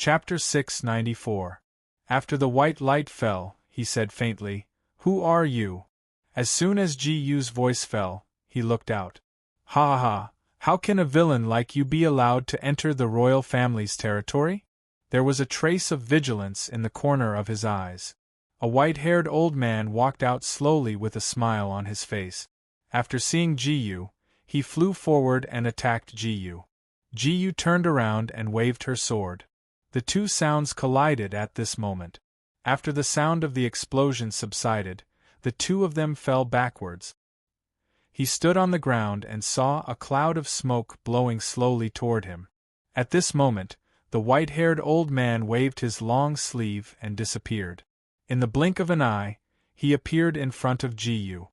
Chapter 694. After the white light fell, he said faintly, "Who are you?" As soon as Ji-Yu's voice fell, he looked out. "Ha ha, how can a villain like you be allowed to enter the royal family's territory?" There was a trace of vigilance in the corner of his eyes. A white-haired old man walked out slowly with a smile on his face. After seeing Ji-Yu, he flew forward and attacked Ji-Yu. Ji-Yu turned around and waved her sword. The two sounds collided at this moment. After the sound of the explosion subsided, the two of them fell backwards. He stood on the ground and saw a cloud of smoke blowing slowly toward him. At this moment, the white-haired old man waved his long sleeve and disappeared. In the blink of an eye, he appeared in front of Ji-Yu.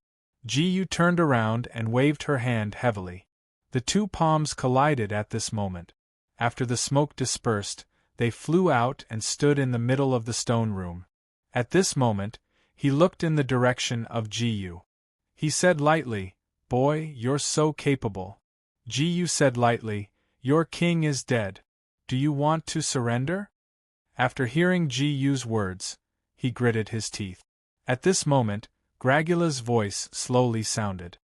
Ji-Yu turned around and waved her hand heavily. The two palms collided at this moment. After the smoke dispersed, they flew out and stood in the middle of the stone room. At this moment, he looked in the direction of Ji-Yu. He said lightly, "Boy, you're so capable." Ji-Yu said lightly, "Your king is dead. Do you want to surrender?" After hearing Ji-Yu's words, he gritted his teeth. At this moment, Gragula's voice slowly sounded.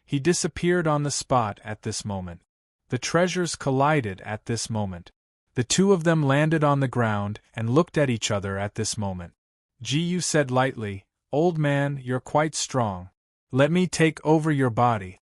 He disappeared on the spot at this moment. The treasures collided at this moment. The two of them landed on the ground and looked at each other at this moment. Ji-Yu said lightly, "Old man, you're quite strong. Let me take over your body."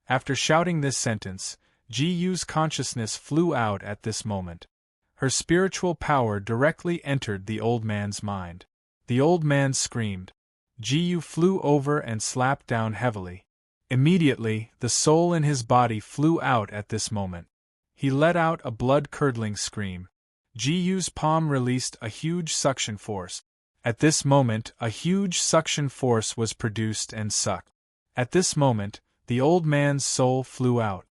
After shouting this sentence, Ji-Yu's consciousness flew out at this moment. Her spiritual power directly entered the old man's mind. The old man screamed. Ji-Yu flew over and slapped down heavily. Immediately, the soul in his body flew out at this moment. He let out a blood-curdling scream. Ji-Yu's palm released a huge suction force. At this moment, a huge suction force was produced and sucked. At this moment, the old man's soul flew out.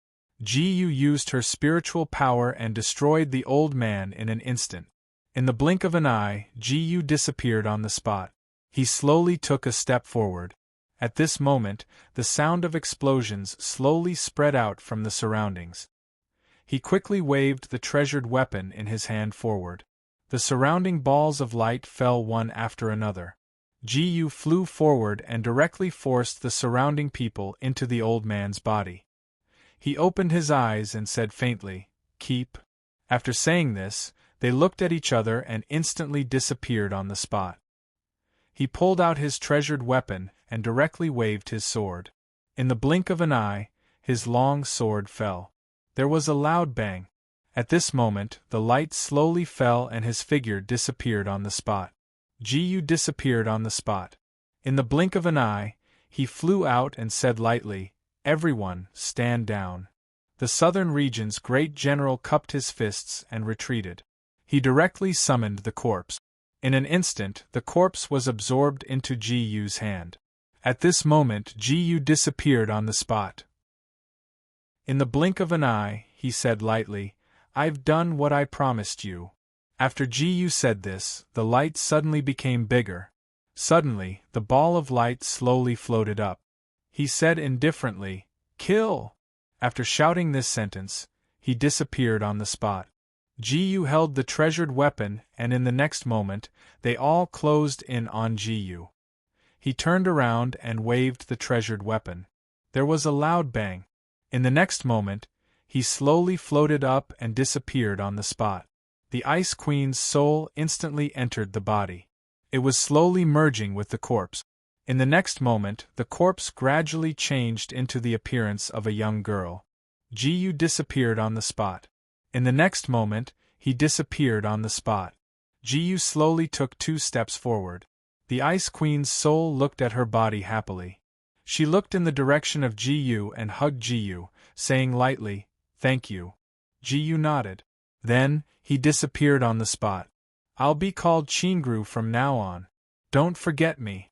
Ji-Yu used her spiritual power and destroyed the old man in an instant. In the blink of an eye, Ji-Yu disappeared on the spot. He slowly took a step forward. At this moment, the sound of explosions slowly spread out from the surroundings. He quickly waved the treasured weapon in his hand forward. The surrounding balls of light fell one after another. Ji-Yu flew forward and directly forced the surrounding people into the old man's body. He opened his eyes and said faintly, "Keep." After saying this, they looked at each other and instantly disappeared on the spot. He pulled out his treasured weapon and directly waved his sword. In the blink of an eye, his long sword fell. There was a loud bang. At this moment, the light slowly fell and his figure disappeared on the spot. Ji-Yu disappeared on the spot. In the blink of an eye, he flew out and said lightly, "Everyone, stand down." The southern region's great general cupped his fists and retreated. He directly summoned the corpse. In an instant, the corpse was absorbed into Ji-Yu's hand. At this moment, Ji-Yu disappeared on the spot. In the blink of an eye, he said lightly, "I've done what I promised you." After Ji-Yu said this, the light suddenly became bigger. Suddenly, the ball of light slowly floated up. He said indifferently, "Kill!" After shouting this sentence, he disappeared on the spot. Ji-Yu held the treasured weapon and in the next moment, they all closed in on Ji-Yu. He turned around and waved the treasured weapon. There was a loud bang. In the next moment, he slowly floated up and disappeared on the spot. The Ice Queen's soul instantly entered the body. It was slowly merging with the corpse. In the next moment, the corpse gradually changed into the appearance of a young girl. Ji-Yu disappeared on the spot. In the next moment, he disappeared on the spot. Ji-Yu slowly took 2 steps forward. The Ice Queen's soul looked at her body happily. She looked in the direction of Ji-Yu and hugged Ji-Yu, saying lightly, "Thank you." Ji-Yu nodded. Then, he disappeared on the spot. "I'll be called Chingru from now on. Don't forget me."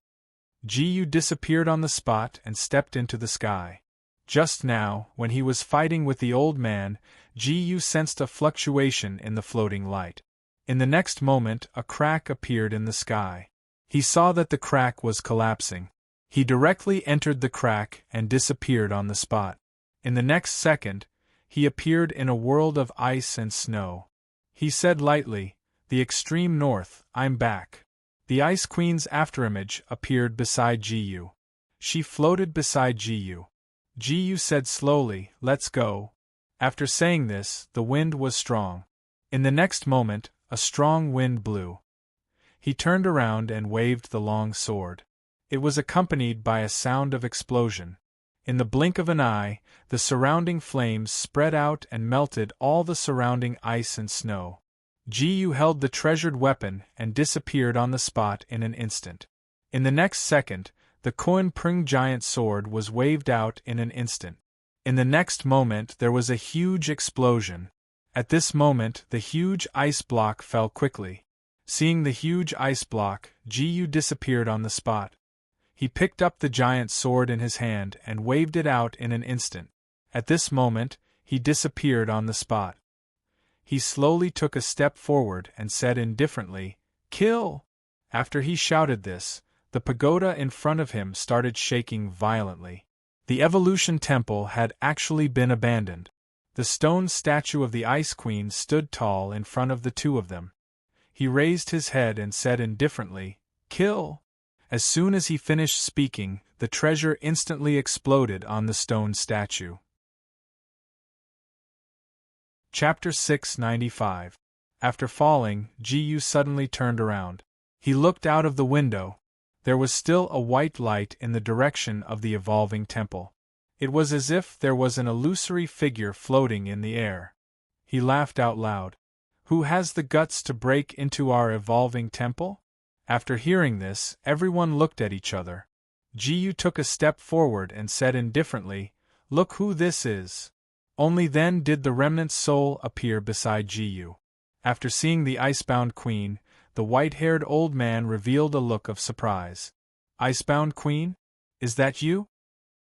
Ji-Yu disappeared on the spot and stepped into the sky. Just now, when he was fighting with the old man, Ji-Yu sensed a fluctuation in the floating light. In the next moment, a crack appeared in the sky. He saw that the crack was collapsing. He directly entered the crack and disappeared on the spot. In the next second, he appeared in a world of ice and snow. He said lightly, "The extreme north, I'm back." The Ice Queen's afterimage appeared beside Jiyu. She floated beside Jiyu. Jiyu said slowly, "Let's go." After saying this, the wind was strong. In the next moment, a strong wind blew. He turned around and waved the long sword. It was accompanied by a sound of explosion. In the blink of an eye, the surrounding flames spread out and melted all the surrounding ice and snow. Jiyu held the treasured weapon and disappeared on the spot in an instant. In the next second, the Koan Prung giant sword was waved out in an instant. In the next moment there was a huge explosion. At this moment the huge ice block fell quickly. Seeing the huge ice block, Jiyu disappeared on the spot. He picked up the giant sword in his hand and waved it out in an instant. At this moment, he disappeared on the spot. He slowly took a step forward and said indifferently, "Kill!" After he shouted this, the pagoda in front of him started shaking violently. The Evolution Temple had actually been abandoned. The stone statue of the Ice Queen stood tall in front of the two of them. He raised his head and said indifferently, "Kill!" As soon as he finished speaking, the treasure instantly exploded on the stone statue. Chapter 695. After falling, Jiyu suddenly turned around. He looked out of the window. There was still a white light in the direction of the evolving temple. It was as if there was an illusory figure floating in the air. He laughed out loud. "Who has the guts to break into our evolving temple?" After hearing this, everyone looked at each other. Jiyu took a step forward and said indifferently, "Look who this is." Only then did the remnant soul appear beside Jiyu. After seeing the icebound queen, the white-haired old man revealed a look of surprise. "Icebound queen? Is that you?"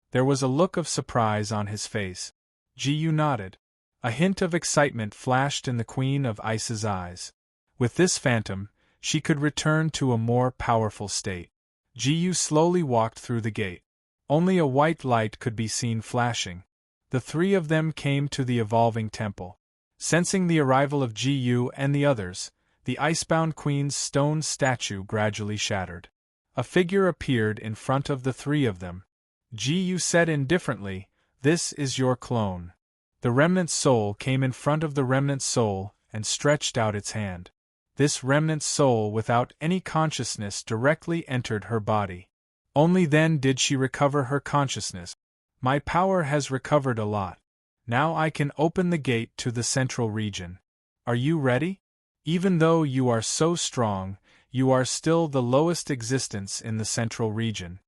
There was a look of surprise on his face. Jiyu nodded. A hint of excitement flashed in the Queen of Ice's eyes. With this phantom, she could return to a more powerful state. Jiyu slowly walked through the gate. Only a white light could be seen flashing. The three of them came to the evolving temple. Sensing the arrival of Jiyu and the others, the icebound queen's stone statue gradually shattered. A figure appeared in front of the three of them. Jiyu said indifferently, "This is your clone." The remnant soul came in front of the remnant soul and stretched out its hand. This remnant soul without any consciousness directly entered her body. Only then did she recover her consciousness. "My power has recovered a lot. Now I can open the gate to the central region. Are you ready? Even though you are so strong, you are still the lowest existence in the central region."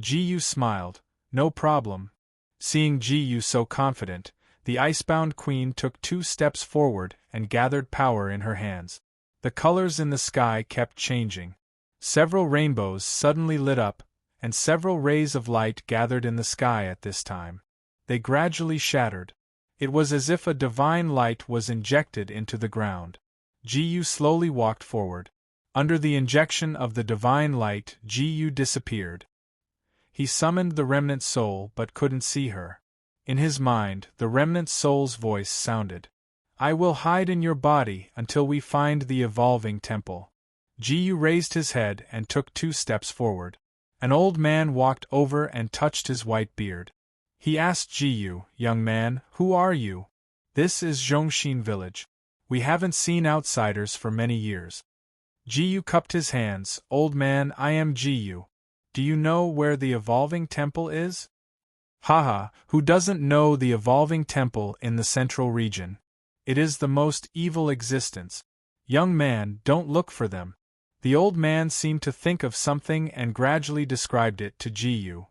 Jiyu smiled. "No problem." Seeing Jiyu so confident, the icebound queen took 2 steps forward and gathered power in her hands. The colors in the sky kept changing. Several rainbows suddenly lit up, and several rays of light gathered in the sky at this time. They gradually shattered. It was as if a divine light was injected into the ground. Jiyu slowly walked forward. Under the injection of the divine light, Jiyu disappeared. He summoned the remnant soul but couldn't see her. In his mind, the remnant soul's voice sounded. "I will hide in your body until we find the evolving temple." Jiyu raised his head and took 2 steps forward. An old man walked over and touched his white beard. He asked Jiyu, "Young man, who are you?" "This is Zhongshin village. We haven't seen outsiders for many years." Jiyu cupped his hands. "Old man, I am Jiyu. Do you know where the evolving temple is?" "Haha, who doesn't know the evolving temple in the central region? It is the most evil existence. Young man, don't look for them." The old man seemed to think of something and gradually described it to Jiyu.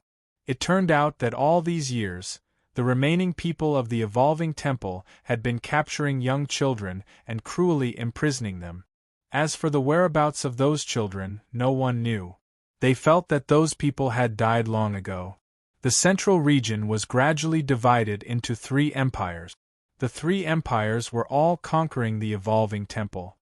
It turned out that all these years, the remaining people of the evolving temple had been capturing young children and cruelly imprisoning them. As for the whereabouts of those children, no one knew. They felt that those people had died long ago. The central region was gradually divided into 3 empires. The 3 empires were all conquering the evolving temple.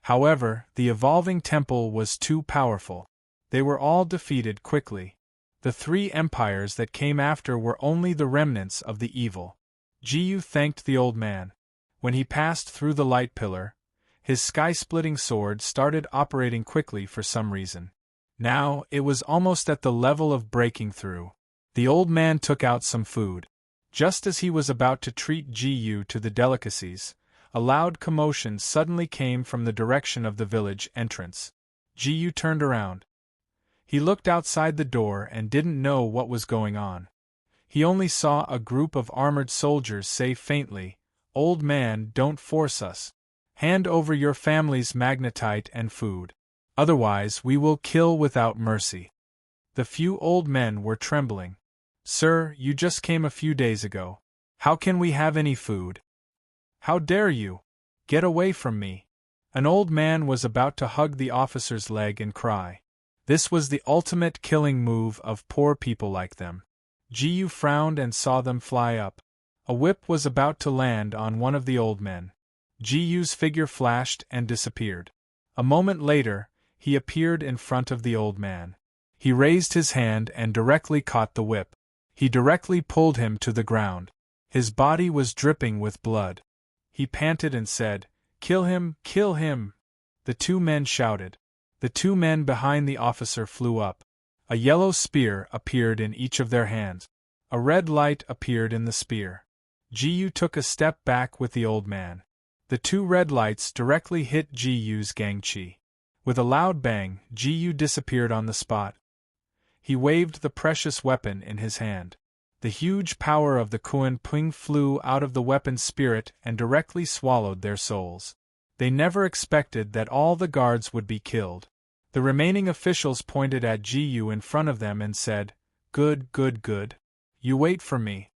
However, the evolving temple was too powerful. They were all defeated quickly. The 3 empires that came after were only the remnants of the evil. Jiyu thanked the old man. When he passed through the light pillar, his sky-splitting sword started operating quickly for some reason. Now, it was almost at the level of breaking through. The old man took out some food. Just as he was about to treat Gu to the delicacies, a loud commotion suddenly came from the direction of the village entrance. Gu turned around. He looked outside the door and didn't know what was going on. He only saw a group of armored soldiers say faintly, "Old man, don't force us. Hand over your family's magnetite and food. Otherwise we will kill without mercy." The few old men were trembling. "Sir, you just came a few days ago. How can we have any food? How dare you? Get away from me." An old man was about to hug the officer's leg and cry. This was the ultimate killing move of poor people like them. Gu frowned and saw them fly up. A whip was about to land on one of the old men. Gu's figure flashed and disappeared. A moment later, he appeared in front of the old man. He raised his hand and directly caught the whip. He directly pulled him to the ground. His body was dripping with blood. He panted and said, "Kill him, kill him!" The two men shouted. The two men behind the officer flew up. A yellow spear appeared in each of their hands. A red light appeared in the spear. Gu took a step back with the old man. The two red lights directly hit Gu's gangchi. With a loud bang, Gu disappeared on the spot. He waved the precious weapon in his hand. The huge power of the Kuan Ping flew out of the weapon's spirit and directly swallowed their souls. They never expected that all the guards would be killed. The remaining officials pointed at Gu in front of them and said, "Good, good, good. You wait for me."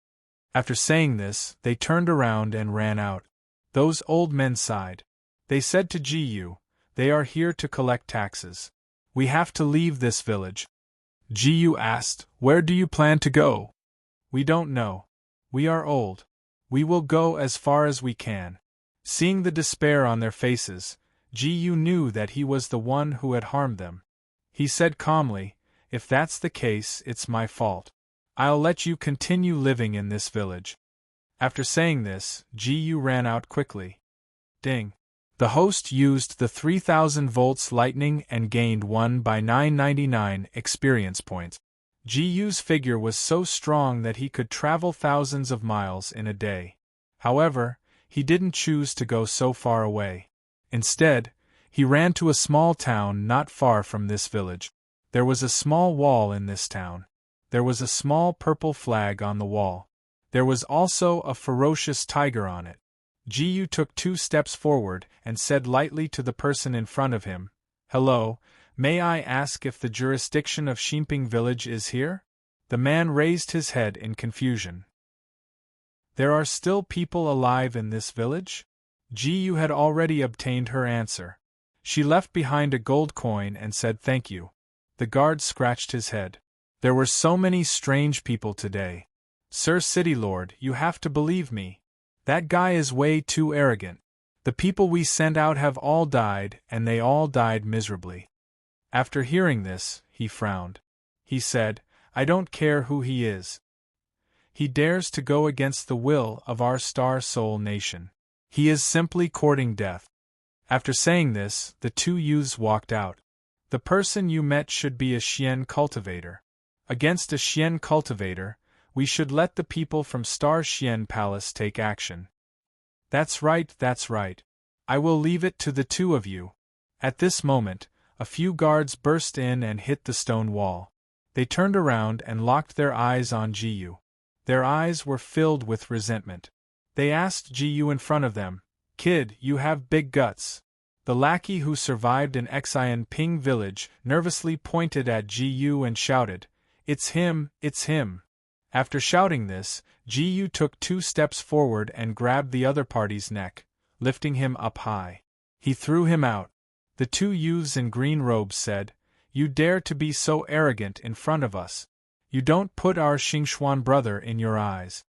After saying this, they turned around and ran out. Those old men sighed. They said to Gu, "They are here to collect taxes. We have to leave this village." Gu asked, "Where do you plan to go?" "We don't know. We are old. We will go as far as we can." Seeing the despair on their faces, Gu knew that he was the one who had harmed them. He said calmly, "If that's the case, it's my fault. I'll let you continue living in this village." After saying this, Gu ran out quickly. Ding. The host used the 3000 volts lightning and gained 1 by 999 experience points. Gu's figure was so strong that he could travel thousands of miles in a day. However, he didn't choose to go so far away. Instead, he ran to a small town not far from this village. There was a small wall in this town. There was a small purple flag on the wall. There was also a ferocious tiger on it. Gu took 2 steps forward and said lightly to the person in front of him, "Hello, may I ask if the jurisdiction of Ximping village is here?" The man raised his head in confusion. "There are still people alive in this village?" Gu had already obtained her answer. She left behind a gold coin and said thank you. The guard scratched his head. There were so many strange people today. "Sir City Lord, you have to believe me. That guy is way too arrogant. The people we sent out have all died, and they all died miserably." After hearing this, he frowned. He said, "I don't care who he is. He dares to go against the will of our Star Soul nation. He is simply courting death." After saying this, the 2 youths walked out. "The person you met should be a Xian cultivator. Against a Xian cultivator, we should let the people from Star Xian Palace take action." That's right, that's right. I will leave it to the 2 of you." At this moment, a few guards burst in and hit the stone wall. They turned around and locked their eyes on Gu. Their eyes were filled with resentment. They asked Gu in front of them, "Kid, you have big guts." The lackey who survived in Xian Ping village nervously pointed at Gu and shouted, "It's him, it's him." After shouting this, Gu took 2 steps forward and grabbed the other party's neck, lifting him up high. He threw him out. The 2 youths in green robes said, "You dare to be so arrogant in front of us. You don't put our Xingxuan brother in your eyes."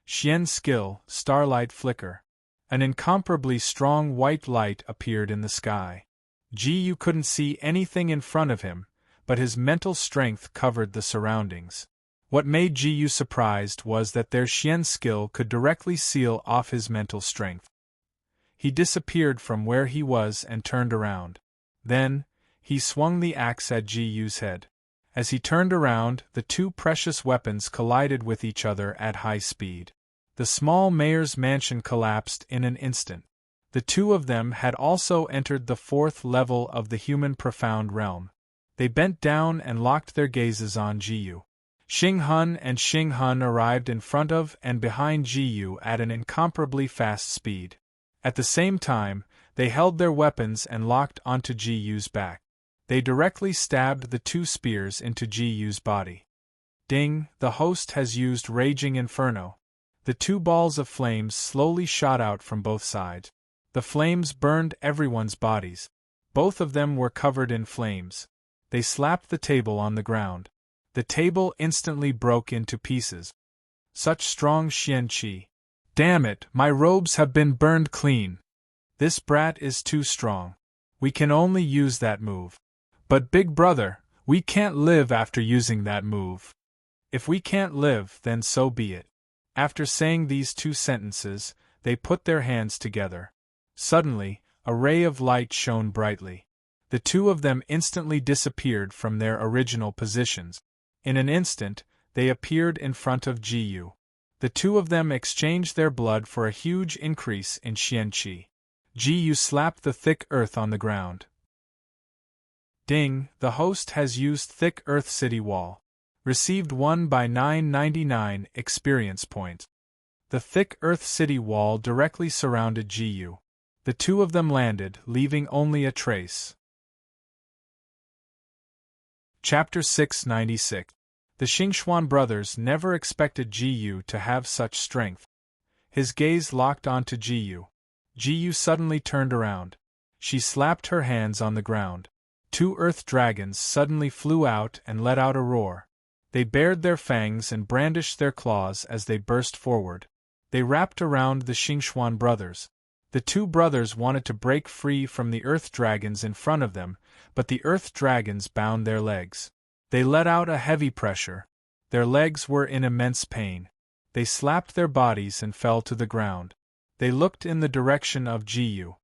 Xian skill, starlight flicker. An incomparably strong white light appeared in the sky. Gu couldn't see anything in front of him, but his mental strength covered the surroundings. What made Gu surprised was that their Xian skill could directly seal off his mental strength. He disappeared from where he was and turned around. Then, he swung the axe at Ji-Yu's head. As he turned around, the two precious weapons collided with each other at high speed. The small mayor's mansion collapsed in an instant. The two of them had also entered the fourth level of the human profound realm. They bent down and locked their gazes on Ji-Yu. Xing Hun and Xing Hun arrived in front of and behind Ji-Yu at an incomparably fast speed. At the same time, they held their weapons and locked onto Ji-Yu's back. They directly stabbed the two spears into Ji-Yu's body. Ding, the host has used Raging Inferno. The two balls of flames slowly shot out from both sides. The flames burned everyone's bodies. Both of them were covered in flames. They slapped the table on the ground. The table instantly broke into pieces. Such strong xian-qi. Damn it, my robes have been burned clean. This brat is too strong. We can only use that move. But big brother, we can't live after using that move. If we can't live, then so be it. After saying these two sentences, they put their hands together. Suddenly, a ray of light shone brightly. The two of them instantly disappeared from their original positions. In an instant, they appeared in front of Ji-Yu. The two of them exchanged their blood for a huge increase in xian-qi. Ji-Yu slapped the thick earth on the ground. Ding, the host has used Thick Earth City Wall. Received 1 by 999 experience points. The Thick Earth City Wall directly surrounded Ji-Yu. The two of them landed, leaving only a trace. Chapter 696. The Xingxuan brothers never expected Ji-Yu to have such strength. His gaze locked onto Ji-Yu. Ji-Yu suddenly turned around. She slapped her hands on the ground. Two earth dragons suddenly flew out and let out a roar. They bared their fangs and brandished their claws as they burst forward. They wrapped around the Xingxuan brothers. The two brothers wanted to break free from the earth dragons in front of them, but the earth dragons bound their legs. They let out a heavy pressure. Their legs were in immense pain. They slapped their bodies and fell to the ground. They looked in the direction of Ji-Yu.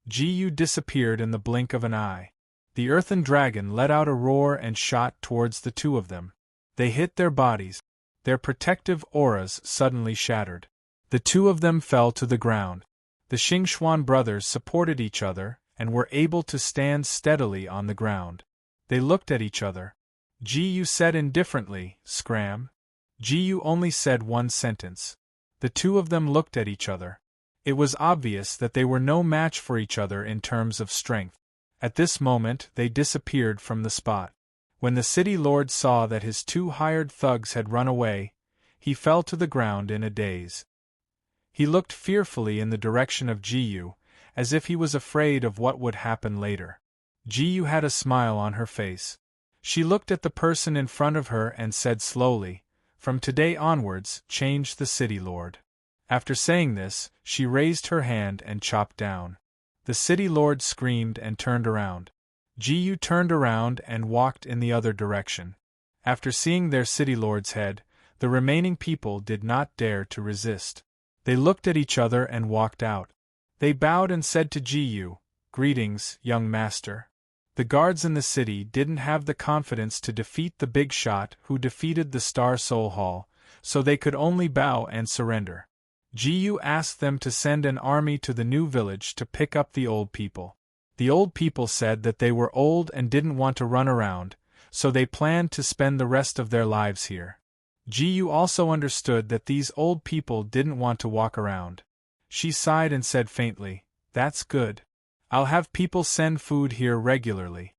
Ji-Yu disappeared in the blink of an eye. The earthen dragon let out a roar and shot towards the two of them. They hit their bodies. Their protective auras suddenly shattered. The two of them fell to the ground. The Xingxuan brothers supported each other and were able to stand steadily on the ground. They looked at each other. Ji-Yu said indifferently, "Scram." Ji-Yu only said one sentence. The two of them looked at each other. It was obvious that they were no match for each other in terms of strength. At this moment, they disappeared from the spot. When the city lord saw that his two hired thugs had run away, he fell to the ground in a daze. He looked fearfully in the direction of Ji-Yu, as if he was afraid of what would happen later. Ji-Yu had a smile on her face. She looked at the person in front of her and said slowly, "From today onwards, change the city lord." After saying this, she raised her hand and chopped down. The city lord screamed and turned around. Ji-Yu turned around and walked in the other direction. After seeing their city lord's head, the remaining people did not dare to resist. They looked at each other and walked out. They bowed and said to Ji-Yu, "Greetings, young master." The guards in the city didn't have the confidence to defeat the big shot who defeated the Star Soul Hall, so they could only bow and surrender. Ji-Yu asked them to send an army to the new village to pick up the old people. The old people said that they were old and didn't want to run around, so they planned to spend the rest of their lives here. Ji-Yu also understood that these old people didn't want to walk around. She sighed and said faintly, "That's good. I'll have people send food here regularly."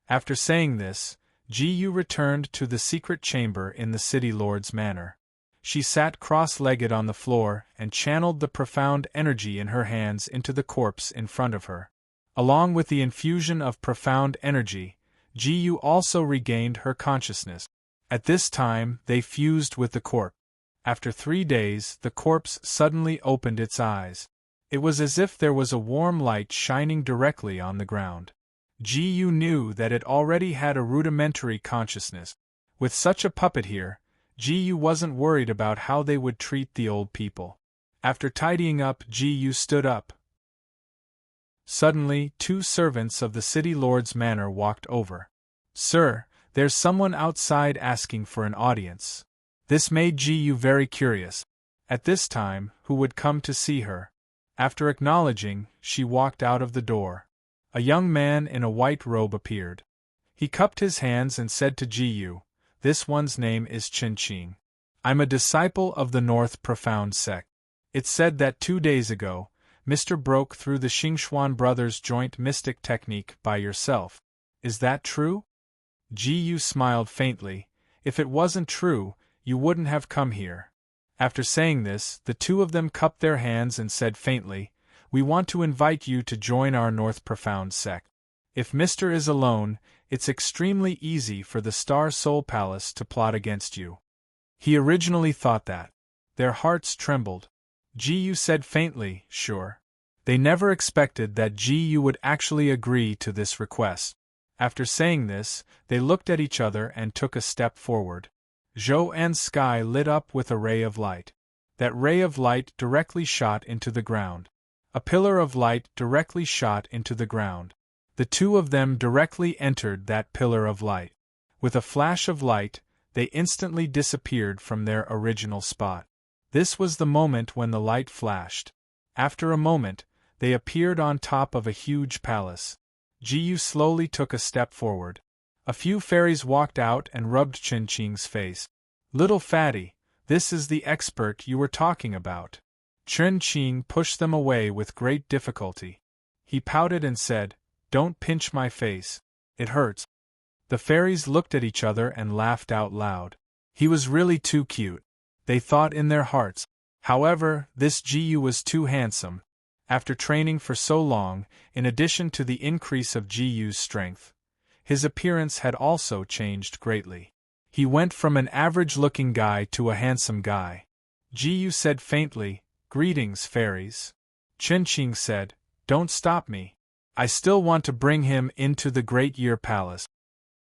After saying this, Ji-Yu returned to the secret chamber in the city lord's manor. She sat cross-legged on the floor and channeled the profound energy in her hands into the corpse in front of her. Along with the infusion of profound energy, Ji-Yu also regained her consciousness. At this time, they fused with the corpse. After 3 days, the corpse suddenly opened its eyes. It was as if there was a warm light shining directly on the ground. Ji-Yu knew that it already had a rudimentary consciousness. With such a puppet here, Ji-Yu wasn't worried about how they would treat the old people. After tidying up, Ji-Yu stood up. Suddenly, 2 servants of the city lord's manor walked over. "Sir, there's someone outside asking for an audience." This made Ji-yu very curious. At this time, who would come to see her? After acknowledging, she walked out of the door. A young man in a white robe appeared. He cupped his hands and said to Ji-yu, "This one's name is Qin. I'm a disciple of the North Profound sect. It's said that 2 days ago, Mr. broke through the Xingxuan brothers' joint mystic technique by yourself. Is that true?" Ji-yu smiled faintly. "If it wasn't true, you wouldn't have come here." After saying this, the 2 of them cupped their hands and said faintly, "We want to invite you to join our North Profound sect. If Mr. is alone, it's extremely easy for the Star Soul Palace to plot against you." He originally thought that. Their hearts trembled. Ji-yu said faintly, "Sure." They never expected that Ji-yu would actually agree to this request. After saying this, they looked at each other and took a step forward. Zhou-An's sky lit up with a ray of light. That ray of light directly shot into the ground. A pillar of light directly shot into the ground. The 2 of them directly entered that pillar of light. With a flash of light, they instantly disappeared from their original spot. This was the moment when the light flashed. After a moment, they appeared on top of a huge palace. Ji-yu slowly took a step forward. A few fairies walked out and rubbed Qin's face. "Little fatty, this is the expert you were talking about." Qin pushed them away with great difficulty. He pouted and said, "Don't pinch my face. It hurts." The fairies looked at each other and laughed out loud. He was really too cute, they thought in their hearts. However, this Ji-yu was too handsome. After training for so long, in addition to the increase of Ji-yu's strength, his appearance had also changed greatly. He went from an average-looking guy to a handsome guy. Ji-yu said faintly, "Greetings, fairies." Qin said, "Don't stop me. I still want to bring him into the Great Year Palace."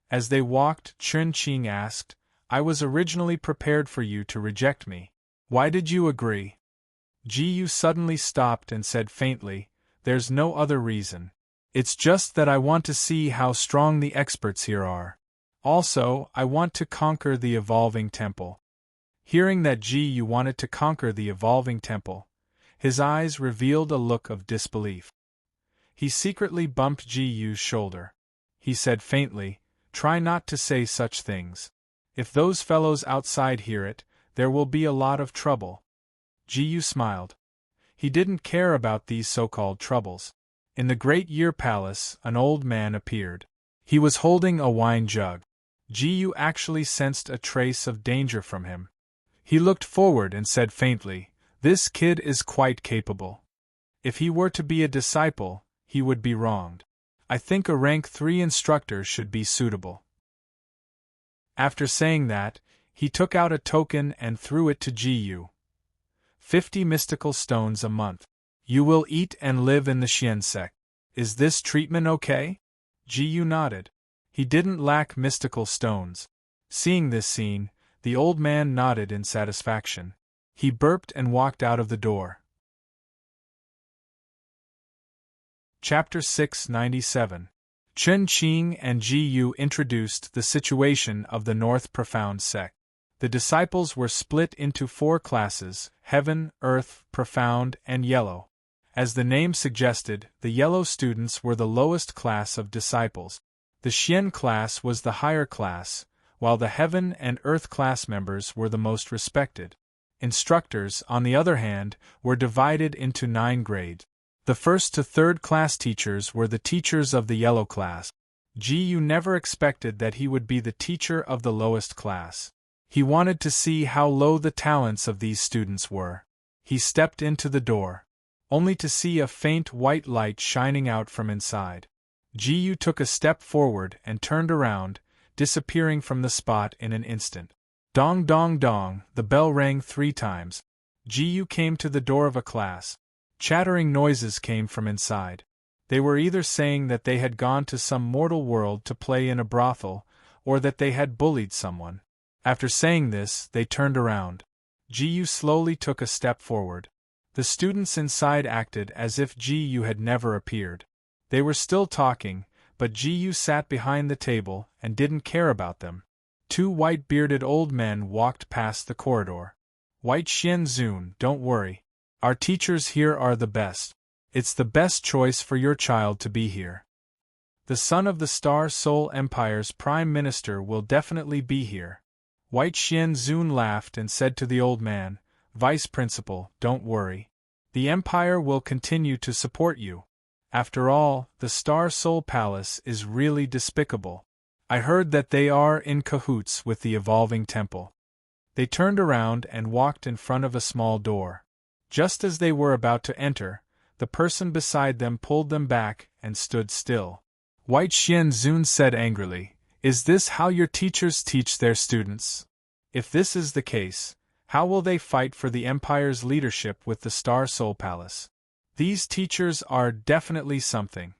As they walked, Qin asked, "I was originally prepared for you to reject me. Why did you agree?" Ji-yu suddenly stopped and said faintly, "There's no other reason. It's just that I want to see how strong the experts here are. Also, I want to conquer the Evolving Temple." Hearing that Ji-yu wanted to conquer the Evolving Temple, his eyes revealed a look of disbelief. He secretly bumped Ji-yu's shoulder. He said faintly, "Try not to say such things. If those fellows outside hear it, there will be a lot of trouble." Ji-yu smiled. He didn't care about these so-called troubles. In the Great Year Palace, an old man appeared. He was holding a wine jug. Ji-yu actually sensed a trace of danger from him. He looked forward and said faintly, "This kid is quite capable. If he were to be a disciple, he would be wronged. I think a rank 3 instructor should be suitable." After saying that, he took out a token and threw it to Ji-yu. 50 mystical stones a month. You will eat and live in the Xian sect. Is this treatment okay? Ji-yu nodded. He didn't lack mystical stones. Seeing this scene, the old man nodded in satisfaction. He burped and walked out of the door. Chapter 697. Qin and Ji-yu introduced the situation of the North Profound sect. The disciples were split into 4 classes: Heaven, Earth, Profound, and Yellow. As the name suggested, the Yellow students were the lowest class of disciples. The Xian class was the higher class, while the Heaven and Earth class members were the most respected. Instructors, on the other hand, were divided into 9 grades. The first to third class teachers were the teachers of the Yellow class. Ji-yu never expected that he would be the teacher of the lowest class. He wanted to see how low the talents of these students were. He stepped into the door, only to see a faint white light shining out from inside. Ji-yu took a step forward and turned around, disappearing from the spot in an instant. Dong dong dong, the bell rang 3 times. Ji-yu came to the door of a class. Chattering noises came from inside. They were either saying that they had gone to some mortal world to play in a brothel, or that they had bullied someone. After saying this, they turned around. Ji-yu slowly took a step forward. The students inside acted as if Ji-yu had never appeared. They were still talking, but Ji sat behind the table and didn't care about them. Two white-bearded old men walked past the corridor. White Xianzun, don't worry. Our teachers here are the best. It's the best choice for your child to be here. The son of the Star Soul Empire's Prime Minister will definitely be here. White Xianzun laughed and said to the old man, Vice Principal, don't worry. The Empire will continue to support you. After all, the Star Soul Palace is really despicable. I heard that they are in cahoots with the Evolving Temple. They turned around and walked in front of a small door. Just as they were about to enter, the person beside them pulled them back and stood still. White Xianzun said angrily, Is this how your teachers teach their students? If this is the case, how will they fight for the Empire's leadership with the Star Soul Palace? These teachers are definitely something.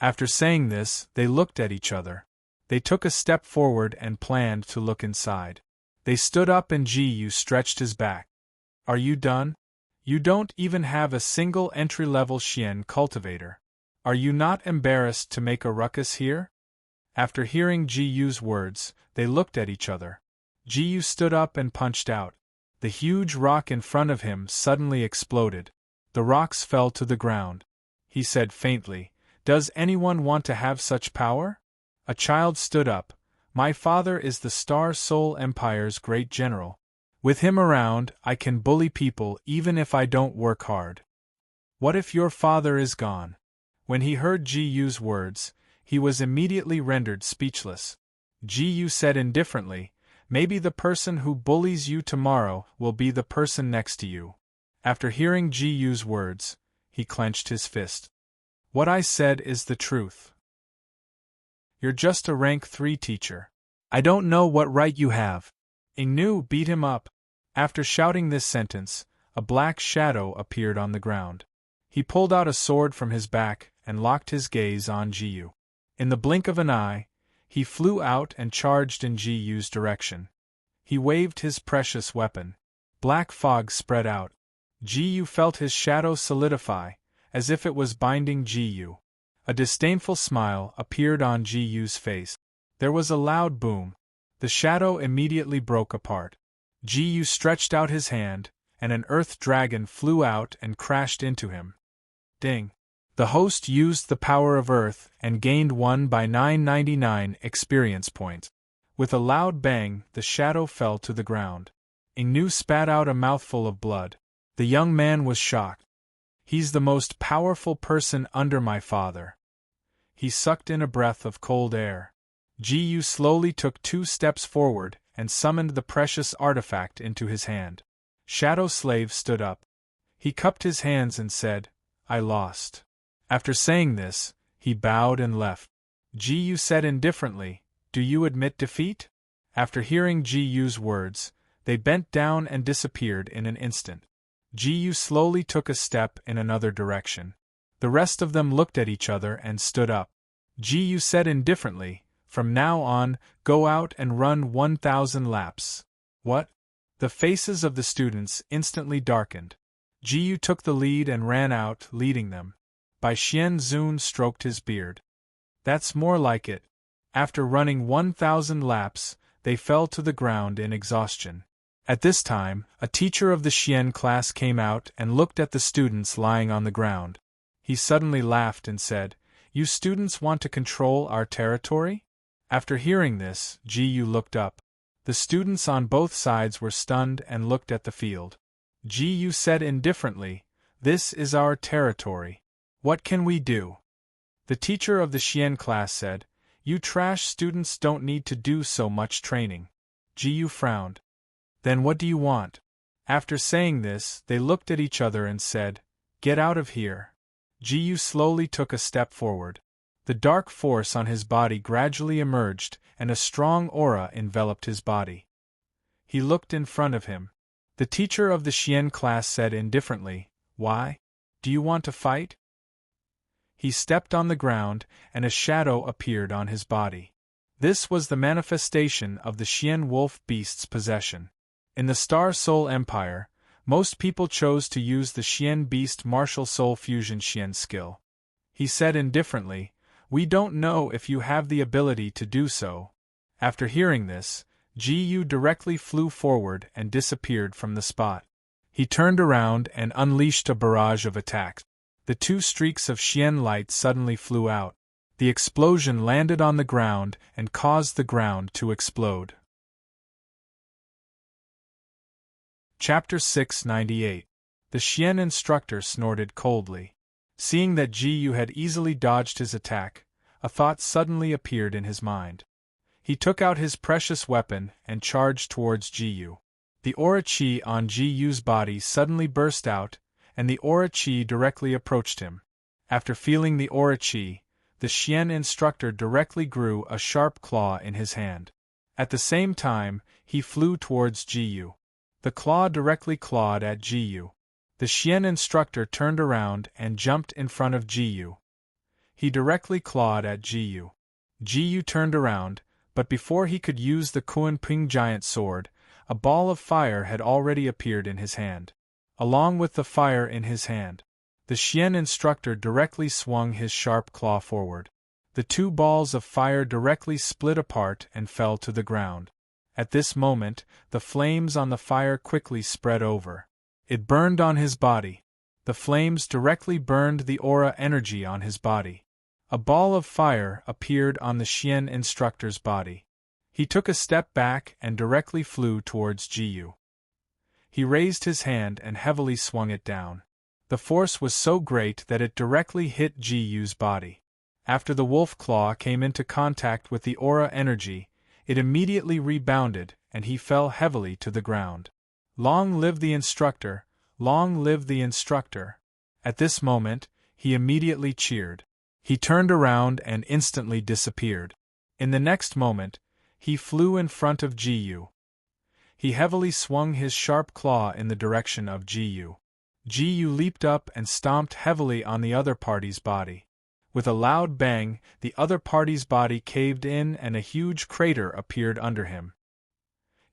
After saying this, they looked at each other. They took a step forward and planned to look inside. They stood up and Ji stretched his back. Are you done? You don't even have a single entry-level Xian cultivator. Are you not embarrassed to make a ruckus here? After hearing Ji's words, they looked at each other. Ji stood up and punched out. The huge rock in front of him suddenly exploded. The rocks fell to the ground. He said faintly, Does anyone want to have such power? A child stood up. My father is the Star Soul Empire's great general. With him around, I can bully people even if I don't work hard. What if your father is gone? When he heard Ji's words, he was immediately rendered speechless. Ji said indifferently, Maybe the person who bullies you tomorrow will be the person next to you. After hearing Ji's words, he clenched his fist. What I said is the truth. You're just a rank 3 teacher. I don't know what right you have. Ingnu beat him up. After shouting this sentence, a black shadow appeared on the ground. He pulled out a sword from his back and locked his gaze on Ji. In the blink of an eye, he flew out and charged in Ji's direction. He waved his precious weapon. Black fog spread out. Ji felt his shadow solidify, as if it was binding Ji. A disdainful smile appeared on Ji's face. There was a loud boom. The shadow immediately broke apart. Ji stretched out his hand, and an earth dragon flew out and crashed into him. Ding! The host used the power of Earth and gained 1 by 999 experience points. With a loud bang, the shadow fell to the ground. Ingnu spat out a mouthful of blood. The young man was shocked. He's the most powerful person under my father. He sucked in a breath of cold air. Ji slowly took 2 steps forward and summoned the precious artifact into his hand. Shadow Slave stood up. He cupped his hands and said, I lost. After saying this, he bowed and left. Ji said indifferently, Do you admit defeat? After hearing Ji's words, they bent down and disappeared in an instant. Ji slowly took a step in another direction. The rest of them looked at each other and stood up. Ji said indifferently, From now on, go out and run 1,000 laps. What? The faces of the students instantly darkened. Ji took the lead and ran out, leading them. Bai Xianzun stroked his beard. That's more like it. After running 1,000 laps, they fell to the ground in exhaustion. At this time, a teacher of the Xian class came out and looked at the students lying on the ground. He suddenly laughed and said, You students want to control our territory? After hearing this, Ji looked up. The students on both sides were stunned and looked at the field. Ji said indifferently, This is our territory. What can we do? The teacher of the Xian class said, You trash students don't need to do so much training. Ji frowned. Then what do you want? After saying this, they looked at each other and said, Get out of here. Ji slowly took a step forward. The dark force on his body gradually emerged, and a strong aura enveloped his body. He looked in front of him. The teacher of the Xian class said indifferently, Why? Do you want to fight? He stepped on the ground, and a shadow appeared on his body. This was the manifestation of the Xian wolf beast's possession. In the Star Soul Empire, most people chose to use the Xian beast martial soul fusion Xian skill. He said indifferently, "We don't know if you have the ability to do so." After hearing this, Gu directly flew forward and disappeared from the spot. He turned around and unleashed a barrage of attacks. The two streaks of Xian light suddenly flew out. The explosion landed on the ground and caused the ground to explode. Chapter 698. The Xian instructor snorted coldly. Seeing that Gu had easily dodged his attack, a thought suddenly appeared in his mind. He took out his precious weapon and charged towards Gu. The aura qi on Gu's body suddenly burst out, and the aura qi directly approached him. After feeling the aura qi, the Xian instructor directly grew a sharp claw in his hand. At the same time, he flew towards Gu. The claw directly clawed at Gu. The Xian instructor turned around and jumped in front of Gu. He directly clawed at Gu. Gu turned around, but before he could use the Kunping giant sword, a ball of fire had already appeared in his hand. Along with the fire in his hand, the Xian instructor directly swung his sharp claw forward. The two balls of fire directly split apart and fell to the ground. At this moment, the flames on the fire quickly spread over. It burned on his body. The flames directly burned the aura energy on his body. A ball of fire appeared on the Xian instructor's body. He took a step back and directly flew towards Gu. He raised his hand and heavily swung it down. The force was so great that it directly hit Gu's body. After the wolf claw came into contact with the aura energy, it immediately rebounded and he fell heavily to the ground. Long live the instructor! Long live the instructor! At this moment, he immediately cheered. He turned around and instantly disappeared. In the next moment, he flew in front of Gu. He heavily swung his sharp claw in the direction of Gu. Gu leaped up and stomped heavily on the other party's body. With a loud bang, the other party's body caved in and a huge crater appeared under him.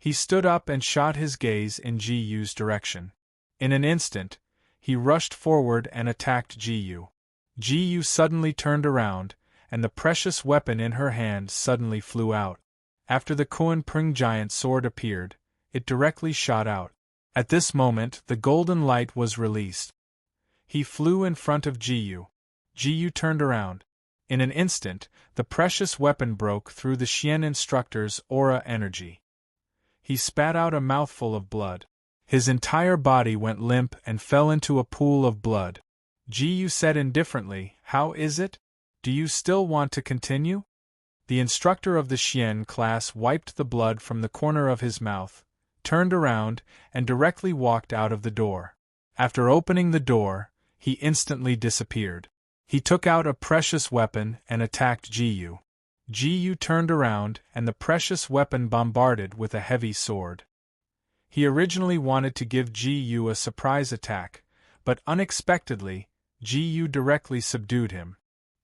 He stood up and shot his gaze in Gu's direction. In an instant, he rushed forward and attacked Gu. Gu suddenly turned around, and the precious weapon in her hand suddenly flew out. After the Kunping giant sword appeared, it directly shot out. At this moment, the golden light was released. He flew in front of Gu. Gu turned around. In an instant, the precious weapon broke through the Xian instructor's aura energy. He spat out a mouthful of blood. His entire body went limp and fell into a pool of blood. Gu said indifferently, "How is it? Do you still want to continue?" The instructor of the Xian class wiped the blood from the corner of his mouth, turned around, and directly walked out of the door. After opening the door, he instantly disappeared. He took out a precious weapon and attacked Gu. Gu turned around and the precious weapon bombarded with a heavy sword. He originally wanted to give Gu a surprise attack, but unexpectedly, Gu directly subdued him.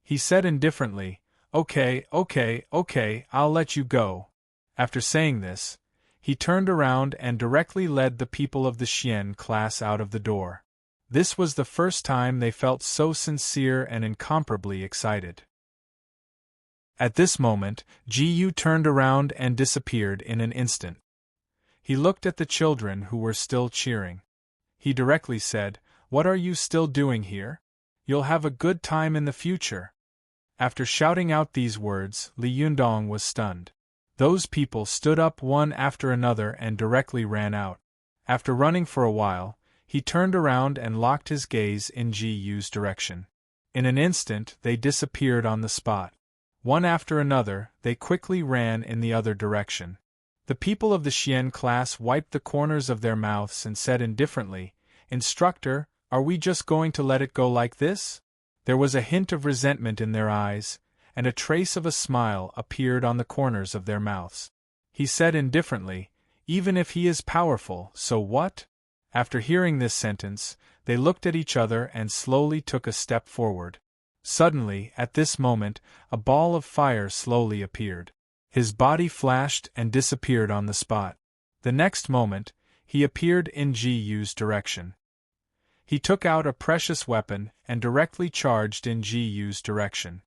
He said indifferently, Okay, I'll let you go." After saying this, he turned around and directly led the people of the Xian class out of the door. This was the first time they felt so sincere and incomparably excited. At this moment, Gu turned around and disappeared in an instant. He looked at the children who were still cheering. He directly said, "What are you still doing here? You'll have a good time in the future." After shouting out these words, Li Yundong was stunned. Those people stood up one after another and directly ran out. After running for a while, he turned around and locked his gaze in Gu's direction. In an instant they disappeared on the spot. One after another, they quickly ran in the other direction. The people of the Xian class wiped the corners of their mouths and said indifferently, "Instructor, are we just going to let it go like this?" There was a hint of resentment in their eyes, and a trace of a smile appeared on the corners of their mouths. He said indifferently, "Even if he is powerful, so what?" After hearing this sentence, they looked at each other and slowly took a step forward. Suddenly, at this moment, a ball of fire slowly appeared. His body flashed and disappeared on the spot. The next moment, he appeared in Gu's direction. He took out a precious weapon and directly charged in Ji-Yu's direction.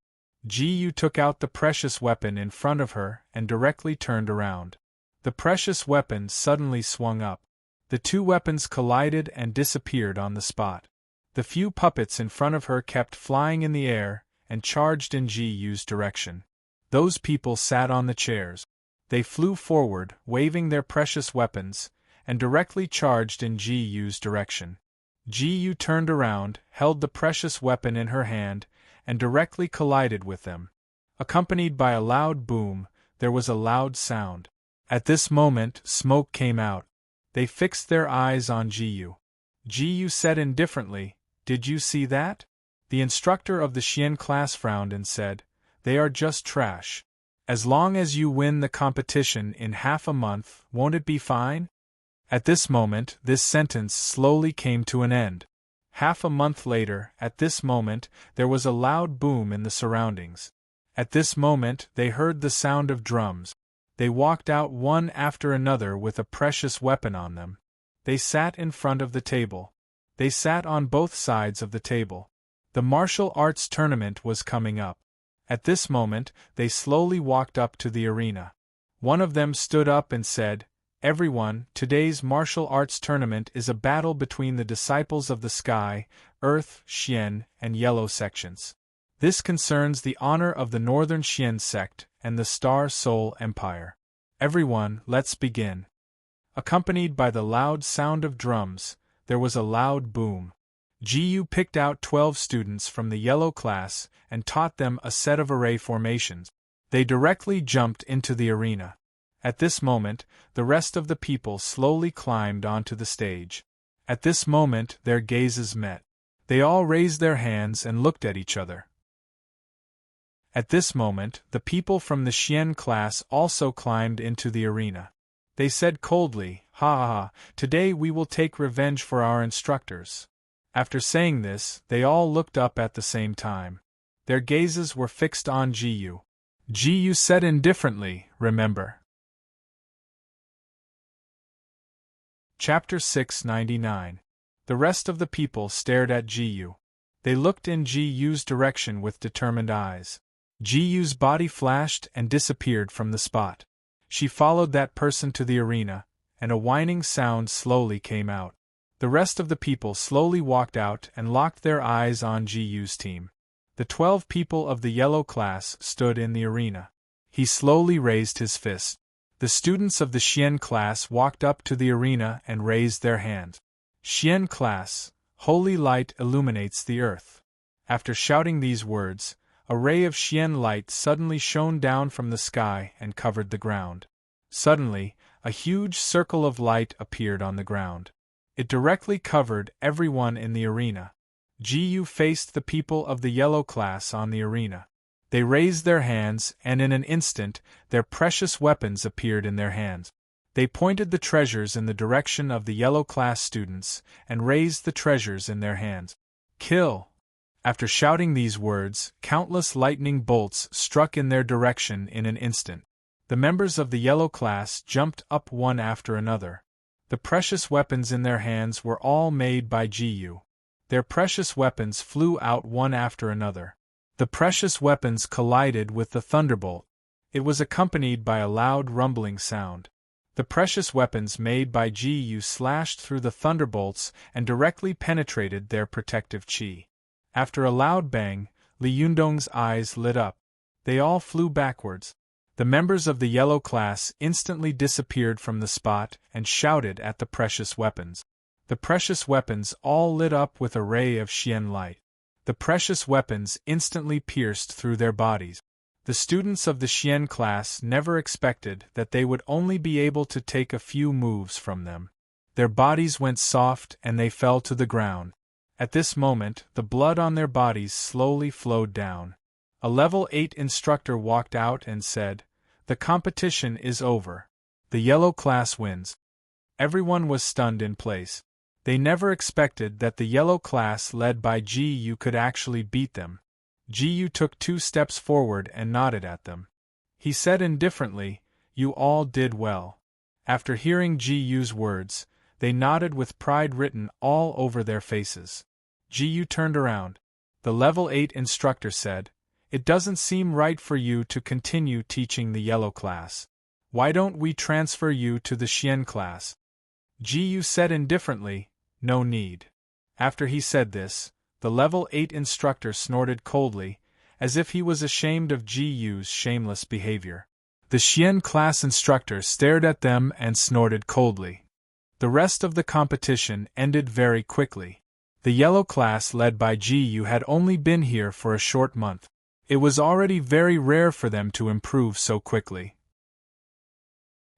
Ji-Yu took out the precious weapon in front of her and directly turned around. The precious weapon suddenly swung up. The two weapons collided and disappeared on the spot. The few puppets in front of her kept flying in the air and charged in Ji-Yu's direction. Those people sat on the chairs. They flew forward, waving their precious weapons, and directly charged in Ji-Yu's direction. Ji-Yu turned around, held the precious weapon in her hand, and directly collided with them. Accompanied by a loud boom, there was a loud sound. At this moment, smoke came out. They fixed their eyes on Ji-Yu. Ji-Yu said indifferently, "Did you see that?" The instructor of the Xian class frowned and said, "They are just trash. As long as you win the competition in half a month, won't it be fine?" At this moment, this sentence slowly came to an end. Half a month later, at this moment, there was a loud boom in the surroundings. At this moment, they heard the sound of drums. They walked out one after another with a precious weapon on them. They sat in front of the table. They sat on both sides of the table. The martial arts tournament was coming up. At this moment, they slowly walked up to the arena. One of them stood up and said, "Everyone, today's martial arts tournament is a battle between the disciples of the Sky, Earth, Xian, and Yellow sections. This concerns the honor of the Northern Xian sect and the Star Soul Empire. Everyone, let's begin." Accompanied by the loud sound of drums, there was a loud boom. Ji-Yu picked out 12 students from the yellow class and taught them a set of array formations. They directly jumped into the arena. At this moment, the rest of the people slowly climbed onto the stage. At this moment, their gazes met. They all raised their hands and looked at each other. At this moment, the people from the Xian class also climbed into the arena. They said coldly, "Ha ha ha, today we will take revenge for our instructors." After saying this, they all looked up at the same time. Their gazes were fixed on Ji-Yu. Ji-Yu said indifferently, "Remember." Chapter 699. The rest of the people stared at Ji-Yu. They looked in Ji-Yu's direction with determined eyes. Ji-Yu's body flashed and disappeared from the spot. She followed that person to the arena, and a whining sound slowly came out. The rest of the people slowly walked out and locked their eyes on Ji-Yu's team. The 12 people of the yellow class stood in the arena. He slowly raised his fist. The students of the Xian class walked up to the arena and raised their hands. "Xian class, holy light illuminates the earth." After shouting these words, a ray of Xian light suddenly shone down from the sky and covered the ground. Suddenly, a huge circle of light appeared on the ground. It directly covered everyone in the arena. Ji-Yu faced the people of the yellow class on the arena. They raised their hands, and in an instant, their precious weapons appeared in their hands. They pointed the treasures in the direction of the yellow class students, and raised the treasures in their hands. "Kill!" After shouting these words, countless lightning bolts struck in their direction in an instant. The members of the yellow class jumped up one after another. The precious weapons in their hands were all made by Ji-Yu. Their precious weapons flew out one after another. The precious weapons collided with the thunderbolt. It was accompanied by a loud rumbling sound. The precious weapons made by Ji-Yu slashed through the thunderbolts and directly penetrated their protective chi. After a loud bang, Li Yundong's eyes lit up. They all flew backwards. The members of the yellow class instantly disappeared from the spot and shouted at the precious weapons. The precious weapons all lit up with a ray of Xian light. The precious weapons instantly pierced through their bodies. The students of the Xian class never expected that they would only be able to take a few moves from them. Their bodies went soft and they fell to the ground. At this moment, the blood on their bodies slowly flowed down. A level 8 instructor walked out and said, "The competition is over. The yellow class wins." Everyone was stunned in place. They never expected that the yellow class led by Ji-Yu could actually beat them. Ji-Yu took 2 steps forward and nodded at them. He said indifferently, "You all did well." After hearing Ji-Yu's words, They nodded with pride written all over their faces. Ji turned around. The level 8 instructor said, "It doesn't seem right for you to continue teaching the yellow class. Why don't we transfer you to the Xian class?" Ji said indifferently, "No need." After he said this, the level 8 instructor snorted coldly, as if he was ashamed of Ji's shameless behavior. The Xian class instructor stared at them and snorted coldly. The rest of the competition ended very quickly. The yellow class led by Ji had only been here for a short month. It was already very rare for them to improve so quickly.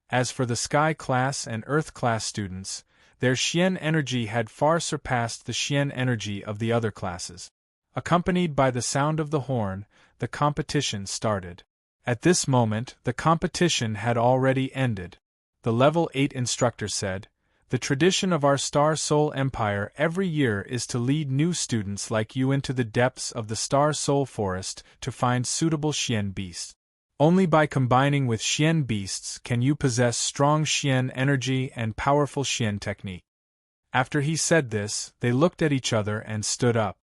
As for the Sky class and Earth class students, their Xian energy had far surpassed the Xian energy of the other classes. Accompanied by the sound of the horn, the competition started. At this moment, the competition had already ended. The level 8 instructor said, "The tradition of our Star Soul Empire every year is to lead new students like you into the depths of the Star Soul Forest to find suitable Xian beasts. Only by combining with Xian beasts can you possess strong Xian energy and powerful Xian technique." After he said this, they looked at each other and stood up.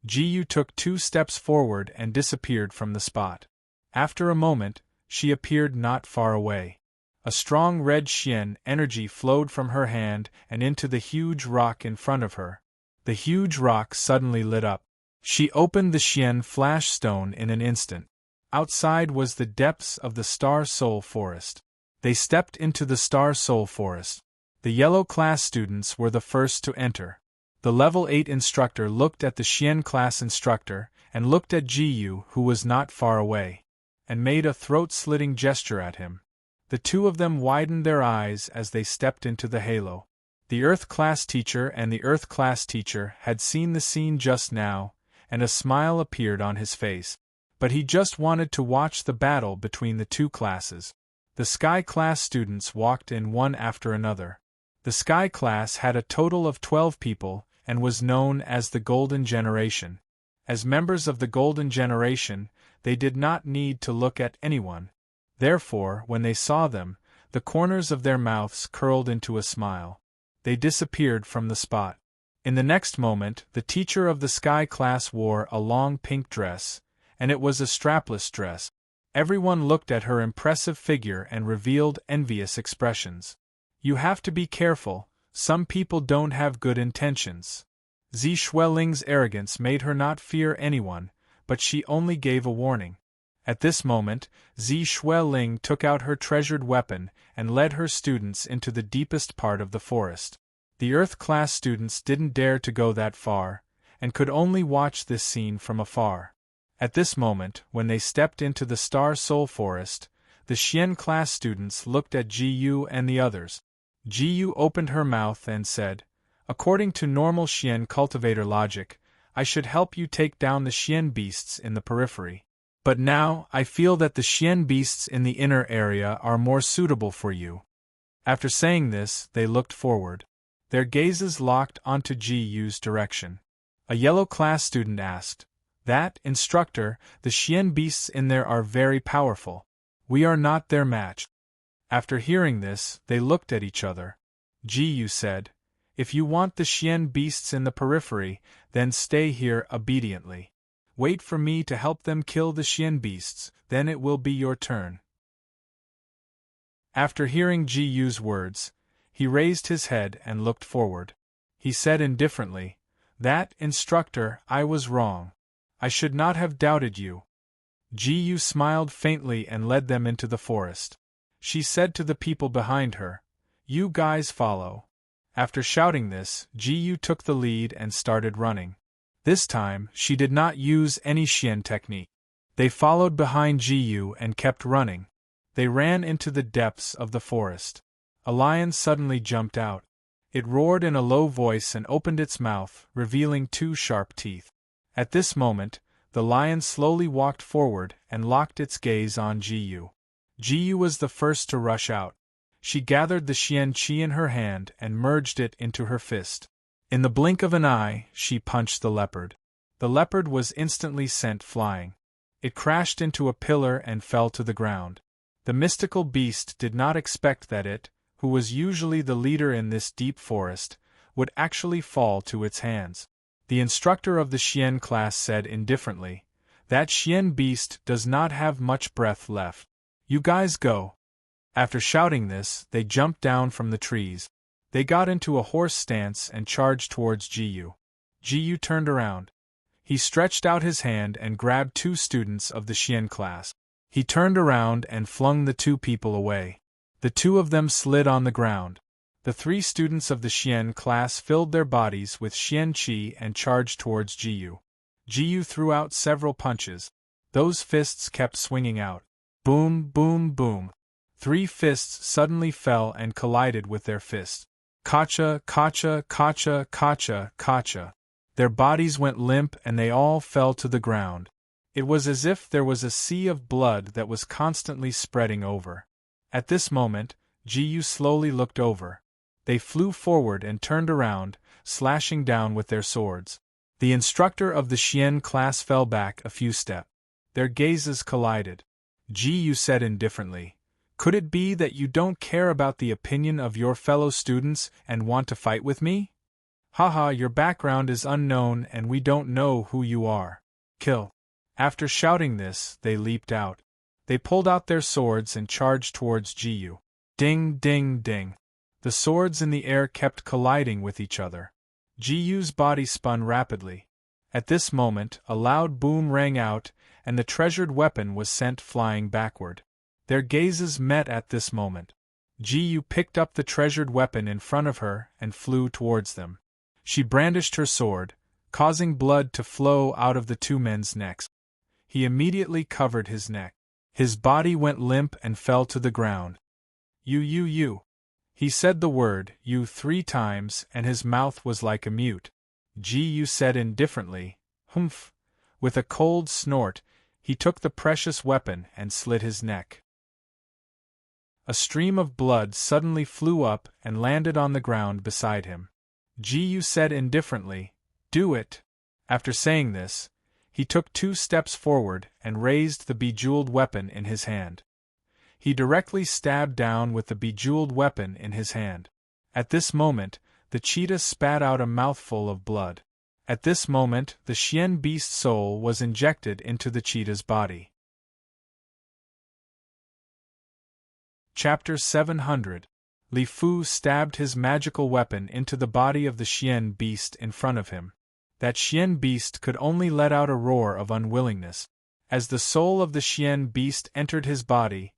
Ji took 2 steps forward and disappeared from the spot. After a moment, she appeared not far away. A strong red Xian energy flowed from her hand and into the huge rock in front of her. The huge rock suddenly lit up. She opened the Xian flash stone in an instant. Outside was the depths of the Star Soul Forest. They stepped into the Star Soul Forest. The yellow class students were the first to enter. The level 8 instructor looked at the Xian class instructor and looked at Ji, who was not far away, and made a throat-slitting gesture at him. The two of them widened their eyes as they stepped into the halo. The Earth class teacher and the Earth class teacher had seen the scene just now, and a smile appeared on his face. But he just wanted to watch the battle between the two classes. The Sky class students walked in one after another. The Sky class had a total of 12 people and was known as the Golden Generation. As members of the Golden Generation, they did not need to look at anyone. Therefore, when they saw them, the corners of their mouths curled into a smile. They disappeared from the spot. In the next moment, the teacher of the Sky class wore a long pink dress, and it was a strapless dress. Everyone looked at her impressive figure and revealed envious expressions. "You have to be careful, some people don't have good intentions." Zi Xueling's arrogance made her not fear anyone, but she only gave a warning. At this moment, Zi Xueling took out her treasured weapon and led her students into the deepest part of the forest. The Earth class students didn't dare to go that far, and could only watch this scene from afar. At this moment, when they stepped into the Star Soul Forest, the Xian class students looked at Ji and the others. Ji opened her mouth and said, "According to normal Xian cultivator logic, I should help you take down the Xian beasts in the periphery. But now, I feel that the Xian beasts in the inner area are more suitable for you." After saying this, they looked forward. Their gazes locked onto Ji's direction. A yellow class student asked, "That, instructor, the Xian beasts in there are very powerful. We are not their match." After hearing this, they looked at each other. Ji said, "If you want the Xian beasts in the periphery, then stay here obediently. Wait for me to help them kill the Xian beasts, then it will be your turn." After hearing Ji's words, he raised his head and looked forward. He said indifferently, "That, instructor, I was wrong. I should not have doubted you." Ji smiled faintly and led them into the forest. She said to the people behind her, "You guys follow." After shouting this, Ji took the lead and started running. This time, she did not use any Xian technique. They followed behind Ji and kept running. They ran into the depths of the forest. A lion suddenly jumped out. It roared in a low voice and opened its mouth, revealing 2 sharp teeth. At this moment, the lion slowly walked forward and locked its gaze on Ji. Ji was the first to rush out. She gathered the Xian Qi in her hand and merged it into her fist. In the blink of an eye, she punched the leopard. The leopard was instantly sent flying. It crashed into a pillar and fell to the ground. The mystical beast did not expect that it, who was usually the leader in this deep forest, would actually fall to its hands. The instructor of the Xian class said indifferently, "That Xian beast does not have much breath left. You guys go." After shouting this, they jumped down from the trees. They got into a horse stance and charged towards Jiyu. Jiyu turned around. He stretched out his hand and grabbed 2 students of the Xian class. He turned around and flung the 2 people away. The 2 of them slid on the ground. The 3 students of the Xian class filled their bodies with Xian qi and charged towards Jiyu. Jiyu threw out several punches. Those fists kept swinging out. Boom, boom, boom. 3 fists suddenly fell and collided with their fists. Kacha, kacha, kacha, kacha, kacha. Their bodies went limp and they all fell to the ground. It was as if there was a sea of blood that was constantly spreading over. At this moment, Jiyu slowly looked over. They flew forward and turned around, slashing down with their swords. The instructor of the Xian class fell back a few steps. Their gazes collided. Jiyu said indifferently, "Could it be that you don't care about the opinion of your fellow students and want to fight with me? Haha, your background is unknown and we don't know who you are. Kill." After shouting this, they leaped out. They pulled out their swords and charged towards Jiyu. Ding, ding, ding. The swords in the air kept colliding with each other. Jiyu's body spun rapidly. At this moment, a loud boom rang out, and the treasured weapon was sent flying backward. Their gazes met at this moment. Jiyu picked up the treasured weapon in front of her and flew towards them. She brandished her sword, causing blood to flow out of the 2 men's necks. He immediately covered his neck. His body went limp and fell to the ground. You. He said the word, you 3 times, and his mouth was like a mute. Jiyu said indifferently, "Humph." With a cold snort, he took the precious weapon and slit his neck. A stream of blood suddenly flew up and landed on the ground beside him. Jiyu said indifferently, "Do it." After saying this, he took 2 steps forward and raised the bejeweled weapon in his hand. He directly stabbed down with the bejeweled weapon in his hand. At this moment, the cheetah spat out a mouthful of blood. At this moment, the Xian beast soul was injected into the cheetah's body. Chapter 700. Li Fu stabbed his magical weapon into the body of the Xian beast in front of him. That Xian beast could only let out a roar of unwillingness. As the soul of the Xian beast entered his body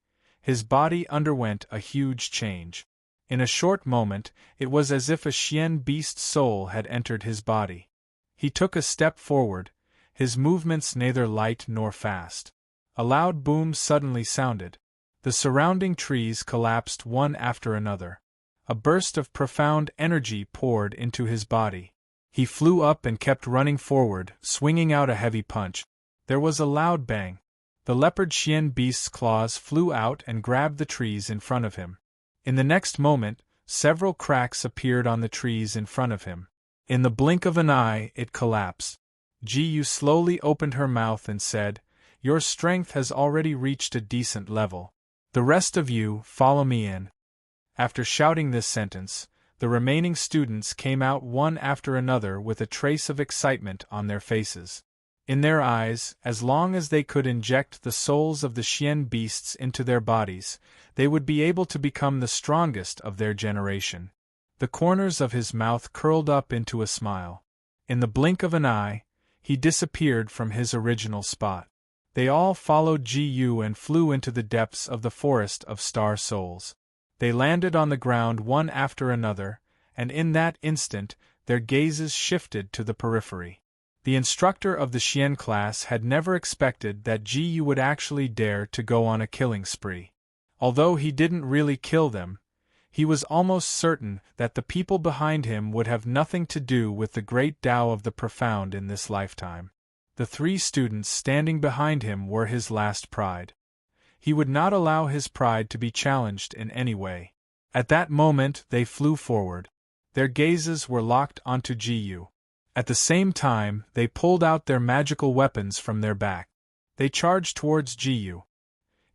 underwent a huge change. In a short moment, it was as if a Xian beast soul had entered his body. He took a step forward, his movements neither light nor fast. A loud boom suddenly sounded. The surrounding trees collapsed one after another. A burst of profound energy poured into his body. He flew up and kept running forward, swinging out a heavy punch. There was a loud bang. The leopard Xian beast's claws flew out and grabbed the trees in front of him. In the next moment, several cracks appeared on the trees in front of him. In the blink of an eye, it collapsed. Jiyu slowly opened her mouth and said, "Your strength has already reached a decent level. The rest of you, follow me in." After shouting this sentence, the remaining students came out one after another with a trace of excitement on their faces. In their eyes, as long as they could inject the souls of the Xian beasts into their bodies, they would be able to become the strongest of their generation. The corners of his mouth curled up into a smile. In the blink of an eye, he disappeared from his original spot. They all followed Jiyu and flew into the depths of the forest of star souls. They landed on the ground one after another, and in that instant, their gazes shifted to the periphery. The instructor of the Xian class had never expected that Jiyu would actually dare to go on a killing spree. Although he didn't really kill them, he was almost certain that the people behind him would have nothing to do with the great Tao of the Profound in this lifetime. The 3 students standing behind him were his last pride. He would not allow his pride to be challenged in any way. At that moment they flew forward. Their gazes were locked onto Jiyu. At the same time, they pulled out their magical weapons from their back. They charged towards Jiyu.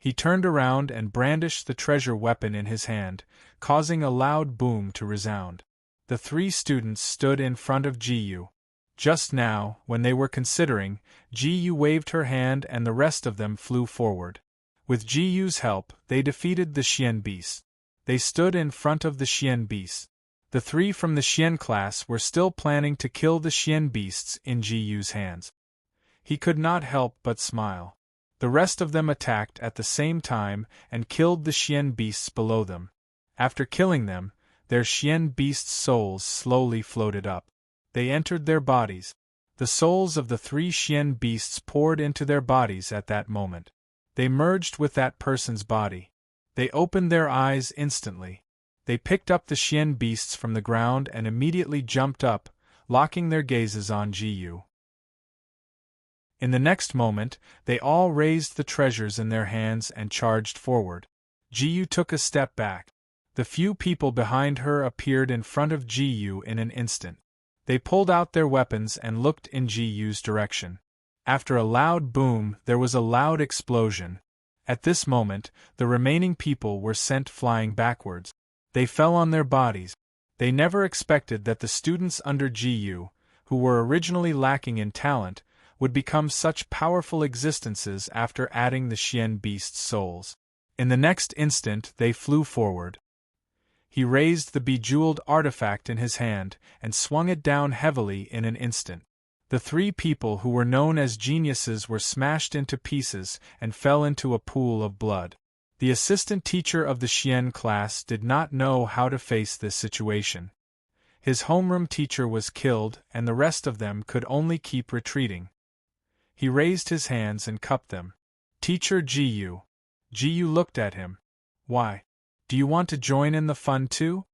He turned around and brandished the treasure weapon in his hand, causing a loud boom to resound. The 3 students stood in front of Jiyu. Just now, when they were considering, Jiyu waved her hand and the rest of them flew forward. With Jiyu's help, they defeated the Xian beasts. They stood in front of the Xian beasts. The 3 from the Xian class were still planning to kill the Xian beasts in Jiyu's hands. He could not help but smile. The rest of them attacked at the same time and killed the Xian beasts below them. After killing them, their Xian beasts' souls slowly floated up. They entered their bodies. The souls of the 3 Xian beasts poured into their bodies at that moment. They merged with that person's body. They opened their eyes instantly. They picked up the Xian beasts from the ground and immediately jumped up, locking their gazes on Jiyu. In the next moment, they all raised the treasures in their hands and charged forward. Jiyu took a step back. The few people behind her appeared in front of Jiyu in an instant. They pulled out their weapons and looked in Jiyu's direction. After a loud boom, there was a loud explosion. At this moment, the remaining people were sent flying backwards. They fell on their bodies. They never expected that the students under Jiyu, who were originally lacking in talent, would become such powerful existences after adding the Xian beast's souls. In the next instant they flew forward. He raised the bejeweled artifact in his hand and swung it down heavily in an instant. The 3 people who were known as geniuses were smashed into pieces and fell into a pool of blood. The assistant teacher of the Xian class did not know how to face this situation. His homeroom teacher was killed and the rest of them could only keep retreating. He raised his hands and cupped them. "Teacher Jiyu." Jiyu looked at him. "Why? Do you want to join in the fun too?"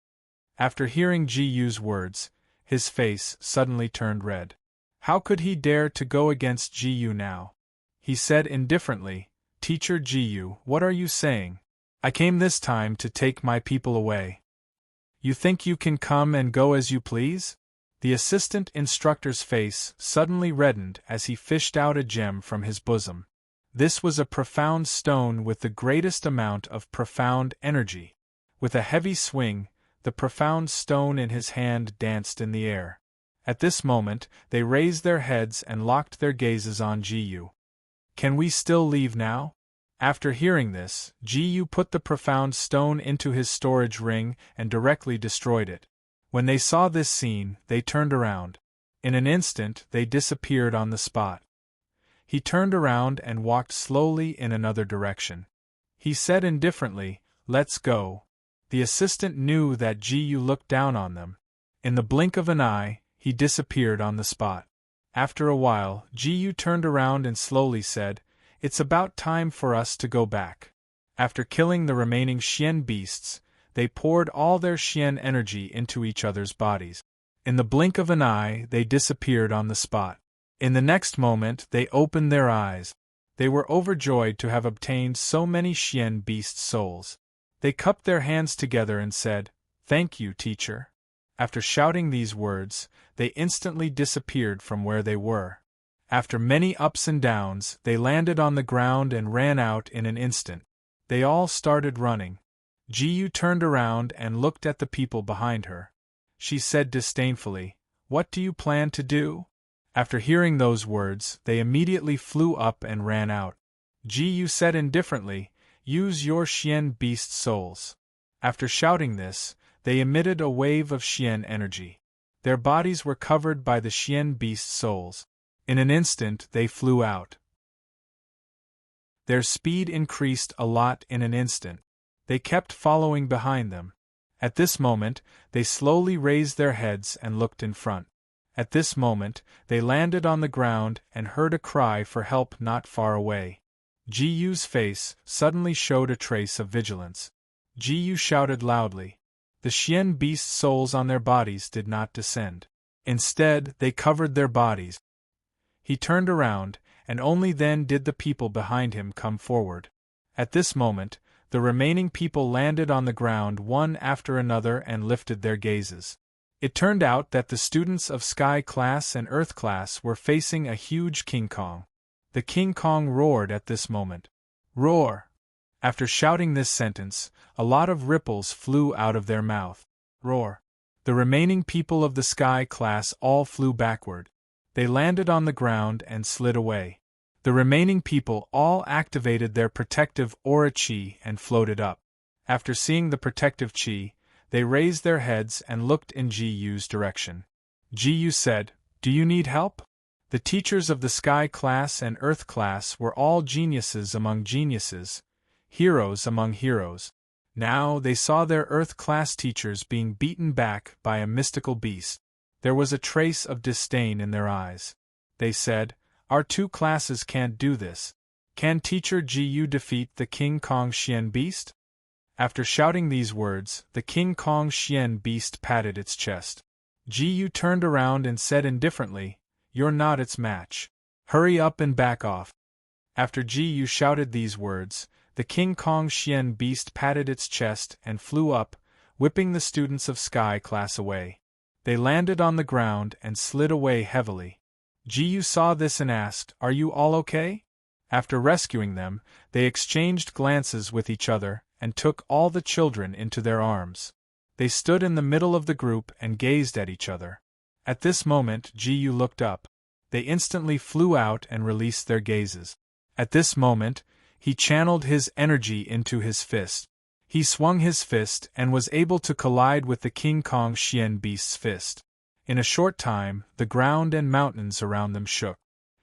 After hearing Jiyu's words, his face suddenly turned red. How could he dare to go against Jiyu now? He said indifferently, "Teacher Jiyu, what are you saying? I came this time to take my people away. You think you can come and go as you please?" The assistant instructor's face suddenly reddened as he fished out a gem from his bosom. This was a profound stone with the greatest amount of profound energy. With a heavy swing, the profound stone in his hand danced in the air. At this moment, they raised their heads and locked their gazes on Jiyu. "Can we still leave now?" After hearing this, Jiyu put the profound stone into his storage ring and directly destroyed it. When they saw this scene, they turned around. In an instant, they disappeared on the spot. He turned around and walked slowly in another direction. He said indifferently, "Let's go." The assistant knew that Jiyu looked down on them. In the blink of an eye, he disappeared on the spot. After a while, Jiyu turned around and slowly said, "It's about time for us to go back." After killing the remaining Xian beasts, they poured all their Xian energy into each other's bodies. In the blink of an eye, they disappeared on the spot. In the next moment, they opened their eyes. They were overjoyed to have obtained so many Xian beast souls. They cupped their hands together and said, "Thank you, teacher." After shouting these words, they instantly disappeared from where they were. After many ups and downs, they landed on the ground and ran out in an instant. They all started running. Jiyu turned around and looked at the people behind her. She said disdainfully, "What do you plan to do?" After hearing those words, they immediately flew up and ran out. Jiyu said indifferently, "Use your Xian beast souls." After shouting this, they emitted a wave of Xian energy. Their bodies were covered by the Xian beast souls. In an instant, they flew out. Their speed increased a lot in an instant. They kept following behind them. At this moment, they slowly raised their heads and looked in front. At this moment, they landed on the ground and heard a cry for help not far away. Jiyu's face suddenly showed a trace of vigilance. Jiyu shouted loudly. The Xian beast souls on their bodies did not descend. Instead, they covered their bodies. He turned around, and only then did the people behind him come forward. At this moment, the remaining people landed on the ground one after another and lifted their gazes. It turned out that the students of Sky Class and Earth Class were facing a huge King Kong. The King Kong roared at this moment. "Roar! After shouting this sentence, a lot of ripples flew out of their mouth. Roar. The remaining people of the sky class all flew backward. They landed on the ground and slid away. The remaining people all activated their protective aura chi and floated up. After seeing the protective chi, they raised their heads and looked in Ji-Yu's direction. Ji-Yu said, "Do you need help?" The teachers of the sky class and earth class were all geniuses among geniuses, heroes among heroes. Now they saw their earth class teachers being beaten back by a mystical beast. There was a trace of disdain in their eyes. They said, "Our two classes can't do this. Can Teacher Ji-Yu defeat the King Kong Xian beast?" After shouting these words, the King Kong Xian beast patted its chest. Ji-Yu turned around and said indifferently, "You're not its match. Hurry up and back off." After Ji-Yu shouted these words, the King Kong Xian beast patted its chest and flew up, whipping the students of Sky class away. They landed on the ground and slid away heavily. Ji-Yu saw this and asked, "Are you all okay?" After rescuing them, they exchanged glances with each other and took all the children into their arms. They stood in the middle of the group and gazed at each other. At this moment, Ji-Yu looked up. They instantly flew out and released their gazes. At this moment, he channeled his energy into his fist. He swung his fist and was able to collide with the King Kong Xian beast's fist. In a short time, the ground and mountains around them shook.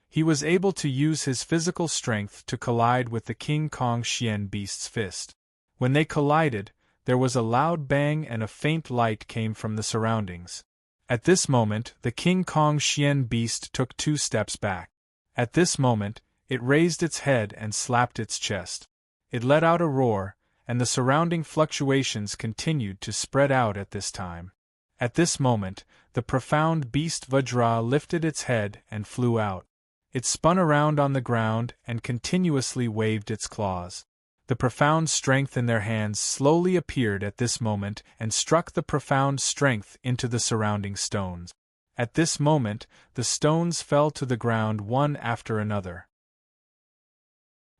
He was able to use his physical strength to collide with the King Kong Xian beast's fist. When they collided, there was a loud bang and a faint light came from the surroundings. At this moment, the King Kong Xian beast took 2 steps back. At this moment, it raised its head and slapped its chest. It let out a roar, and the surrounding fluctuations continued to spread out at this time. At this moment, the profound beast Vajra lifted its head and flew out. It spun around on the ground and continuously waved its claws. The profound strength in their hands slowly appeared at this moment and struck the profound strength into the surrounding stones. At this moment, the stones fell to the ground one after another.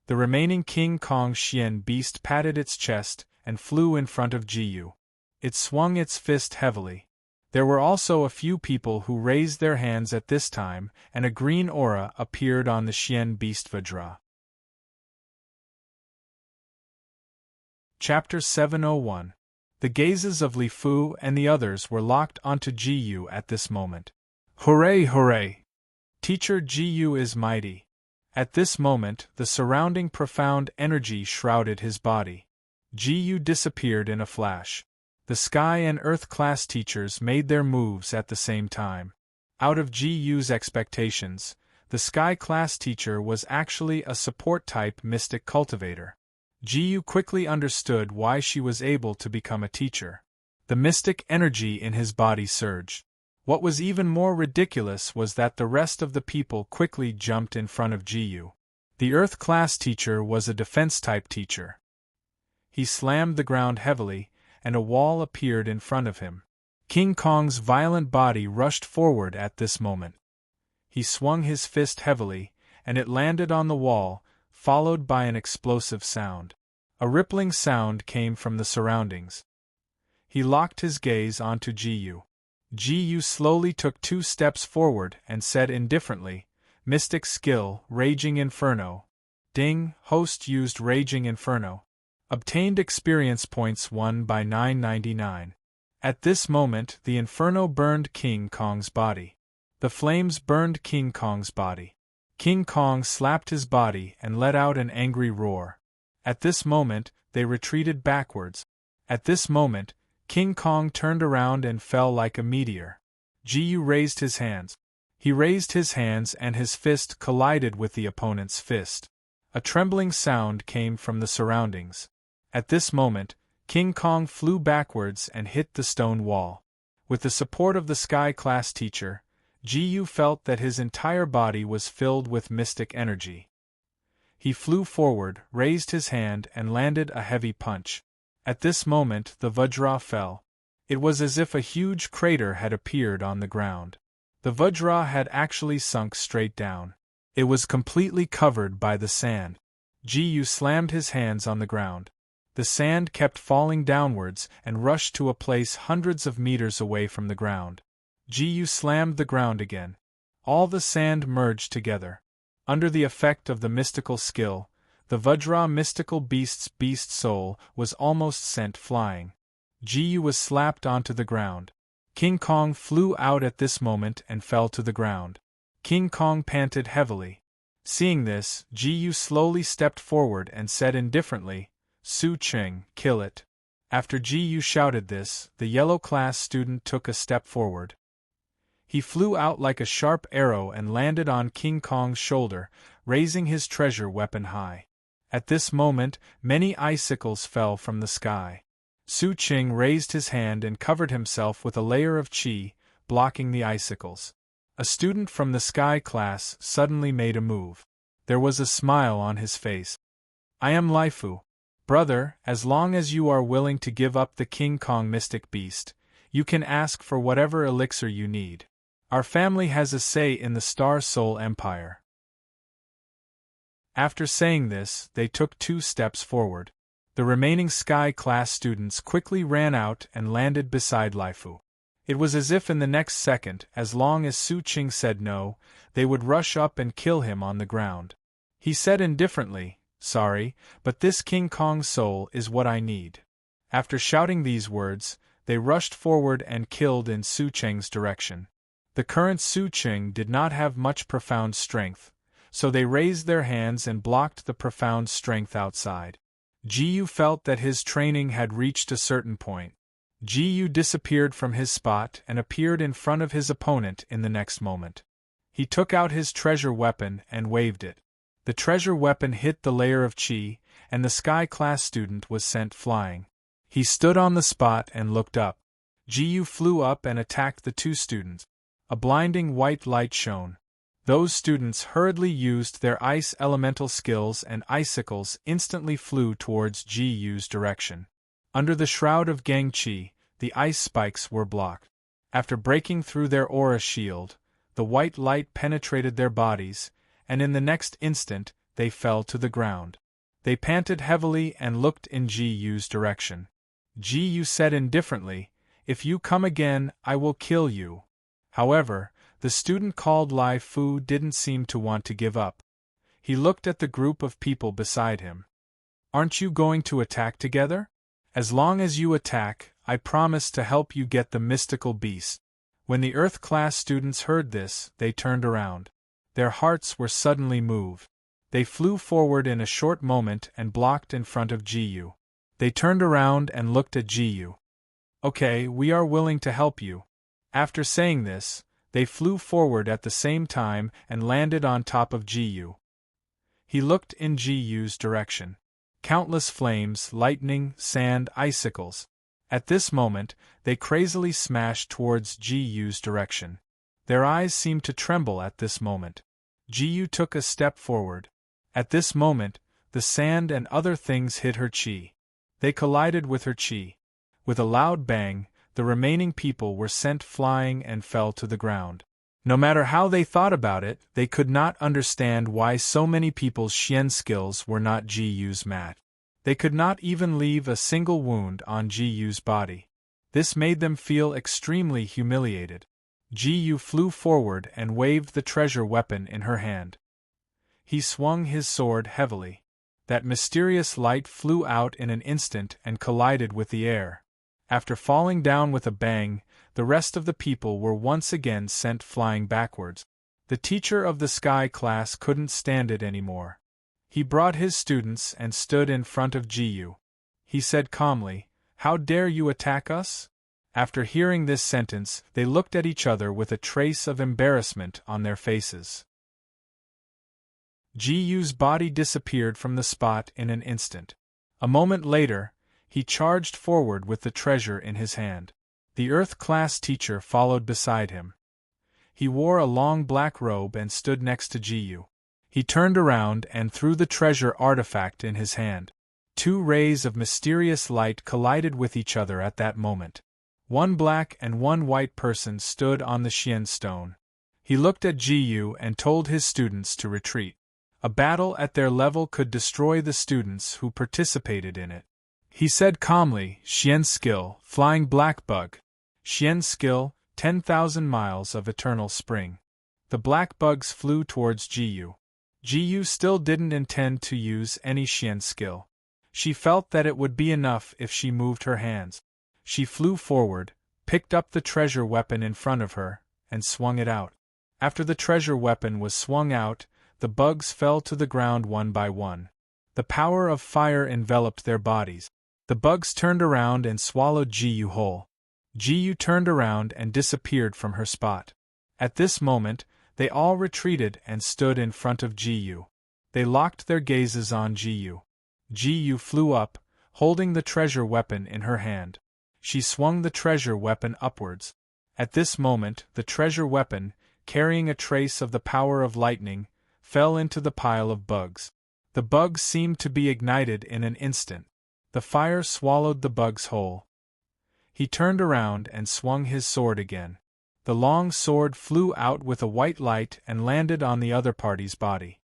The remaining King Kong Xian beast patted its chest and flew in front of Ji-Yu. It swung its fist heavily. There were also a few people who raised their hands at this time, and a green aura appeared on the Xian beast Vajra. Chapter 701. The gazes of Li Fu and the others were locked onto Ji-Yu at this moment. Hooray, hooray! Teacher Ji-Yu is mighty. At this moment, the surrounding profound energy shrouded his body. Ji-Yu disappeared in a flash. The Sky and Earth class teachers made their moves at the same time. Out of Ji-Yu's expectations, the Sky class teacher was actually a support-type mystic cultivator. Ji-Yu quickly understood why she was able to become a teacher. The mystic energy in his body surged. What was even more ridiculous was that the rest of the people quickly jumped in front of Ji-Yu. The Earth class teacher was a defense-type teacher. He slammed the ground heavily, and a wall appeared in front of him. King Kong's violent body rushed forward at this moment. He swung his fist heavily, and it landed on the wall, followed by an explosive sound. A rippling sound came from the surroundings. He locked his gaze onto Ji-Yu. Ji-Yu slowly took 2 steps forward and said indifferently, "Mystic skill, Raging Inferno." Ding, host used Raging Inferno. Obtained experience points won by 999. At this moment, the Inferno burned King Kong's body. The flames burned King Kong's body. King Kong slapped his body and let out an angry roar. At this moment, they retreated backwards. At this moment, King Kong turned around and fell like a meteor. Ji-Yu raised his hands. He raised his hands and his fist collided with the opponent's fist. A trembling sound came from the surroundings. At this moment, King Kong flew backwards and hit the stone wall. With the support of the Sky class teacher, Ji-Yu felt that his entire body was filled with mystic energy. He flew forward, raised his hand and landed a heavy punch. At this moment the Vajra fell. It was as if a huge crater had appeared on the ground. The Vajra had actually sunk straight down. It was completely covered by the sand. Ji slammed his hands on the ground. The sand kept falling downwards and rushed to a place hundreds of meters away from the ground. Ji slammed the ground again. All the sand merged together. Under the effect of the mystical skill, the Vajra mystical beast's beast soul was almost sent flying. Ji was slapped onto the ground. King Kong flew out at this moment and fell to the ground. King Kong panted heavily. Seeing this, Ji slowly stepped forward and said indifferently, "Su Ching, kill it." After Ji shouted this, the yellow class student took a step forward. He flew out like a sharp arrow and landed on King Kong's shoulder, raising his treasure weapon high. At this moment, many icicles fell from the sky. Su Ching raised his hand and covered himself with a layer of qi, blocking the icicles. A student from the sky class suddenly made a move. There was a smile on his face. "I am Laifu. Brother, as long as you are willing to give up the King Kong mystic beast, you can ask for whatever elixir you need. Our family has a say in the Star Soul Empire." After saying this, they took 2 steps forward. The remaining Sky class students quickly ran out and landed beside Laifu. It was as if in the next second, as long as Su Ching said no, they would rush up and kill him on the ground. He said indifferently, "Sorry, but this King Kong soul is what I need." After shouting these words, they rushed forward and killed in Su Ching's direction. The current Su Ching did not have much profound strength, so they raised their hands and blocked the profound strength outside. Ji felt that his training had reached a certain point. Ji disappeared from his spot and appeared in front of his opponent in the next moment. He took out his treasure weapon and waved it. The treasure weapon hit the layer of qi, and the Sky class student was sent flying. He stood on the spot and looked up. Ji flew up and attacked the 2 students. A blinding white light shone. Those students hurriedly used their ice elemental skills and icicles instantly flew towards Ji's direction. Under the shroud of Gangqi, the ice spikes were blocked. After breaking through their aura shield, the white light penetrated their bodies, and in the next instant, they fell to the ground. They panted heavily and looked in Ji's direction. Ji said indifferently, "If you come again, I will kill you." However, the student called Lai Fu didn't seem to want to give up. He looked at the group of people beside him. "Aren't you going to attack together? As long as you attack, I promise to help you get the mystical beast." When the Earth class students heard this, they turned around. Their hearts were suddenly moved. They flew forward in a short moment and blocked in front of Ji. They turned around and looked at Ji. "Okay, we are willing to help you." After saying this, they flew forward at the same time and landed on top of Ji. He looked in Ji's direction. Countless flames, lightning, sand, icicles. At this moment, they crazily smashed towards Ji's direction. Their eyes seemed to tremble at this moment. Ji took a step forward. At this moment, the sand and other things hit her qi. They collided with her qi. With a loud bang, the remaining people were sent flying and fell to the ground. No matter how they thought about it, they could not understand why so many people's Xian skills were not Ji's match. They could not even leave a single wound on Ji's body. This made them feel extremely humiliated. Ji flew forward and waved the treasure weapon in her hand. He swung his sword heavily. That mysterious light flew out in an instant and collided with the air. After falling down with a bang, the rest of the people were once again sent flying backwards. The teacher of the Sky class couldn't stand it anymore. He brought his students and stood in front of Ji. He said calmly, "How dare you attack us?" After hearing this sentence, they looked at each other with a trace of embarrassment on their faces. Ji's body disappeared from the spot in an instant. A moment later, he charged forward with the treasure in his hand. The Earth class teacher followed beside him. He wore a long black robe and stood next to Ji. He turned around and threw the treasure artifact in his hand. 2 rays of mysterious light collided with each other at that moment. 1 black and 1 white person stood on the Xian stone. He looked at Ji and told his students to retreat. A battle at their level could destroy the students who participated in it. He said calmly, Xian skill, flying black bug. Xian skill, 10,000 miles of eternal spring. The black bugs flew towards Jiyu. Jiyu still didn't intend to use any Xian skill. She felt that it would be enough if she moved her hands. She flew forward, picked up the treasure weapon in front of her, and swung it out. After the treasure weapon was swung out, the bugs fell to the ground one by one. The power of fire enveloped their bodies. The bugs turned around and swallowed Jiyu whole. Jiyu turned around and disappeared from her spot. At this moment, they all retreated and stood in front of Jiyu. They locked their gazes on Jiyu. Jiyu flew up, holding the treasure weapon in her hand. She swung the treasure weapon upwards. At this moment, the treasure weapon, carrying a trace of the power of lightning, fell into the pile of bugs. The bugs seemed to be ignited in an instant. The fire swallowed the bugs whole. He turned around and swung his sword again. The long sword flew out with a white light and landed on the other party's body.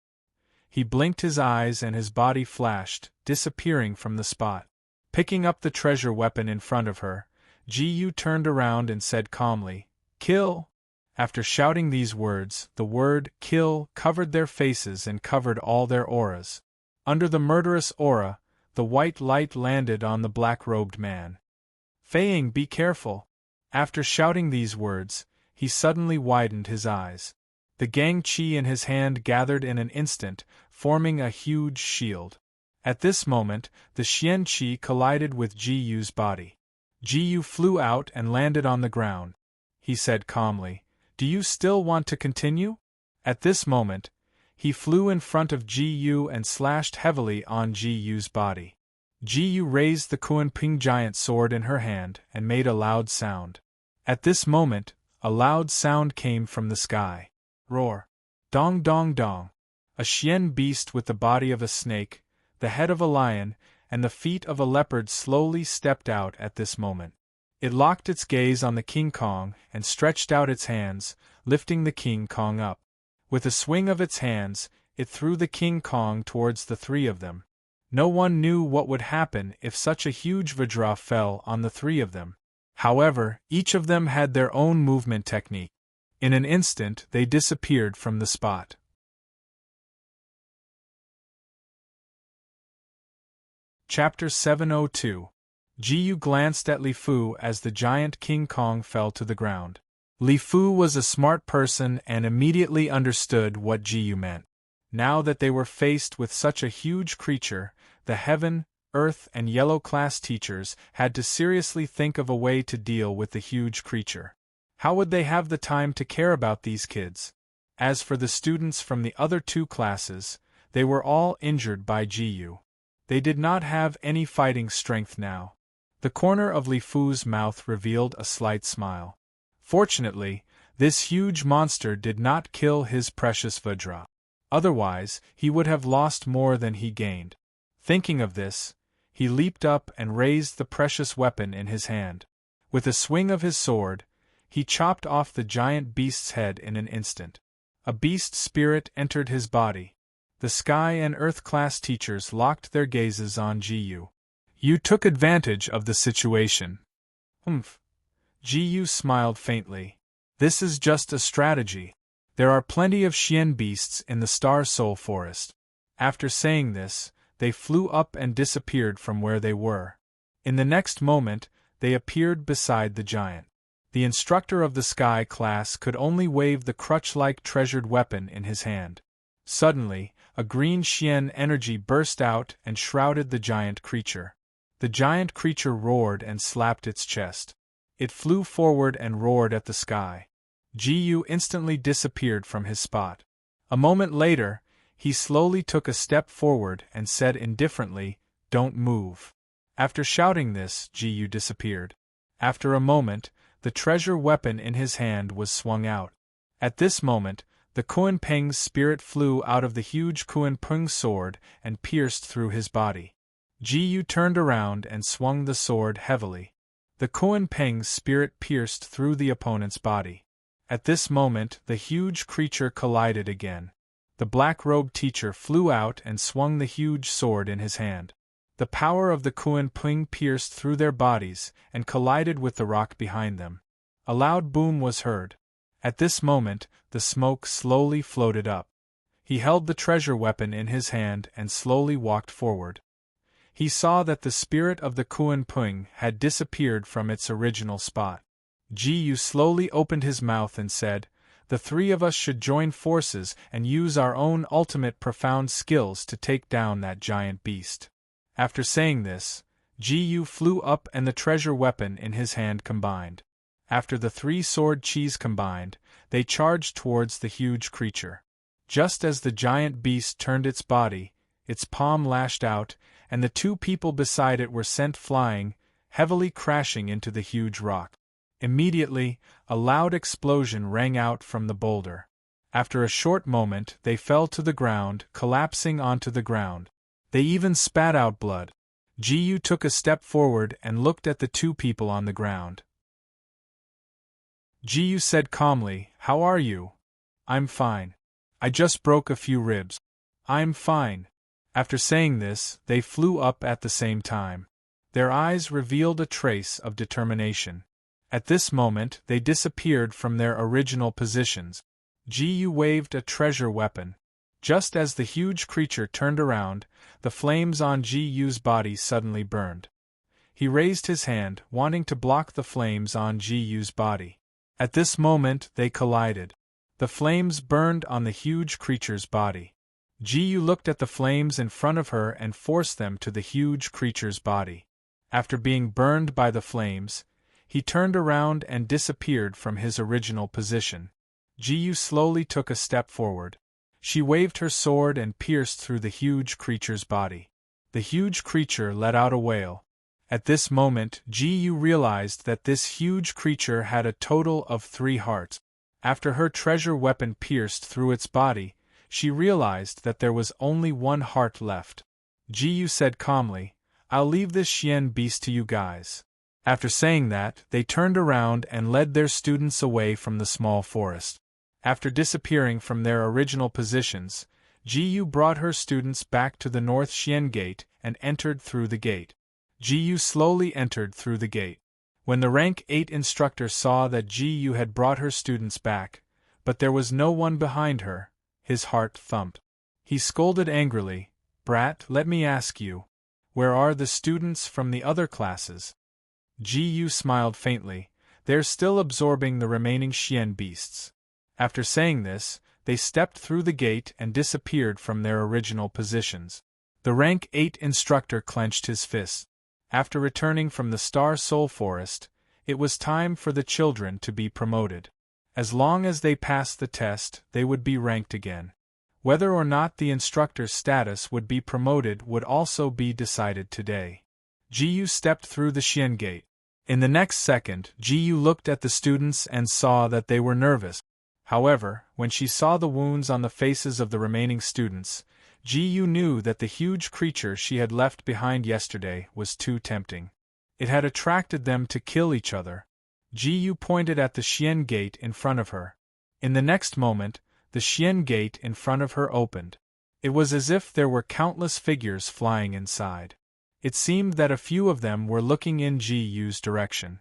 He blinked his eyes and his body flashed, disappearing from the spot. Picking up the treasure weapon in front of her, Jiyu turned around and said calmly, "Kill!" After shouting these words, the word "kill" covered their faces and covered all their auras. Under the murderous aura, the white light landed on the black-robed man. "Feiying, be careful!" After shouting these words, he suddenly widened his eyes. The gang chi in his hand gathered in an instant, forming a huge shield. At this moment, the Xian Qi collided with Jiyu's body. Jiyu flew out and landed on the ground. He said calmly, "Do you still want to continue?" At this moment, he flew in front of Jiyu and slashed heavily on Jiyu's body. Jiyu raised the Kunping giant sword in her hand and made a loud sound. At this moment, a loud sound came from the sky. Roar! Dong dong dong! A Xian beast with the body of a snake, the head of a lion, and the feet of a leopard slowly stepped out at this moment. It locked its gaze on the King Kong and stretched out its hands, lifting the King Kong up. With a swing of its hands, it threw the King Kong towards the three of them. No one knew what would happen if such a huge Vajra fell on the three of them. However, each of them had their own movement technique. In an instant, they disappeared from the spot. Chapter 702. Jiyu glanced at Li Fu as the giant King Kong fell to the ground. Li Fu was a smart person and immediately understood what Jiyu meant. Now that they were faced with such a huge creature, the Heaven, Earth, and Yellow class teachers had to seriously think of a way to deal with the huge creature. How would they have the time to care about these kids? As for the students from the other two classes, they were all injured by Jiyu. They did not have any fighting strength now. The corner of Li Fu's mouth revealed a slight smile. Fortunately, this huge monster did not kill his precious Vajra. Otherwise, he would have lost more than he gained. Thinking of this, he leaped up and raised the precious weapon in his hand. With a swing of his sword, he chopped off the giant beast's head in an instant. A beast spirit entered his body. The Sky and Earth class teachers locked their gazes on Jiyu. "You took advantage of the situation." Jiyu smiled faintly. "This is just a strategy. There are plenty of Xian beasts in the Star Soul Forest." After saying this, they flew up and disappeared from where they were. In the next moment, they appeared beside the giant. The instructor of the Sky class could only wave the crutch-like treasured weapon in his hand. Suddenly, a green Xian energy burst out and shrouded the giant creature. The giant creature roared and slapped its chest. It flew forward and roared at the sky. Jiyu instantly disappeared from his spot. A moment later, he slowly took a step forward and said indifferently, "Don't move." After shouting this, Jiyu disappeared. After a moment, the treasure weapon in his hand was swung out. At this moment, the Kunpeng's spirit flew out of the huge Kunpeng sword and pierced through his body. Jiyu turned around and swung the sword heavily. The Kunpeng's spirit pierced through the opponent's body. At this moment, the huge creature collided again. The black-robed teacher flew out and swung the huge sword in his hand. The power of the Kuan-Ping pierced through their bodies and collided with the rock behind them. A loud boom was heard. At this moment, the smoke slowly floated up. He held the treasure weapon in his hand and slowly walked forward. He saw that the spirit of the Kuan-Ping had disappeared from its original spot. Ji Yu slowly opened his mouth and said, "The three of us should join forces and use our own ultimate profound skills to take down that giant beast." After saying this, Ji Yu flew up and the treasure weapon in his hand combined. After the three sword chis combined, they charged towards the huge creature. Just as the giant beast turned its body, its palm lashed out, and the two people beside it were sent flying, heavily crashing into the huge rock. Immediately, a loud explosion rang out from the boulder. After a short moment, they fell to the ground, collapsing onto the ground. They even spat out blood. Ji Yu took a step forward and looked at the two people on the ground. Ji Yu said calmly, "How are you?" "I'm fine. I just broke a few ribs." "I'm fine." After saying this, they flew up at the same time. Their eyes revealed a trace of determination. At this moment, they disappeared from their original positions. Ji Yu waved a treasure weapon. Just as the huge creature turned around, the flames on Ji Yu's body suddenly burned. He raised his hand, wanting to block the flames on Ji Yu's body. At this moment, they collided. The flames burned on the huge creature's body. Ji Yu looked at the flames in front of her and forced them to the huge creature's body. After being burned by the flames, he turned around and disappeared from his original position. Ji Yu slowly took a step forward. She waved her sword and pierced through the huge creature's body. The huge creature let out a wail. At this moment, Ji Yu realized that this huge creature had a total of 3 hearts. After her treasure weapon pierced through its body, she realized that there was only 1 heart left. Ji Yu said calmly, "I'll leave this Xian beast to you guys." After saying that, they turned around and led their students away from the small forest. After disappearing from their original positions, Ji Yu brought her students back to the North Xian Gate and entered through the gate. Ji Yu slowly entered through the gate. When the rank 8 instructor saw that Ji Yu had brought her students back, but there was no one behind her, his heart thumped. He scolded angrily, "Brat, let me ask you, where are the students from the other classes?" Ji Yu smiled faintly, "They're still absorbing the remaining Xian beasts." After saying this, they stepped through the gate and disappeared from their original positions. The rank 8 instructor clenched his fists. After returning from the Star Soul Forest, it was time for the children to be promoted. As long as they passed the test, they would be ranked again. Whether or not the instructor's status would be promoted would also be decided today. Ji Yu stepped through the Xian Gate. In the next second, Ji Yu looked at the students and saw that they were nervous. However, when she saw the wounds on the faces of the remaining students, Ji Yu knew that the huge creature she had left behind yesterday was too tempting. It had attracted them to kill each other. Ji Yu pointed at the Xian Gate in front of her. In the next moment, the Xian Gate in front of her opened. It was as if there were countless figures flying inside. It seemed that a few of them were looking in Ji Yu's direction.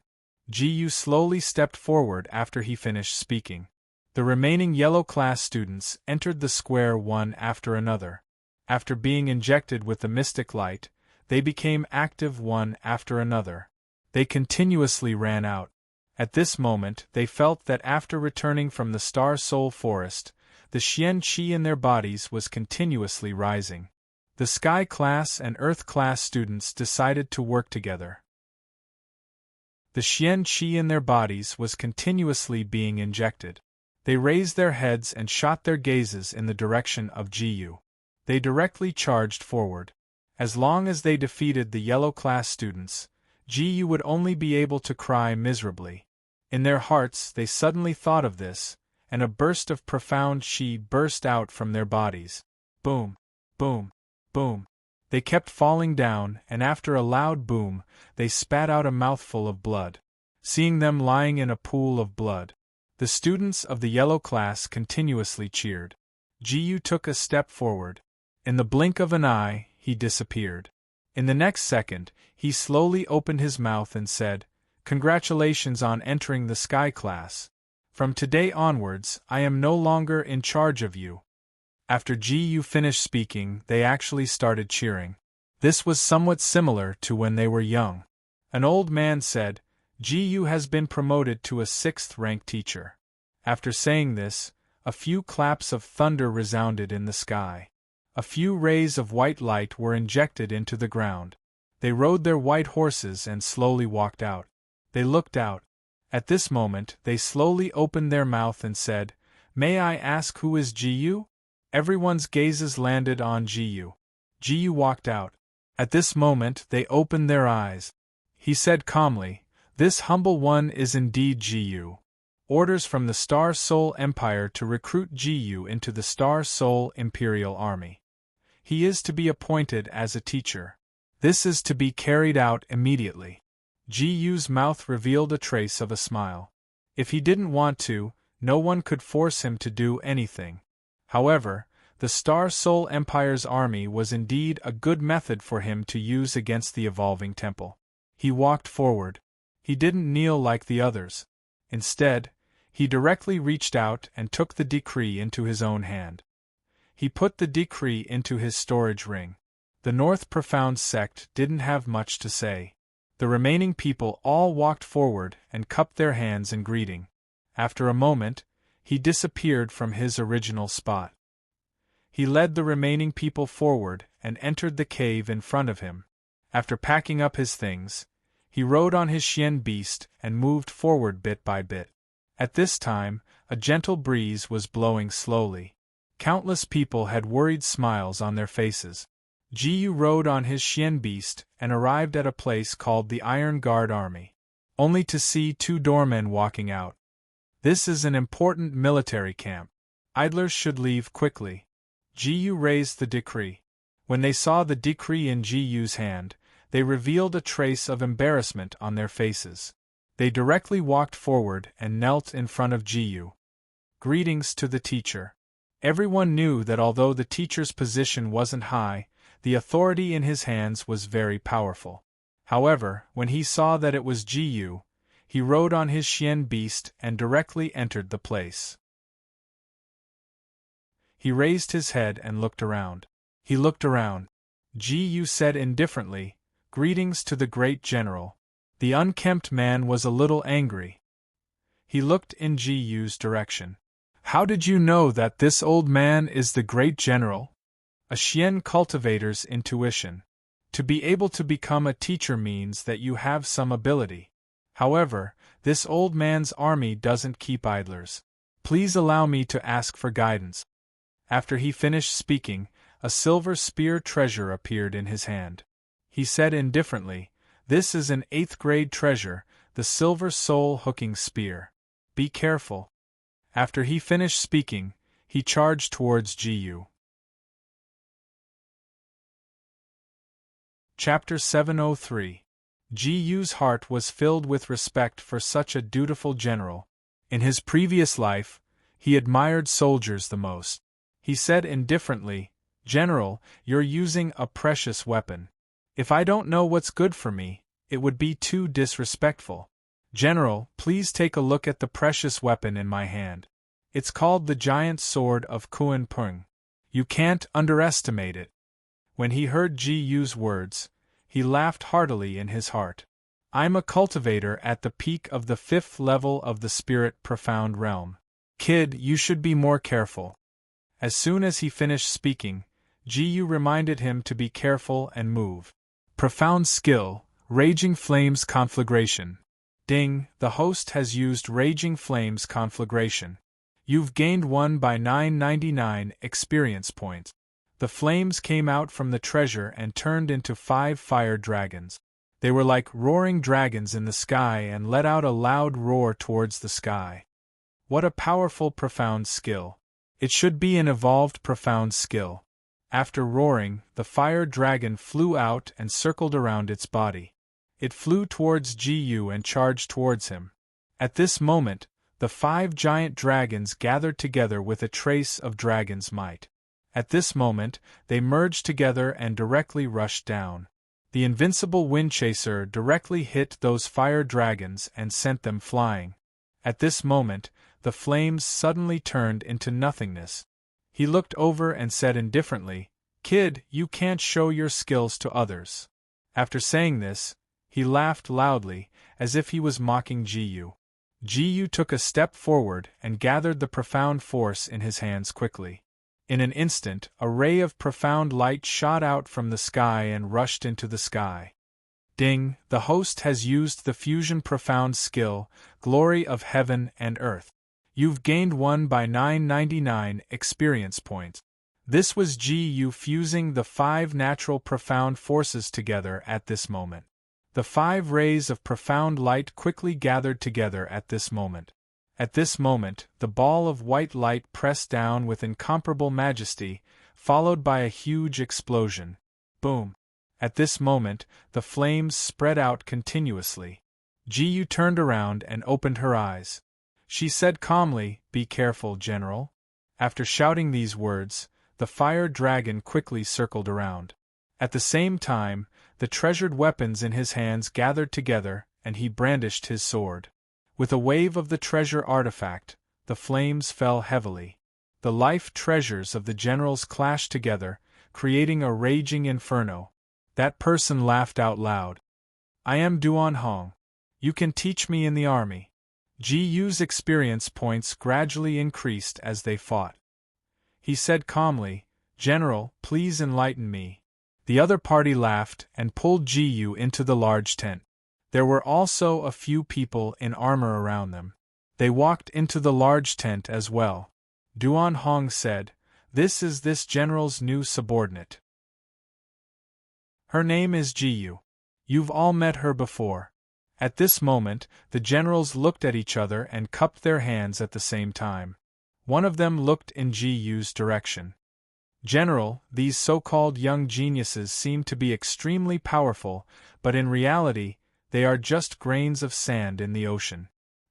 Ji Yu slowly stepped forward after he finished speaking. The remaining yellow class students entered the square one after another. After being injected with the mystic light, they became active one after another. They continuously ran out. At this moment, they felt that after returning from the Star Soul Forest, the Xian Qi in their bodies was continuously rising. The Sky class and Earth class students decided to work together. The Xian Qi in their bodies was continuously being injected. They raised their heads and shot their gazes in the direction of Ji Yu. They directly charged forward. As long as they defeated the yellow class students, Ji Yu would only be able to cry miserably. In their hearts they suddenly thought of this, and a burst of profound Qi burst out from their bodies. Boom! Boom! Boom! They kept falling down, and after a loud boom, they spat out a mouthful of blood. Seeing them lying in a pool of blood, the students of the yellow class continuously cheered. Ji took a step forward. In the blink of an eye, he disappeared. In the next second, he slowly opened his mouth and said, "Congratulations on entering the Sky class. From today onwards, I am no longer in charge of you." After Ji finished speaking, they actually started cheering. This was somewhat similar to when they were young. An old man said, "Ji has been promoted to a 6th rank teacher." After saying this, a few claps of thunder resounded in the sky. A few rays of white light were injected into the ground. They rode their white horses and slowly walked out. They looked out. At this moment, they slowly opened their mouth and said, "May I ask who is Ji?" Everyone's gazes landed on Ji. Ji walked out. At this moment, they opened their eyes. He said calmly, "This humble one is indeed Ji. Orders from the Star Soul Empire to recruit Ji into the Star Soul Imperial Army. He is to be appointed as a teacher. This is to be carried out immediately." Ji's mouth revealed a trace of a smile. If he didn't want to, no one could force him to do anything. However, the Star Soul Empire's army was indeed a good method for him to use against the evolving temple. He walked forward. He didn't kneel like the others. Instead, he directly reached out and took the decree into his own hand. He put the decree into his storage ring. The North Profound sect didn't have much to say. The remaining people all walked forward and cupped their hands in greeting. After a moment, he disappeared from his original spot. He led the remaining people forward and entered the cave in front of him. After packing up his things, he rode on his Xian beast and moved forward bit by bit. At this time, a gentle breeze was blowing slowly. Countless people had worried smiles on their faces. Ji rode on his Xian beast and arrived at a place called the Iron Guard Army, only to see 2 doormen walking out. This is an important military camp. Idlers should leave quickly. Ji raised the decree. When they saw the decree in Ji's hand, they revealed a trace of embarrassment on their faces. They directly walked forward and knelt in front of Ji. Greetings to the teacher. Everyone knew that although the teacher's position wasn't high, the authority in his hands was very powerful. However, when he saw that it was Ji, he rode on his Xian beast and directly entered the place. He raised his head and looked around. Ji said indifferently, "Greetings to the great general." The unkempt man was a little angry. He looked in Ji's direction. "How did you know that this old man is the great general?" A Xian cultivator's intuition. To be able to become a teacher means that you have some ability. However, this old man's army doesn't keep idlers. Please allow me to ask for guidance. After he finished speaking, a silver spear treasure appeared in his hand. He said indifferently, "This is an 8th grade treasure, the silver soul hooking spear. Be careful." After he finished speaking, he charged towards Ji. Chapter 703. Ji's heart was filled with respect for such a dutiful general. In his previous life, he admired soldiers the most. He said indifferently, "General, you're using a precious weapon. If I don't know what's good for me, it would be too disrespectful. General, please take a look at the precious weapon in my hand. It's called the Giant Sword of Kuan Pung. You can't underestimate it." When he heard Ji's words, he laughed heartily in his heart. "I'm a cultivator at the peak of the 5th level of the Spirit Profound Realm. Kid, you should be more careful." As soon as he finished speaking, Ji reminded him to be careful and move. Profound skill, Raging Flames Conflagration. Ding, the host has used Raging Flames Conflagration. You've gained 1 by 999 experience points. The flames came out from the treasure and turned into 5 fire dragons. They were like roaring dragons in the sky and let out a loud roar towards the sky. What a powerful profound skill. It should be an evolved profound skill. After roaring, the fire dragon flew out and circled around its body. It flew towards Ji and charged towards him. At this moment, The 5 giant dragons gathered together with a trace of dragon's might. At this moment, they merged together and directly rushed down. The invincible Windchaser directly hit those fire dragons and sent them flying. At this moment, the flames suddenly turned into nothingness. He looked over and said indifferently, "Kid, you can't show your skills to others." After saying this, he laughed loudly, as if he was mocking Ji-Yu. Ji-Yu took a step forward and gathered the profound force in his hands quickly. In an instant, a ray of profound light shot out from the sky and rushed into the sky. Ding, the host has used the fusion profound skill, Glory of Heaven and Earth. You've gained 1 by 999 experience points. This was Ji-Yu fusing the 5 natural profound forces together at this moment. The 5 rays of profound light quickly gathered together at this moment. At this moment, the ball of white light pressed down with incomparable majesty, followed by a huge explosion. Boom! At this moment, the flames spread out continuously. Ji-Yu turned around and opened her eyes. She said calmly, "Be careful, General." After shouting these words, the fire dragon quickly circled around. At the same time, the treasured weapons in his hands gathered together, and he brandished his sword. With a wave of the treasure artifact, the flames fell heavily. The life treasures of the generals clashed together, creating a raging inferno. That person laughed out loud. "I am Duan Hong. You can teach me in the army." Ji-Yu's experience points gradually increased as they fought. He said calmly, "General, please enlighten me." The other party laughed and pulled Ji-Yu into the large tent. There were also a few people in armor around them. They walked into the large tent as well. Duan Hong said, "This is this general's new subordinate. Her name is Ji-Yu. You've all met her before." At this moment, the generals looked at each other and cupped their hands at the same time. One of them looked in Ji-Yu's direction. "General, these so-called young geniuses seem to be extremely powerful, but in reality, they are just grains of sand in the ocean.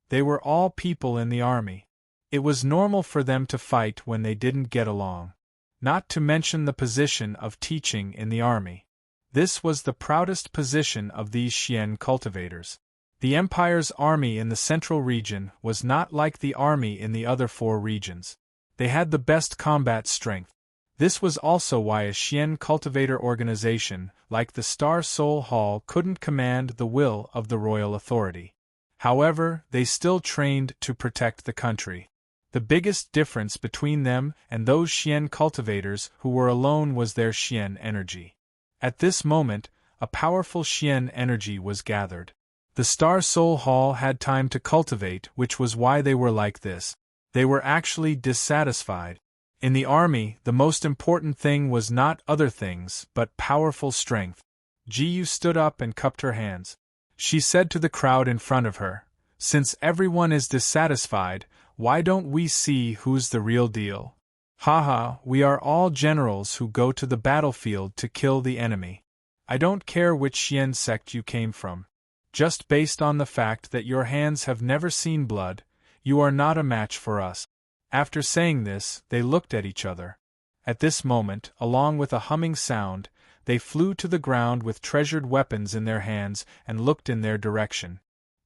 They were all people in the army. It was normal for them to fight when they didn't get along. Not to mention the position of teaching in the army. This was the proudest position of these Xian cultivators. The Empire's army in the central region was not like the army in the other 4 regions. They had the best combat strength. This was also why a Xian cultivator organization, like the Star Soul Hall, couldn't command the will of the royal authority. However, they still trained to protect the country. The biggest difference between them and those Xian cultivators who were alone was their Xian energy. At this moment, a powerful Xian energy was gathered. The Star Soul Hall had time to cultivate, which was why they were like this. They were actually dissatisfied. In the army, the most important thing was not other things, but powerful strength. Ji-Yu stood up and cupped her hands. She said to the crowd in front of her, "Since everyone is dissatisfied, why don't we see who's the real deal? Haha, we are all generals who go to the battlefield to kill the enemy. I don't care which Xian sect you came from. Just based on the fact that your hands have never seen blood, you are not a match for us." After saying this, they looked at each other. At this moment, along with a humming sound, they flew to the ground with treasured weapons in their hands and looked in their direction.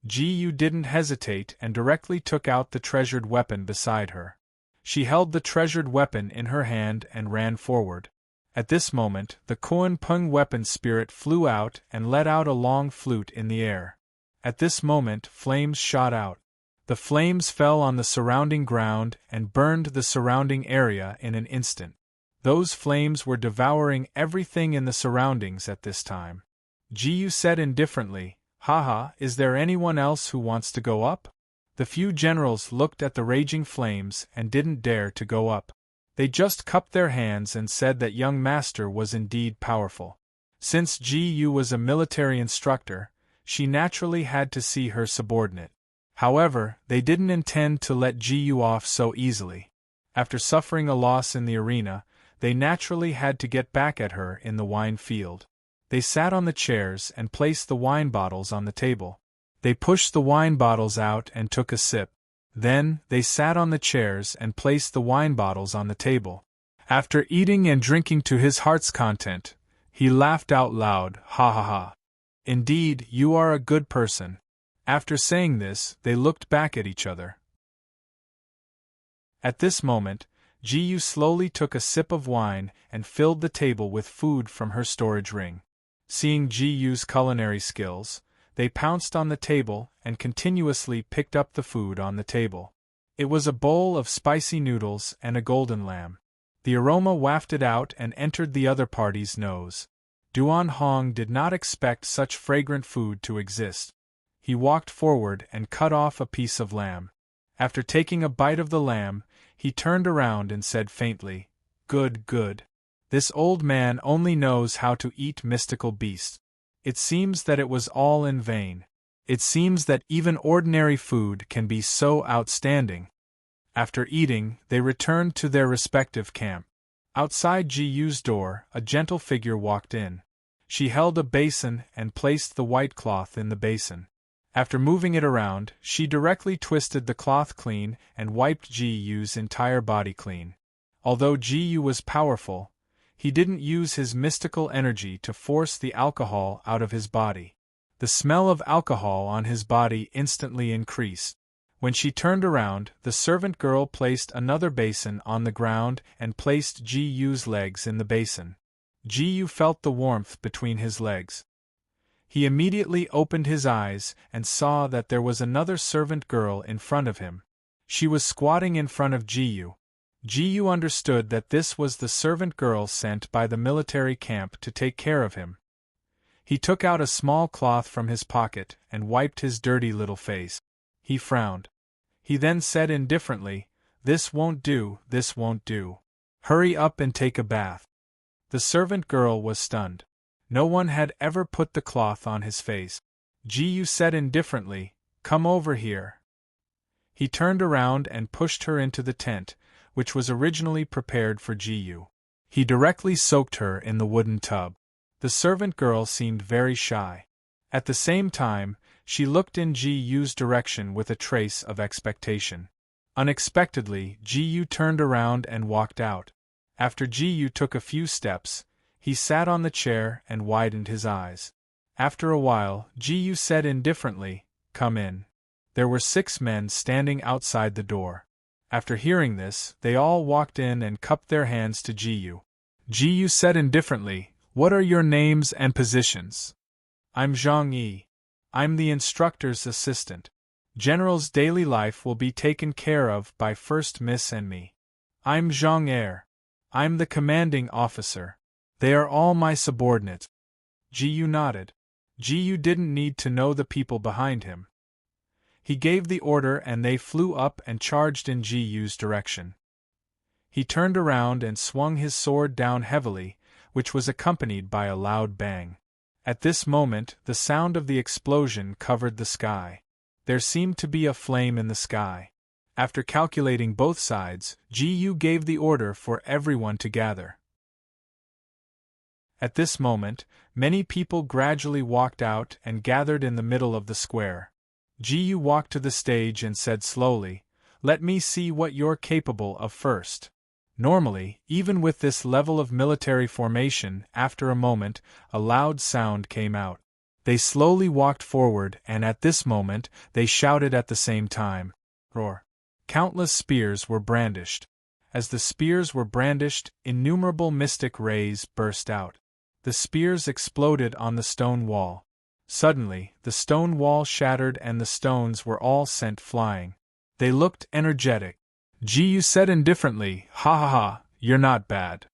Ji-Yu didn't hesitate and directly took out the treasured weapon beside her. She held the treasured weapon in her hand and ran forward. At this moment, the Kuan Peng weapon spirit flew out and let out a long flute in the air. At this moment, flames shot out. The flames fell on the surrounding ground and burned the surrounding area in an instant. Those flames were devouring everything in the surroundings at this time. Ji-Yu said indifferently, "Haha, is there anyone else who wants to go up?" The few generals looked at the raging flames and didn't dare to go up. They just cupped their hands and said that young master was indeed powerful. Since Ji-Yu was a military instructor, she naturally had to see her subordinate. However, they didn't intend to let Ji-Yu off so easily. After suffering a loss in the arena, they naturally had to get back at her in the wine field. They sat on the chairs and placed the wine bottles on the table. They pushed the wine bottles out and took a sip. Then, they sat on the chairs and placed the wine bottles on the table. After eating and drinking to his heart's content, he laughed out loud, ha ha ha. Indeed, you are a good person. After saying this, they looked back at each other. At this moment, Ji-yu slowly took a sip of wine and filled the table with food from her storage ring. Seeing Ji-yu's culinary skills, they pounced on the table and continuously picked up the food on the table. It was a bowl of spicy noodles and a golden lamb. The aroma wafted out and entered the other party's nose. Duan Hong did not expect such fragrant food to exist. He walked forward and cut off a piece of lamb. After taking a bite of the lamb, he turned around and said faintly, "Good, good. This old man only knows how to eat mystical beasts. It seems that it was all in vain. It seems that even ordinary food can be so outstanding." After eating, they returned to their respective camp. Outside Ji-yu's door, a gentle figure walked in. She held a basin and placed the white cloth in the basin. After moving it around, she directly twisted the cloth clean and wiped Ji-yu's entire body clean. Although Ji-yu was powerful, he didn't use his mystical energy to force the alcohol out of his body. The smell of alcohol on his body instantly increased. When she turned around, the servant girl placed another basin on the ground and placed Ji-yu's legs in the basin. Ji-yu felt the warmth between his legs. He immediately opened his eyes and saw that there was another servant girl in front of him. She was squatting in front of Ji-yu. Ji-yu understood that this was the servant girl sent by the military camp to take care of him. He took out a small cloth from his pocket and wiped his dirty little face. He frowned. He then said indifferently, "This won't do, this won't do. Hurry up and take a bath." The servant girl was stunned. No one had ever put the cloth on his face. Ji-yu said indifferently, "Come over here." He turned around and pushed her into the tent, which was originally prepared for Ji-yu. He directly soaked her in the wooden tub. The servant girl seemed very shy. At the same time, she looked in Ji-yu's direction with a trace of expectation. Unexpectedly, Ji-yu turned around and walked out. After Ji-yu took a few steps, he sat on the chair and widened his eyes. After a while, Ji-yu said indifferently, "Come in." There were 6 men standing outside the door. After hearing this, they all walked in and cupped their hands to Ji-yu. Ji-yu said indifferently, "What are your names and positions?" "I'm Zhang Yi. I'm the instructor's assistant. General's daily life will be taken care of by First Miss and me. I'm Zhang Er. I'm the commanding officer. They are all my subordinates." Ji-yu nodded. Ji-yu didn't need to know the people behind him. He gave the order and they flew up and charged in Ji-yu's direction. He turned around and swung his sword down heavily, which was accompanied by a loud bang. At this moment, the sound of the explosion covered the sky. There seemed to be a flame in the sky. After calculating both sides, Ji-yu gave the order for everyone to gather. At this moment, many people gradually walked out and gathered in the middle of the square. Ji-yu walked to the stage and said slowly, "Let me see what you're capable of first." Normally, even with this level of military formation, after a moment, a loud sound came out. They slowly walked forward and at this moment, they shouted at the same time, "Roar!" Countless spears were brandished. As the spears were brandished, innumerable mystic rays burst out. The spears exploded on the stone wall. Suddenly, the stone wall shattered and the stones were all sent flying. They looked energetic. Ji-yu said indifferently, "Ha ha ha, you're not bad.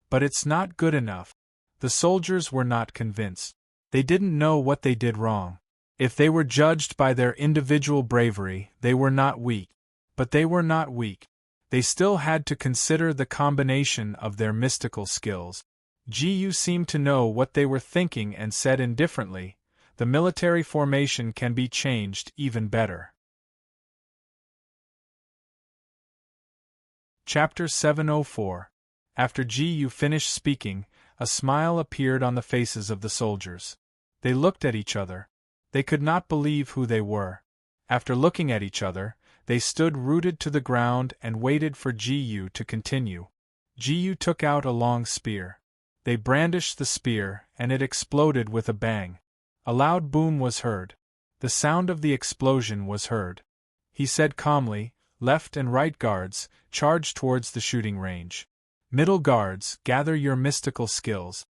But it's not good enough." The soldiers were not convinced. They didn't know what they did wrong. If they were judged by their individual bravery, they were not weak. But they were not weak. They still had to consider the combination of their mystical skills. Ji-yu seemed to know what they were thinking and said indifferently, "The military formation can be changed even better." Chapter 704. After Ji-yu finished speaking, a smile appeared on the faces of the soldiers. They looked at each other. They could not believe who they were. After looking at each other, they stood rooted to the ground and waited for Ji to continue. Ji took out a long spear. They brandished the spear, and it exploded with a bang. A loud boom was heard. The sound of the explosion was heard. He said calmly, "Left and right guards, charge towards the shooting range. Middle guards, gather your mystical skills."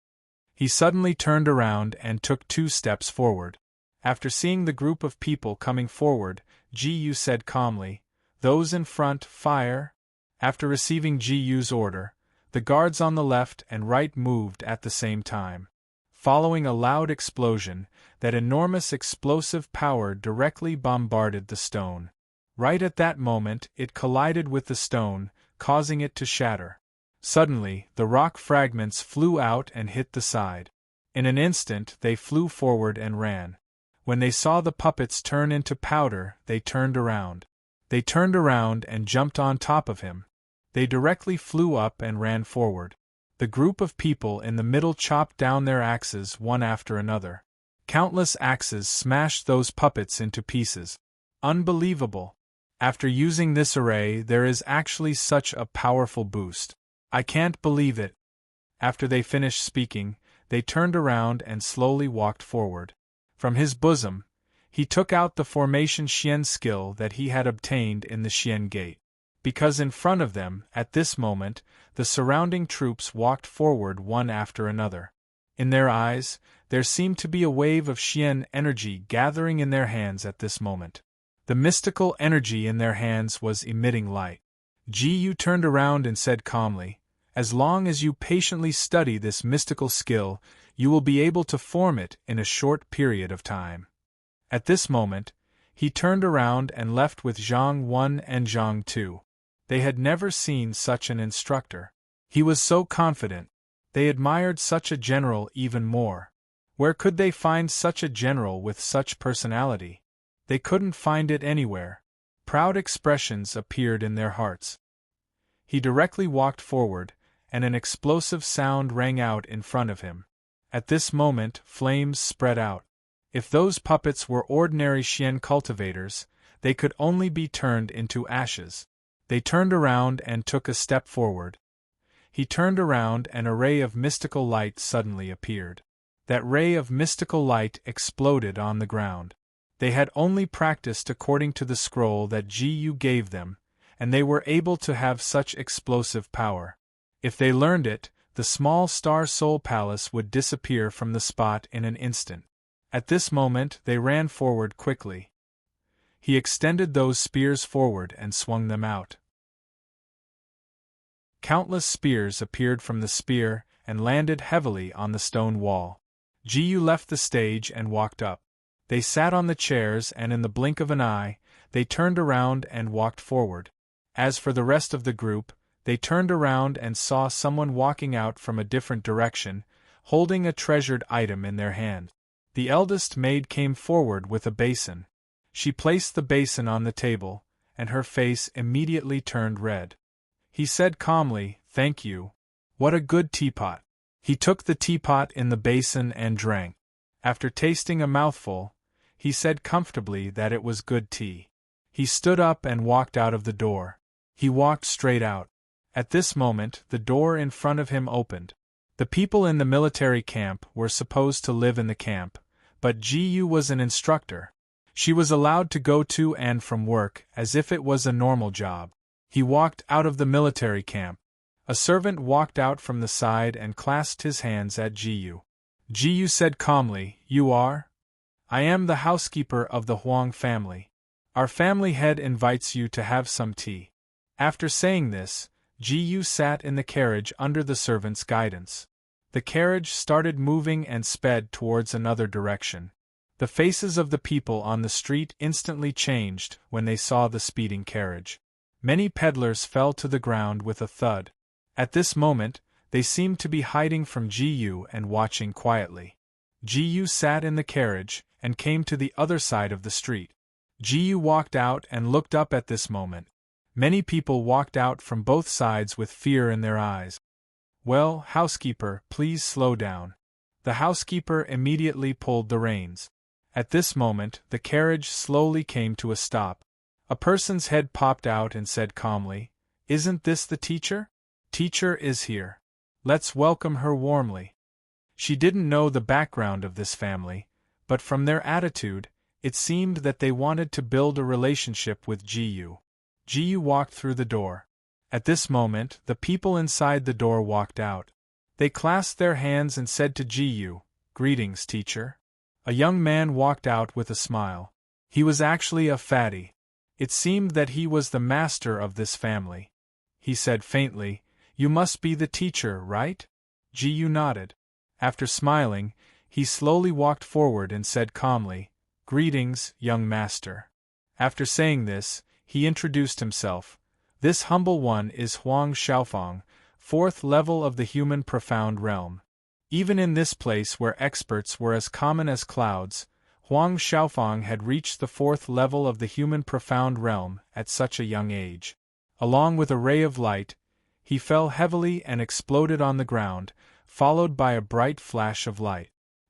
He suddenly turned around and took 2 steps forward. After seeing the group of people coming forward, Ji said calmly, "Those in front, fire." After receiving Ji's order, the guards on the left and right moved at the same time. Following a loud explosion, that enormous explosive power directly bombarded the stone. Right at that moment, it collided with the stone, causing it to shatter. Suddenly, the rock fragments flew out and hit the side. In an instant, they flew forward and ran. When they saw the puppets turn into powder, they turned around. They turned around and jumped on top of him. They directly flew up and ran forward. The group of people in the middle chopped down their axes one after another. Countless axes smashed those puppets into pieces. Unbelievable! After using this array, there is actually such a powerful boost. I can't believe it. After they finished speaking, they turned around and slowly walked forward. From his bosom, he took out the formation Xian skill that he had obtained in the Xian Gate. Because in front of them, at this moment, the surrounding troops walked forward one after another. In their eyes, there seemed to be a wave of Xian energy gathering in their hands at this moment. The mystical energy in their hands was emitting light. Ji turned around and said calmly, "As long as you patiently study this mystical skill, you will be able to form it in a short period of time." At this moment, he turned around and left with Zhang 1 and Zhang 2. They had never seen such an instructor. He was so confident. They admired such a general even more. Where could they find such a general with such personality? They couldn't find it anywhere. Proud expressions appeared in their hearts. He directly walked forward, and an explosive sound rang out in front of him. At this moment, flames spread out. If those puppets were ordinary Xian cultivators, they could only be turned into ashes. They turned around and took a step forward. He turned around and a ray of mystical light suddenly appeared. That ray of mystical light exploded on the ground. They had only practiced according to the scroll that Ji gave them, and they were able to have such explosive power. If they learned it, the small star soul palace would disappear from the spot in an instant. At this moment, they ran forward quickly. He extended those spears forward and swung them out. Countless spears appeared from the spear and landed heavily on the stone wall. Ji left the stage and walked up. They sat on the chairs and in the blink of an eye, they turned around and walked forward. As for the rest of the group, they turned around and saw someone walking out from a different direction, holding a treasured item in their hand. The eldest maid came forward with a basin. She placed the basin on the table, and her face immediately turned red. He said calmly, "Thank you. What a good teapot." He took the teapot in the basin and drank. After tasting a mouthful, he said comfortably that it was good tea. He stood up and walked out of the door. He walked straight out. At this moment, the door in front of him opened. The people in the military camp were supposed to live in the camp, but Ji was an instructor. She was allowed to go to and from work as if it was a normal job. He walked out of the military camp. A servant walked out from the side and clasped his hands at Ji. Ji said calmly, "You are?" "I am the housekeeper of the Huang family. Our family head invites you to have some tea." After saying this, Ji sat in the carriage under the servant's guidance. The carriage started moving and sped towards another direction. The faces of the people on the street instantly changed when they saw the speeding carriage. Many peddlers fell to the ground with a thud. At this moment, they seemed to be hiding from Ji and watching quietly. Ji sat in the carriage and came to the other side of the street. Ji walked out and looked up at this moment. Many people walked out from both sides with fear in their eyes. "Well, housekeeper, please slow down." The housekeeper immediately pulled the reins. At this moment, the carriage slowly came to a stop. A person's head popped out and said calmly, "Isn't this the teacher? Teacher is here. Let's welcome her warmly." She didn't know the background of this family, but from their attitude, it seemed that they wanted to build a relationship with Ji-yu. Ji-yu walked through the door. At this moment, the people inside the door walked out. They clasped their hands and said to Ji-yu, "Greetings, teacher." A young man walked out with a smile. He was actually a fatty. It seemed that he was the master of this family. He said faintly, "You must be the teacher, right?" Ji-yu nodded. After smiling, he slowly walked forward and said calmly, "Greetings, young master." After saying this, he introduced himself. "This humble one is Huang Xiaofang, 4th level of the human profound realm." Even in this place where experts were as common as clouds, Huang Xiaofang had reached the 4th level of the human profound realm at such a young age. Along with a ray of light, he fell heavily and exploded on the ground, followed by a bright flash of light.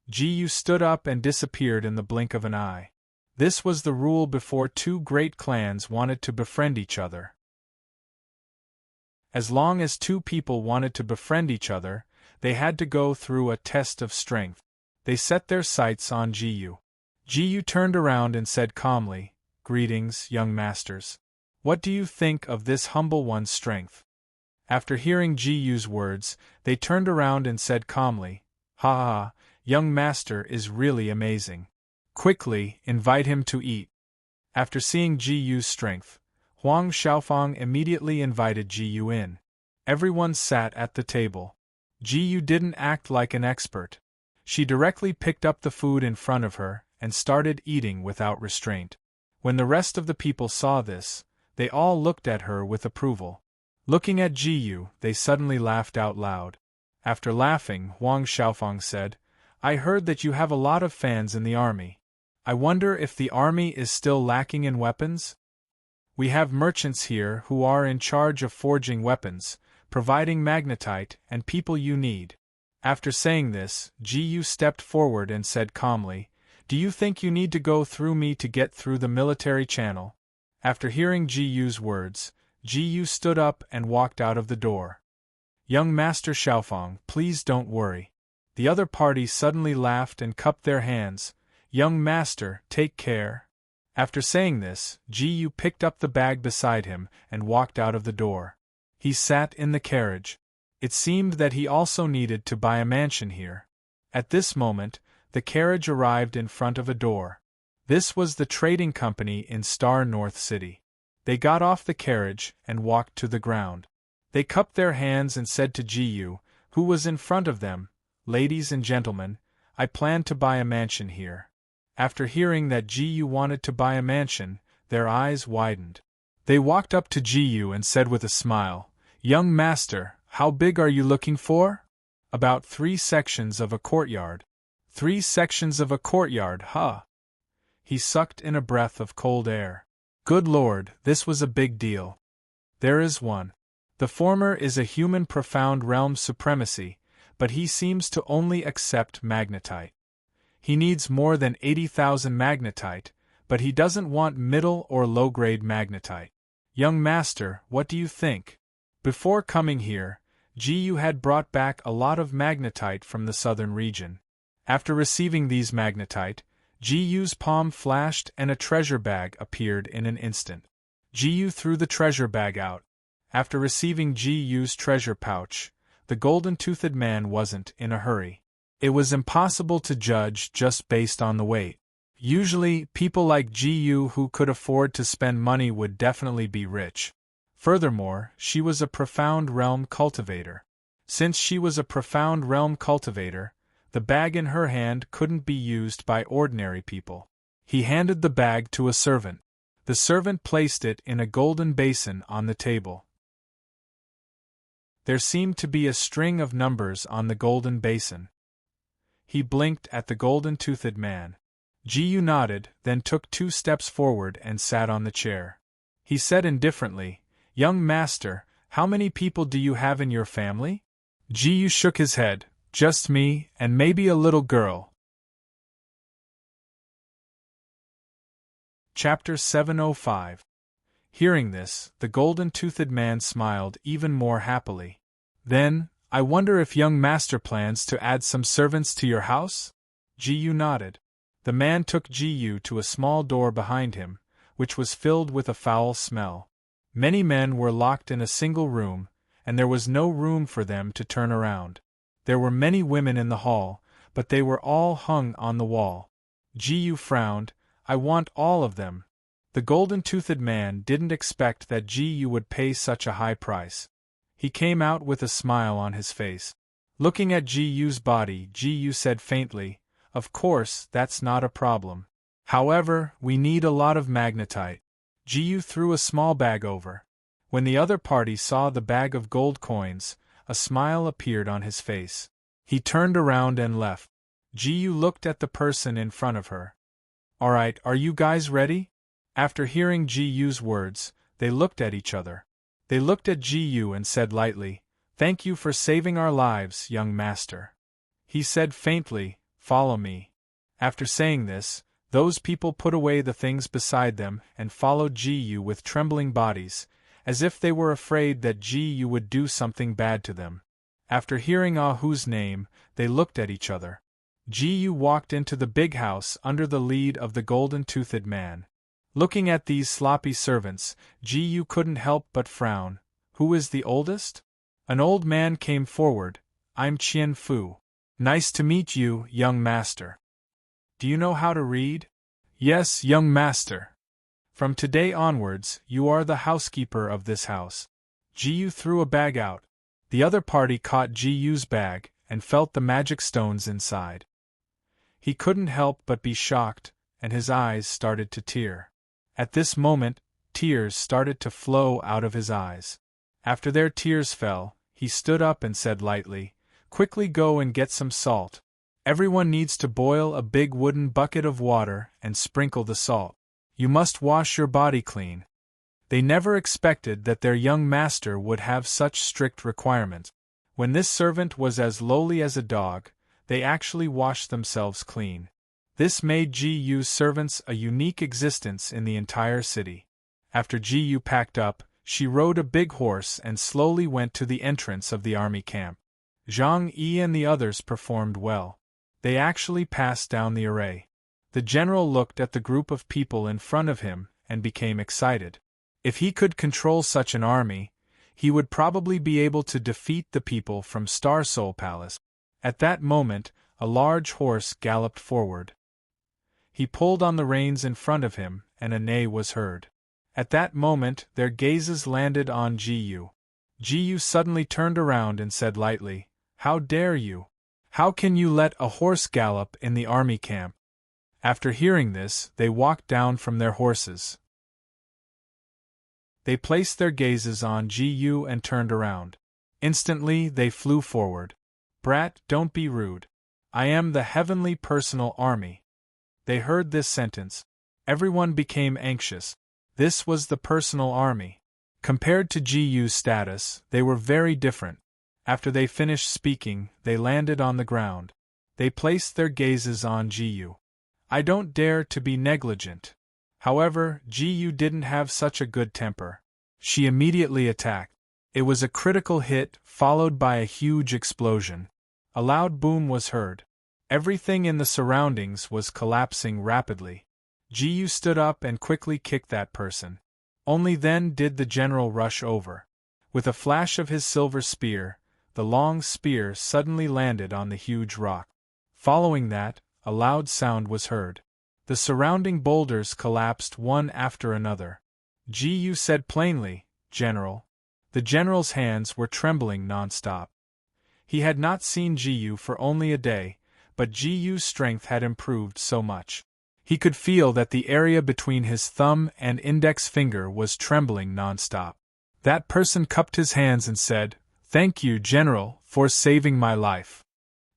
Ji-yu stood up and disappeared in the blink of an eye. This was the rule before two great clans wanted to befriend each other. As long as two people wanted to befriend each other, they had to go through a test of strength. They set their sights on Ji-yu. Ji-yu turned around and said calmly, "Greetings, young masters. What do you think of this humble one's strength?" After hearing Ji-yu's words, they turned around and said calmly, "Ha ha, young master is really amazing. Quickly, invite him to eat." After seeing Ji-yu's strength, Huang Xiaofang immediately invited Ji-yu in. Everyone sat at the table. Ji-yu didn't act like an expert. She directly picked up the food in front of her and started eating without restraint. When the rest of the people saw this, they all looked at her with approval. Looking at Ji-yu, they suddenly laughed out loud. After laughing, Huang Xiaofang said, "I heard that you have a lot of fans in the army. I wonder if the army is still lacking in weapons? We have merchants here who are in charge of forging weapons, providing magnetite and people you need." After saying this, Ji-yu stepped forward and said calmly, "Do you think you need to go through me to get through the military channel?" After hearing Ji-yu's words, Ji-yu stood up and walked out of the door. "Young Master Xiaofang, please don't worry." The other party suddenly laughed and cupped their hands. "Young Master, take care." After saying this, Ji-yu picked up the bag beside him and walked out of the door. He sat in the carriage. It seemed that he also needed to buy a mansion here. At this moment, the carriage arrived in front of a door. This was the trading company in Star North City. They got off the carriage and walked to the ground. They cupped their hands and said to Ji-yu, who was in front of them, "Ladies and gentlemen, I plan to buy a mansion here." After hearing that Ji-yu wanted to buy a mansion, their eyes widened. They walked up to Ji-yu and said with a smile, "Young master, how big are you looking for?" "About 3 sections of a courtyard." 3 sections of a courtyard, huh? He sucked in a breath of cold air. Good Lord, this was a big deal. There is one. The former is a human profound realm supremacy, but he seems to only accept magnetite. He needs more than 80,000 magnetite, but he doesn't want middle or low-grade magnetite. Young master, what do you think? Before coming here, Ji-yu had brought back a lot of magnetite from the southern region. After receiving these magnetite, Ji-yu's palm flashed and a treasure bag appeared in an instant. Ji-yu threw the treasure bag out. After receiving Ji-yu's treasure pouch, the golden-toothed man wasn't in a hurry. It was impossible to judge just based on the weight. Usually, people like Ji-yu who could afford to spend money would definitely be rich. Furthermore, she was a profound realm cultivator. Since she was a profound realm cultivator, the bag in her hand couldn't be used by ordinary people. He handed the bag to a servant. The servant placed it in a golden basin on the table. There seemed to be a string of numbers on the golden basin. He blinked at the golden-toothed man. Ji-yu nodded, then took 2 steps forward and sat on the chair. He said indifferently, "Young master, how many people do you have in your family?" Ji-yu shook his head. "Just me, and maybe a little girl." Chapter 705. Hearing this, the golden-toothed man smiled even more happily. Then, I wonder if young master plans to add some servants to your house? Ji-yu nodded. The man took Ji-yu to a small door behind him, which was filled with a foul smell. Many men were locked in a single room, and there was no room for them to turn around. There were many women in the hall, but they were all hung on the wall. Ji-yu frowned. I want all of them. The golden-toothed man didn't expect that Ji-yu would pay such a high price. He came out with a smile on his face. Looking at Ji-yu's body, Ji-yu said faintly, "Of course, that's not a problem. However, we need a lot of magnetite." Ji-yu threw a small bag over. When the other party saw the bag of gold coins, a smile appeared on his face. He turned around and left. Ji-yu looked at the person in front of her. "Alright, are you guys ready?" After hearing Ji-yu's words, they looked at each other. They looked at Ji-yu and said lightly, "Thank you for saving our lives, young master." He said faintly, "Follow me." After saying this, those people put away the things beside them and followed Ji-yu with trembling bodies, as if they were afraid that Ji-yu would do something bad to them. After hearing Ah-Hu's name, they looked at each other. Ji-yu walked into the big house under the lead of the golden-toothed man. Looking at these sloppy servants, Ji-yu couldn't help but frown. Who is the oldest? An old man came forward. "I'm Chien Fu. Nice to meet you, young master. Do you know how to read?" "Yes, young master. From today onwards, you are the housekeeper of this house." Ji-yu threw a bag out. The other party caught Ji-yu's bag and felt the magic stones inside. He couldn't help but be shocked, and his eyes started to tear. At this moment, tears started to flow out of his eyes. After their tears fell, he stood up and said lightly, "Quickly go and get some salt. Everyone needs to boil a big wooden bucket of water and sprinkle the salt. You must wash your body clean." They never expected that their young master would have such strict requirements. When this servant was as lowly as a dog, they actually washed themselves clean. This made Ji-yu's servants a unique existence in the entire city. After Ji-yu packed up, she rode a big horse and slowly went to the entrance of the army camp. Zhang Yi and the others performed well. They actually passed down the array. The general looked at the group of people in front of him and became excited. If he could control such an army, he would probably be able to defeat the people from Star Soul Palace. At that moment, a large horse galloped forward. He pulled on the reins in front of him, and a neigh was heard. At that moment, their gazes landed on Ji-yu. Ji-yu suddenly turned around and said lightly, "How dare you? How can you let a horse gallop in the army camp?" After hearing this, they walked down from their horses. They placed their gazes on Ji-yu and turned around. Instantly, they flew forward. "Brat, don't be rude. I am the heavenly personal army." They heard this sentence. Everyone became anxious. This was the personal army. Compared to Ji-yu's status, they were very different. After they finished speaking, they landed on the ground. They placed their gazes on Ji-yu. "I don't dare to be negligent." However, Ji-yu didn't have such a good temper. She immediately attacked. It was a critical hit, followed by a huge explosion. A loud boom was heard. Everything in the surroundings was collapsing rapidly. Ji-yu stood up and quickly kicked that person. Only then did the general rush over. With a flash of his silver spear, the long spear suddenly landed on the huge rock. Following that, a loud sound was heard. The surrounding boulders collapsed one after another. Ji-yu said plainly, "General." The general's hands were trembling non-stop. He had not seen Ji-yu for only a day, but Ji-yu's strength had improved so much. He could feel that the area between his thumb and index finger was trembling non-stop. That person cupped his hands and said, "Thank you, General, for saving my life."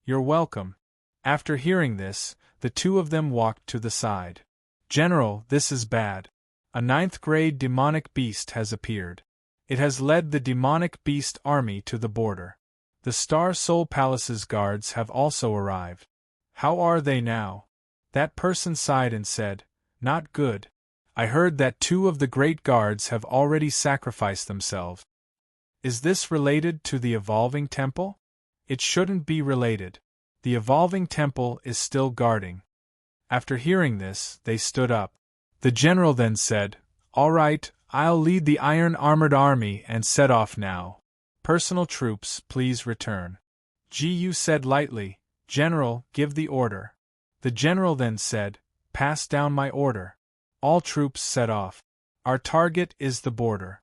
"You're welcome." After hearing this, the two of them walked to the side. "General, this is bad. A 9th-grade demonic beast has appeared. It has led the demonic beast army to the border. The Star Soul Palace's guards have also arrived. How are they now?" That person sighed and said, "Not good. I heard that 2 of the great guards have already sacrificed themselves. Is this related to the evolving temple? It shouldn't be related. The evolving temple is still guarding. After hearing this, they stood up. The general then said, "All right, I'll lead the iron-armored army and set off now. Personal troops, please return." Gu said lightly, "General, give the order." The general then said, "Pass down my order." All troops set off. Our target is the border.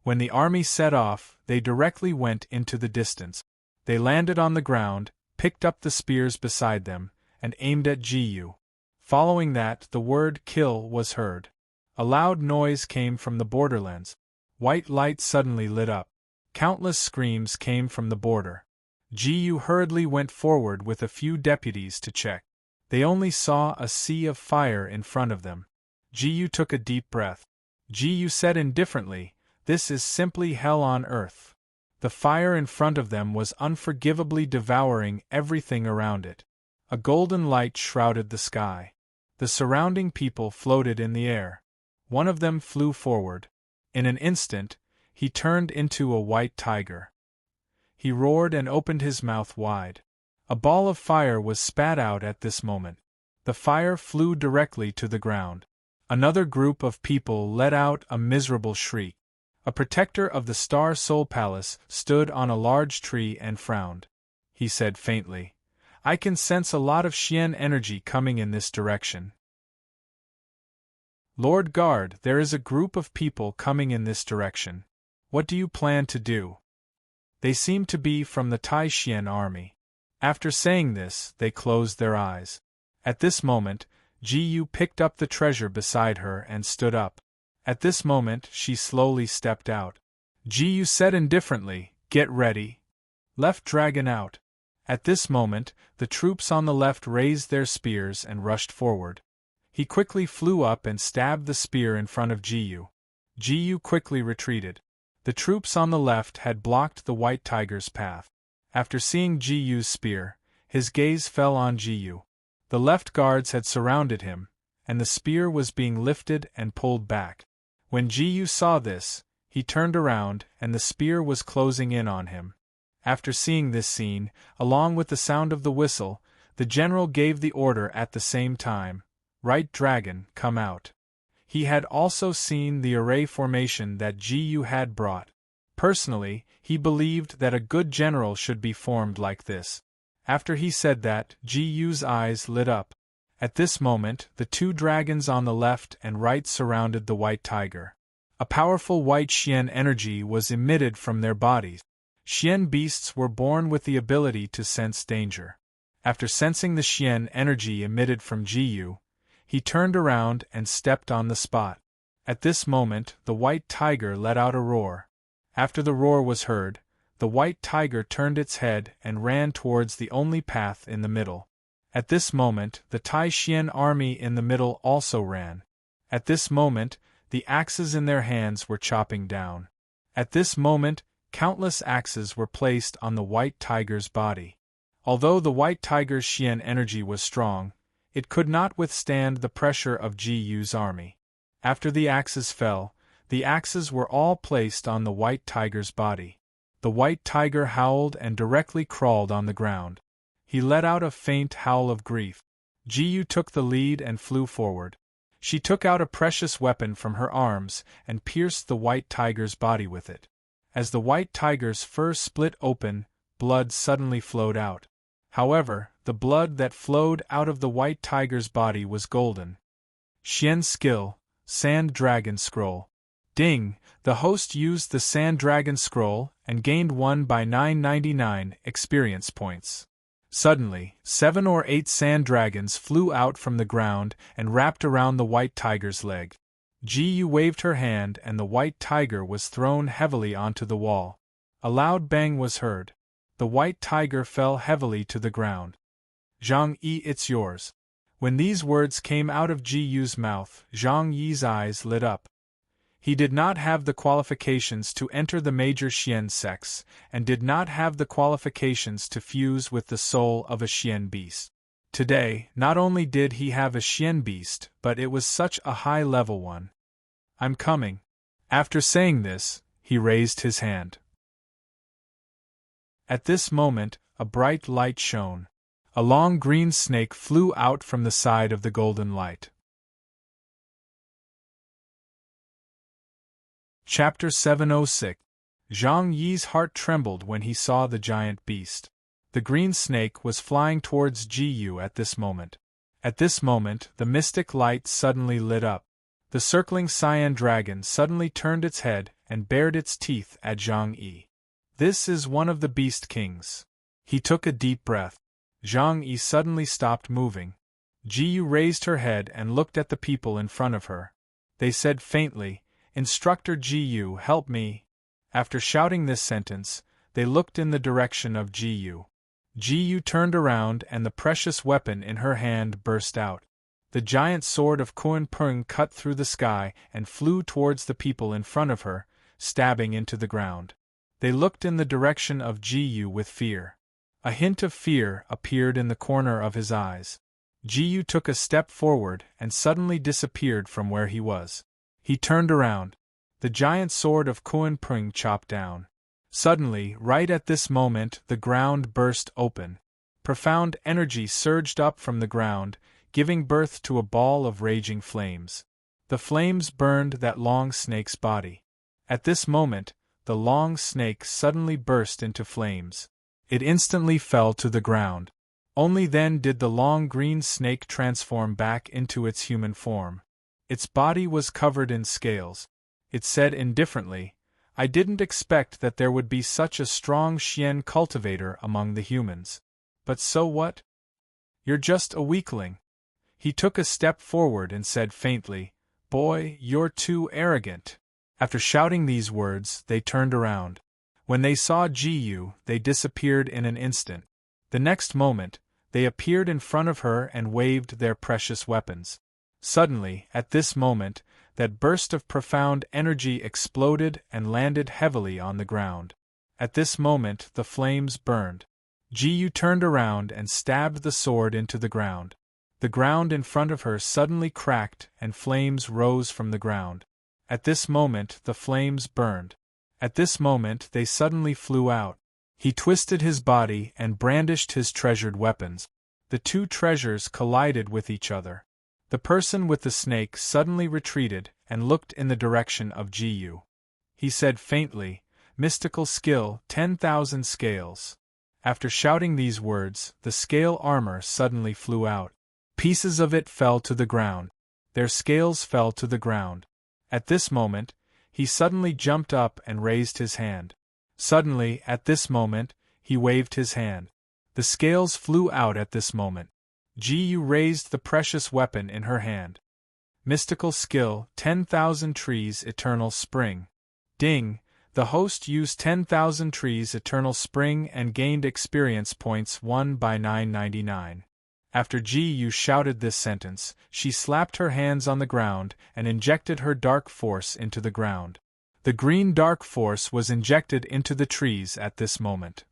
When the army set off, they directly went into the distance. They landed on the ground, picked up the spears beside them, and aimed at Gu. Following that, the word "kill" was heard. A loud noise came from the borderlands. White light suddenly lit up. Countless screams came from the border. Gu hurriedly went forward with a few deputies to check. They only saw a sea of fire in front of them. Gu took a deep breath. Gu said indifferently, "This is simply hell on earth." The fire in front of them was unforgivably devouring everything around it. A golden light shrouded the sky. The surrounding people floated in the air. One of them flew forward. In an instant, he turned into a white tiger. He roared and opened his mouth wide. A ball of fire was spat out at this moment. The fire flew directly to the ground. Another group of people let out a miserable shriek. A protector of the Star Soul Palace stood on a large tree and frowned. He said faintly, "I can sense a lot of Xian energy coming in this direction." "Lord Guard, there is a group of people coming in this direction. What do you plan to do?" "They seem to be from the Tai Xian army." After saying this, they closed their eyes. At this moment, Gu picked up the treasure beside her and stood up. At this moment, she slowly stepped out. Gu said indifferently, "Get ready. Left dragon out." At this moment, the troops on the left raised their spears and rushed forward. He quickly flew up and stabbed the spear in front of Gu. Gu quickly retreated. The troops on the left had blocked the white tiger's path. After seeing Gu's spear, his gaze fell on Gu. The left guards had surrounded him, and the spear was being lifted and pulled back. When Gu saw this, he turned around and the spear was closing in on him. After seeing this scene, along with the sound of the whistle, the general gave the order at the same time, "Right dragon, come out." He had also seen the array formation that Gu had brought. Personally, he believed that a good general should be formed like this. After he said that, Gu's eyes lit up. At this moment, the 2 dragons on the left and right surrounded the white tiger. A powerful white Xian energy was emitted from their bodies. Xian beasts were born with the ability to sense danger. After sensing the Xian energy emitted from Gu, he turned around and stepped on the spot. At this moment, the white tiger let out a roar. After the roar was heard, the white tiger turned its head and ran towards the only path in the middle. At this moment, the Tai Xian army in the middle also ran. At this moment, the axes in their hands were chopping down. At this moment, countless axes were placed on the white tiger's body. Although the white tiger's Xian energy was strong, it could not withstand the pressure of Gu's army. After the axes fell, the axes were all placed on the white tiger's body. The white tiger howled and directly crawled on the ground. He let out a faint howl of grief. Gu took the lead and flew forward. She took out a precious weapon from her arms and pierced the white tiger's body with it. As the white tiger's fur split open, blood suddenly flowed out. However, the blood that flowed out of the white tiger's body was golden. Xian skill, Sand Dragon Scroll. Ding! The host used the Sand Dragon Scroll and gained 1 by 999 experience points. Suddenly, 7 or 8 sand dragons flew out from the ground and wrapped around the white tiger's leg. Gu waved her hand and the white tiger was thrown heavily onto the wall. A loud bang was heard. The white tiger fell heavily to the ground. "Zhang Yi, it's yours." When these words came out of Gu's mouth, Zhang Yi's eyes lit up. He did not have the qualifications to enter the major Xian sects, and did not have the qualifications to fuse with the soul of a Xian beast. Today, not only did he have a Xian beast, but it was such a high-level one. I'm coming. After saying this, he raised his hand. At this moment, a bright light shone. A long green snake flew out from the side of the golden light. Chapter 706. Zhang Yi's heart trembled when he saw the giant beast. The green snake was flying towards Ji at this moment. At this moment, the mystic light suddenly lit up. The circling cyan dragon suddenly turned its head and bared its teeth at Zhang Yi. This is one of the beast kings. He took a deep breath. Zhang Yi suddenly stopped moving. Ji raised her head and looked at the people in front of her. They said faintly, "Instructor Ji, help me." After shouting this sentence, they looked in the direction of Ji. Ji turned around and the precious weapon in her hand burst out. The giant sword of Kunpeng cut through the sky and flew towards the people in front of her, stabbing into the ground. They looked in the direction of Ji with fear. A hint of fear appeared in the corner of his eyes. Ji took a step forward and suddenly disappeared from where he was. He turned around. The giant sword of Kunpeng chopped down. Suddenly, right at this moment, the ground burst open. Profound energy surged up from the ground, giving birth to a ball of raging flames. The flames burned that long snake's body. At this moment, the long snake suddenly burst into flames. It instantly fell to the ground. Only then did the long green snake transform back into its human form. Its body was covered in scales. It said indifferently, "I didn't expect that there would be such a strong Xian cultivator among the humans. But so what? You're just a weakling." He took a step forward and said faintly, "Boy, you're too arrogant." After shouting these words, they turned around. When they saw Ji, they disappeared in an instant. The next moment, they appeared in front of her and waved their precious weapons. Suddenly, at this moment, that burst of profound energy exploded and landed heavily on the ground. At this moment, the flames burned. Ji turned around and stabbed the sword into the ground. The ground in front of her suddenly cracked and flames rose from the ground. At this moment, the flames burned. At this moment, they suddenly flew out. He twisted his body and brandished his treasured weapons. The two treasures collided with each other. The person with the snake suddenly retreated and looked in the direction of Ji. He said faintly, "Mystical skill, 10,000 scales." After shouting these words, the scale armor suddenly flew out. Pieces of it fell to the ground. Their scales fell to the ground. At this moment, he suddenly jumped up and raised his hand. Suddenly, at this moment, he waved his hand. The scales flew out at this moment. Ji raised the precious weapon in her hand. Mystical skill, 10,000 trees eternal spring. Ding! The host used 10,000 trees eternal spring and gained experience points 1 by 999. After Ji shouted this sentence, she slapped her hands on the ground and injected her dark force into the ground. The green dark force was injected into the trees at this moment.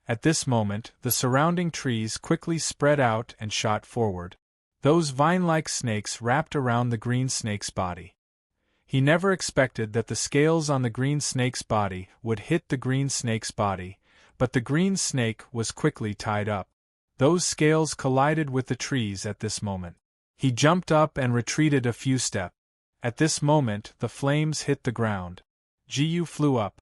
At this moment, the surrounding trees quickly spread out and shot forward. Those vine-like snakes wrapped around the green snake's body. He never expected that the scales on the green snake's body would hit the green snake's body, but the green snake was quickly tied up. Those scales collided with the trees at this moment. He jumped up and retreated a few steps. At this moment, the flames hit the ground. Ji flew up.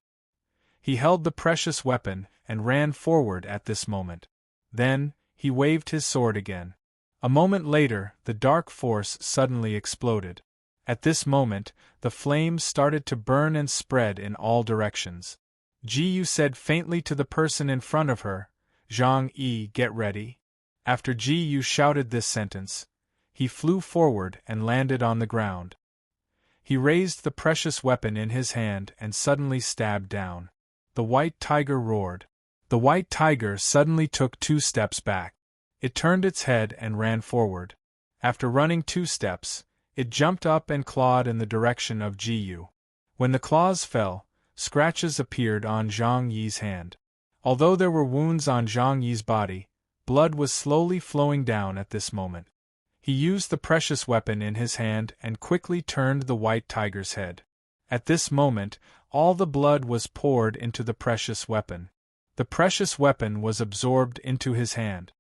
He held the precious weapon and ran forward at this moment. Then, he waved his sword again. A moment later, the dark force suddenly exploded. At this moment, the flames started to burn and spread in all directions. Ji said faintly to the person in front of her, "Zhang Yi, get ready." After Ji shouted this sentence, he flew forward and landed on the ground. He raised the precious weapon in his hand and suddenly stabbed down. The white tiger roared. The white tiger suddenly took 2 steps back. It turned its head and ran forward. After running 2 steps, it jumped up and clawed in the direction of Ji. When the claws fell, scratches appeared on Zhang Yi's hand. Although there were wounds on Zhang Yi's body, blood was slowly flowing down at this moment. He used the precious weapon in his hand and quickly turned the white tiger's head. At this moment, all the blood was poured into the precious weapon. The precious weapon was absorbed into his hand.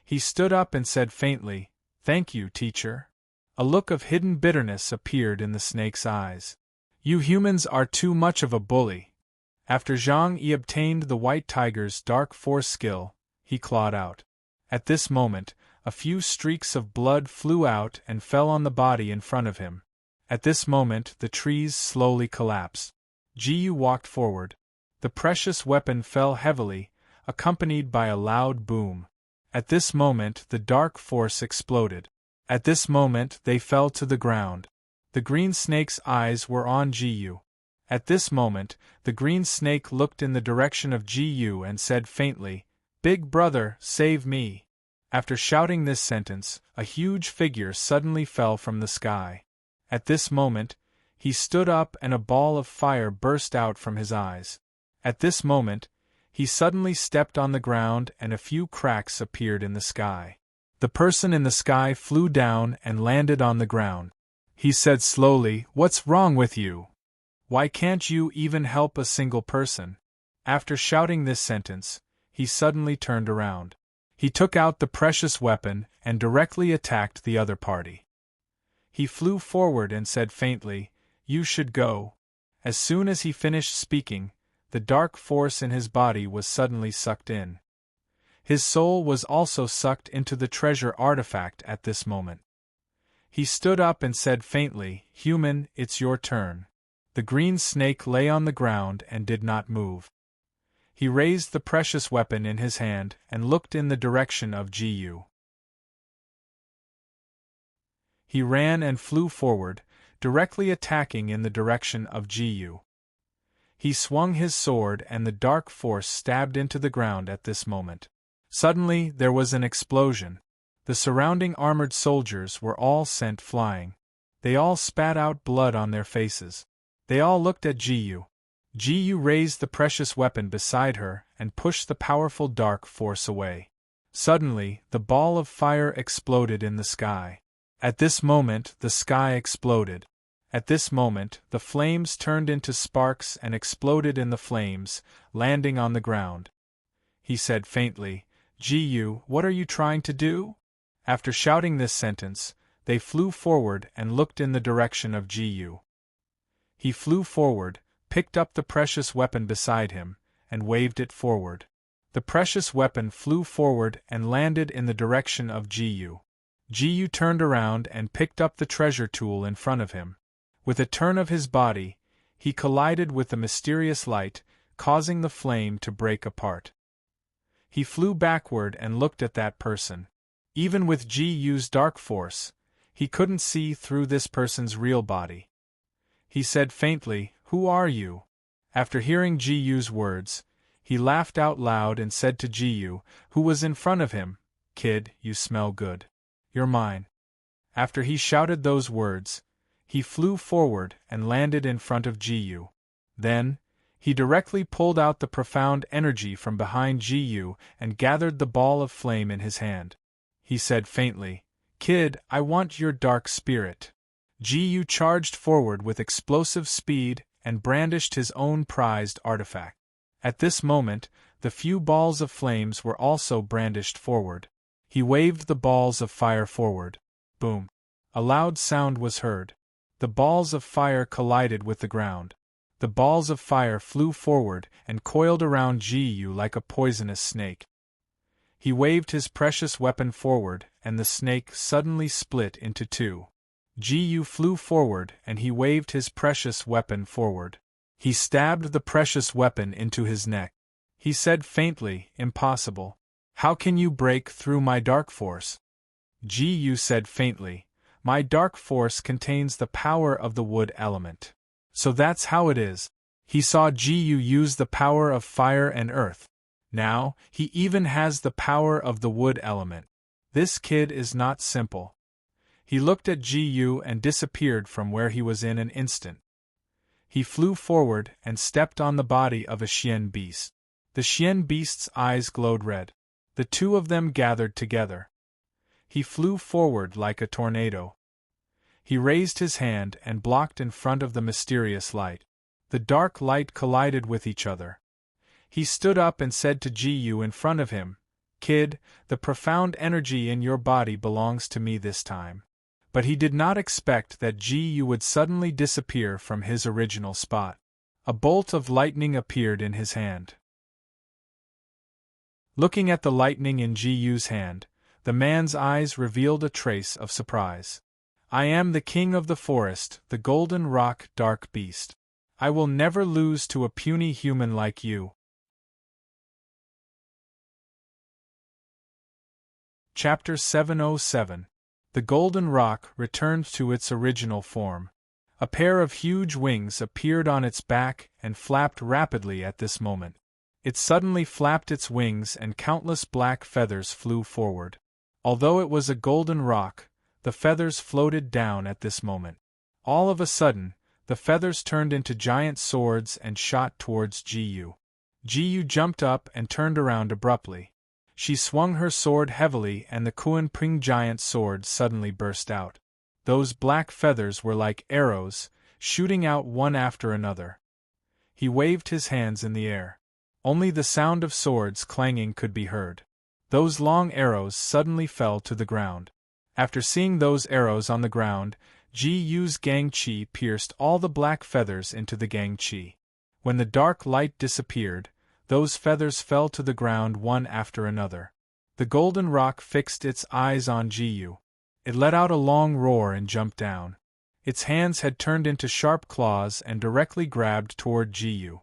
He stood up and said faintly, "Thank you, teacher." A look of hidden bitterness appeared in the snake's eyes. "You humans are too much of a bully." After Zhang Yi obtained the white tiger's dark force skill, he clawed out. At this moment, a few streaks of blood flew out and fell on the body in front of him. At this moment, the trees slowly collapsed. Jiyu walked forward. The precious weapon fell heavily, accompanied by a loud boom. At this moment, the dark force exploded. At this moment, they fell to the ground. The green snake's eyes were on Jiyu. At this moment, the green snake looked in the direction of Jiyu and said faintly, "Big brother, save me." After shouting this sentence, a huge figure suddenly fell from the sky. At this moment, he stood up and a ball of fire burst out from his eyes. At this moment, he suddenly stepped on the ground and a few cracks appeared in the sky. The person in the sky flew down and landed on the ground. He said slowly, "What's wrong with you? Why can't you even help a single person?" After shouting this sentence, he suddenly turned around. He took out the precious weapon and directly attacked the other party. He flew forward and said faintly, "You should go." As soon as he finished speaking, the dark force in his body was suddenly sucked in. His soul was also sucked into the treasure artifact at this moment. He stood up and said faintly, "Human, it's your turn." The green snake lay on the ground and did not move. He raised the precious weapon in his hand and looked in the direction of Jiyu. He ran and flew forward, directly attacking in the direction of Jiyu. He swung his sword and the dark force stabbed into the ground at this moment. Suddenly, there was an explosion. The surrounding armored soldiers were all sent flying. They all spat out blood on their faces. They all looked at Jiyu. Jiyu raised the precious weapon beside her and pushed the powerful dark force away. Suddenly, the ball of fire exploded in the sky. At this moment, the sky exploded. At this moment, the flames turned into sparks and exploded in the flames, landing on the ground. He said faintly, "Jiyu, what are you trying to do?" After shouting this sentence, they flew forward and looked in the direction of Jiyu. He flew forward, picked up the precious weapon beside him, and waved it forward. The precious weapon flew forward and landed in the direction of Jiyu. Jiyu turned around and picked up the treasure tool in front of him. With a turn of his body, he collided with the mysterious light, causing the flame to break apart. He flew backward and looked at that person. Even with Jiyu's dark force, he couldn't see through this person's real body. He said faintly, "Who are you?" After hearing Jiyu's words, he laughed out loud and said to Jiyu, who was in front of him, "Kid, you smell good. You're mine." After he shouted those words, he flew forward and landed in front of Jiyu. Then, he directly pulled out the profound energy from behind Jiyu and gathered the ball of flame in his hand. He said faintly, "Kid, I want your dark spirit." Jiyu charged forward with explosive speed and brandished his own prized artifact. At this moment, the few balls of flames were also brandished forward. He waved the balls of fire forward. Boom! A loud sound was heard. The balls of fire collided with the ground. The balls of fire flew forward and coiled around Jiyu like a poisonous snake. He waved his precious weapon forward, and the snake suddenly split into two. Jiyu flew forward and he waved his precious weapon forward. He stabbed the precious weapon into his neck. He said faintly, "Impossible. How can you break through my dark force?" Jiyu said faintly, "My dark force contains the power of the wood element. So that's how it is." He saw Jiyu use the power of fire and earth. Now, he even has the power of the wood element. This kid is not simple. He looked at Jiyu and disappeared from where he was in an instant. He flew forward and stepped on the body of a Xian beast. The Xian beast's eyes glowed red. The two of them gathered together. He flew forward like a tornado. He raised his hand and blocked in front of the mysterious light. The dark light collided with each other. He stood up and said to Gu in front of him, "Kid, the profound energy in your body belongs to me this time." But he did not expect that Gu would suddenly disappear from his original spot. A bolt of lightning appeared in his hand. Looking at the lightning in Gu's hand, the man's eyes revealed a trace of surprise. "I am the king of the forest, the golden rock dark beast. I will never lose to a puny human like you." Chapter 707. The Golden Rock returned to its original form. A pair of huge wings appeared on its back and flapped rapidly at this moment. It suddenly flapped its wings and countless black feathers flew forward. Although it was a golden rock, the feathers floated down at this moment. All of a sudden, the feathers turned into giant swords and shot towards Gu. Gu jumped up and turned around abruptly. She swung her sword heavily and the Kuan Ping giant sword suddenly burst out. Those black feathers were like arrows, shooting out one after another. He waved his hands in the air. Only the sound of swords clanging could be heard. Those long arrows suddenly fell to the ground. After seeing those arrows on the ground, Gu's Gangqi pierced all the black feathers into the Gangqi. When the dark light disappeared, those feathers fell to the ground one after another. The golden rock fixed its eyes on Gu. It let out a long roar and jumped down. Its hands had turned into sharp claws and directly grabbed toward Gu.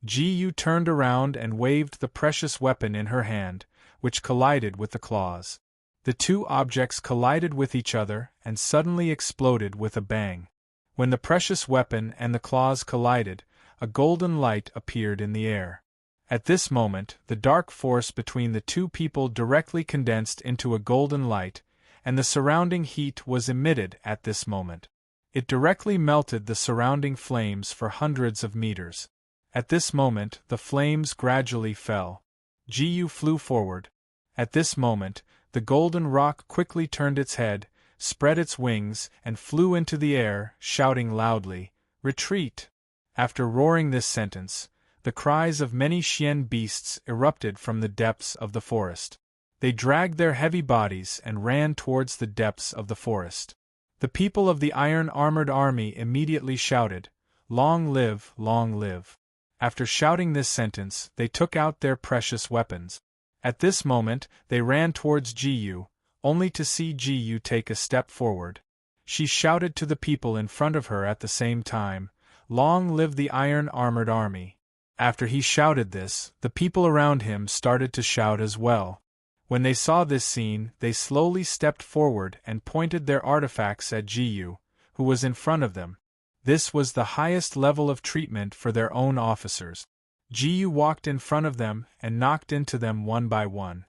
Gu turned around and waved the precious weapon in her hand, which collided with the claws. The two objects collided with each other and suddenly exploded with a bang. When the precious weapon and the claws collided, a golden light appeared in the air. At this moment, the dark force between the two people directly condensed into a golden light, and the surrounding heat was emitted at this moment. It directly melted the surrounding flames for hundreds of meters. At this moment, the flames gradually fell. Gu flew forward. At this moment, the golden rock quickly turned its head, spread its wings, and flew into the air, shouting loudly, "Retreat!" After roaring this sentence, the cries of many Xian beasts erupted from the depths of the forest. They dragged their heavy bodies and ran towards the depths of the forest. The people of the iron-armored army immediately shouted, "Long live, long live!" After shouting this sentence, they took out their precious weapons. At this moment, they ran towards Gu, only to see Gu take a step forward. She shouted to the people in front of her at the same time, "Long live the iron-armored army!" After he shouted this, the people around him started to shout as well. When they saw this scene, they slowly stepped forward and pointed their artifacts at Gu, who was in front of them. This was the highest level of treatment for their own officers. Gu walked in front of them and knocked into them one by one.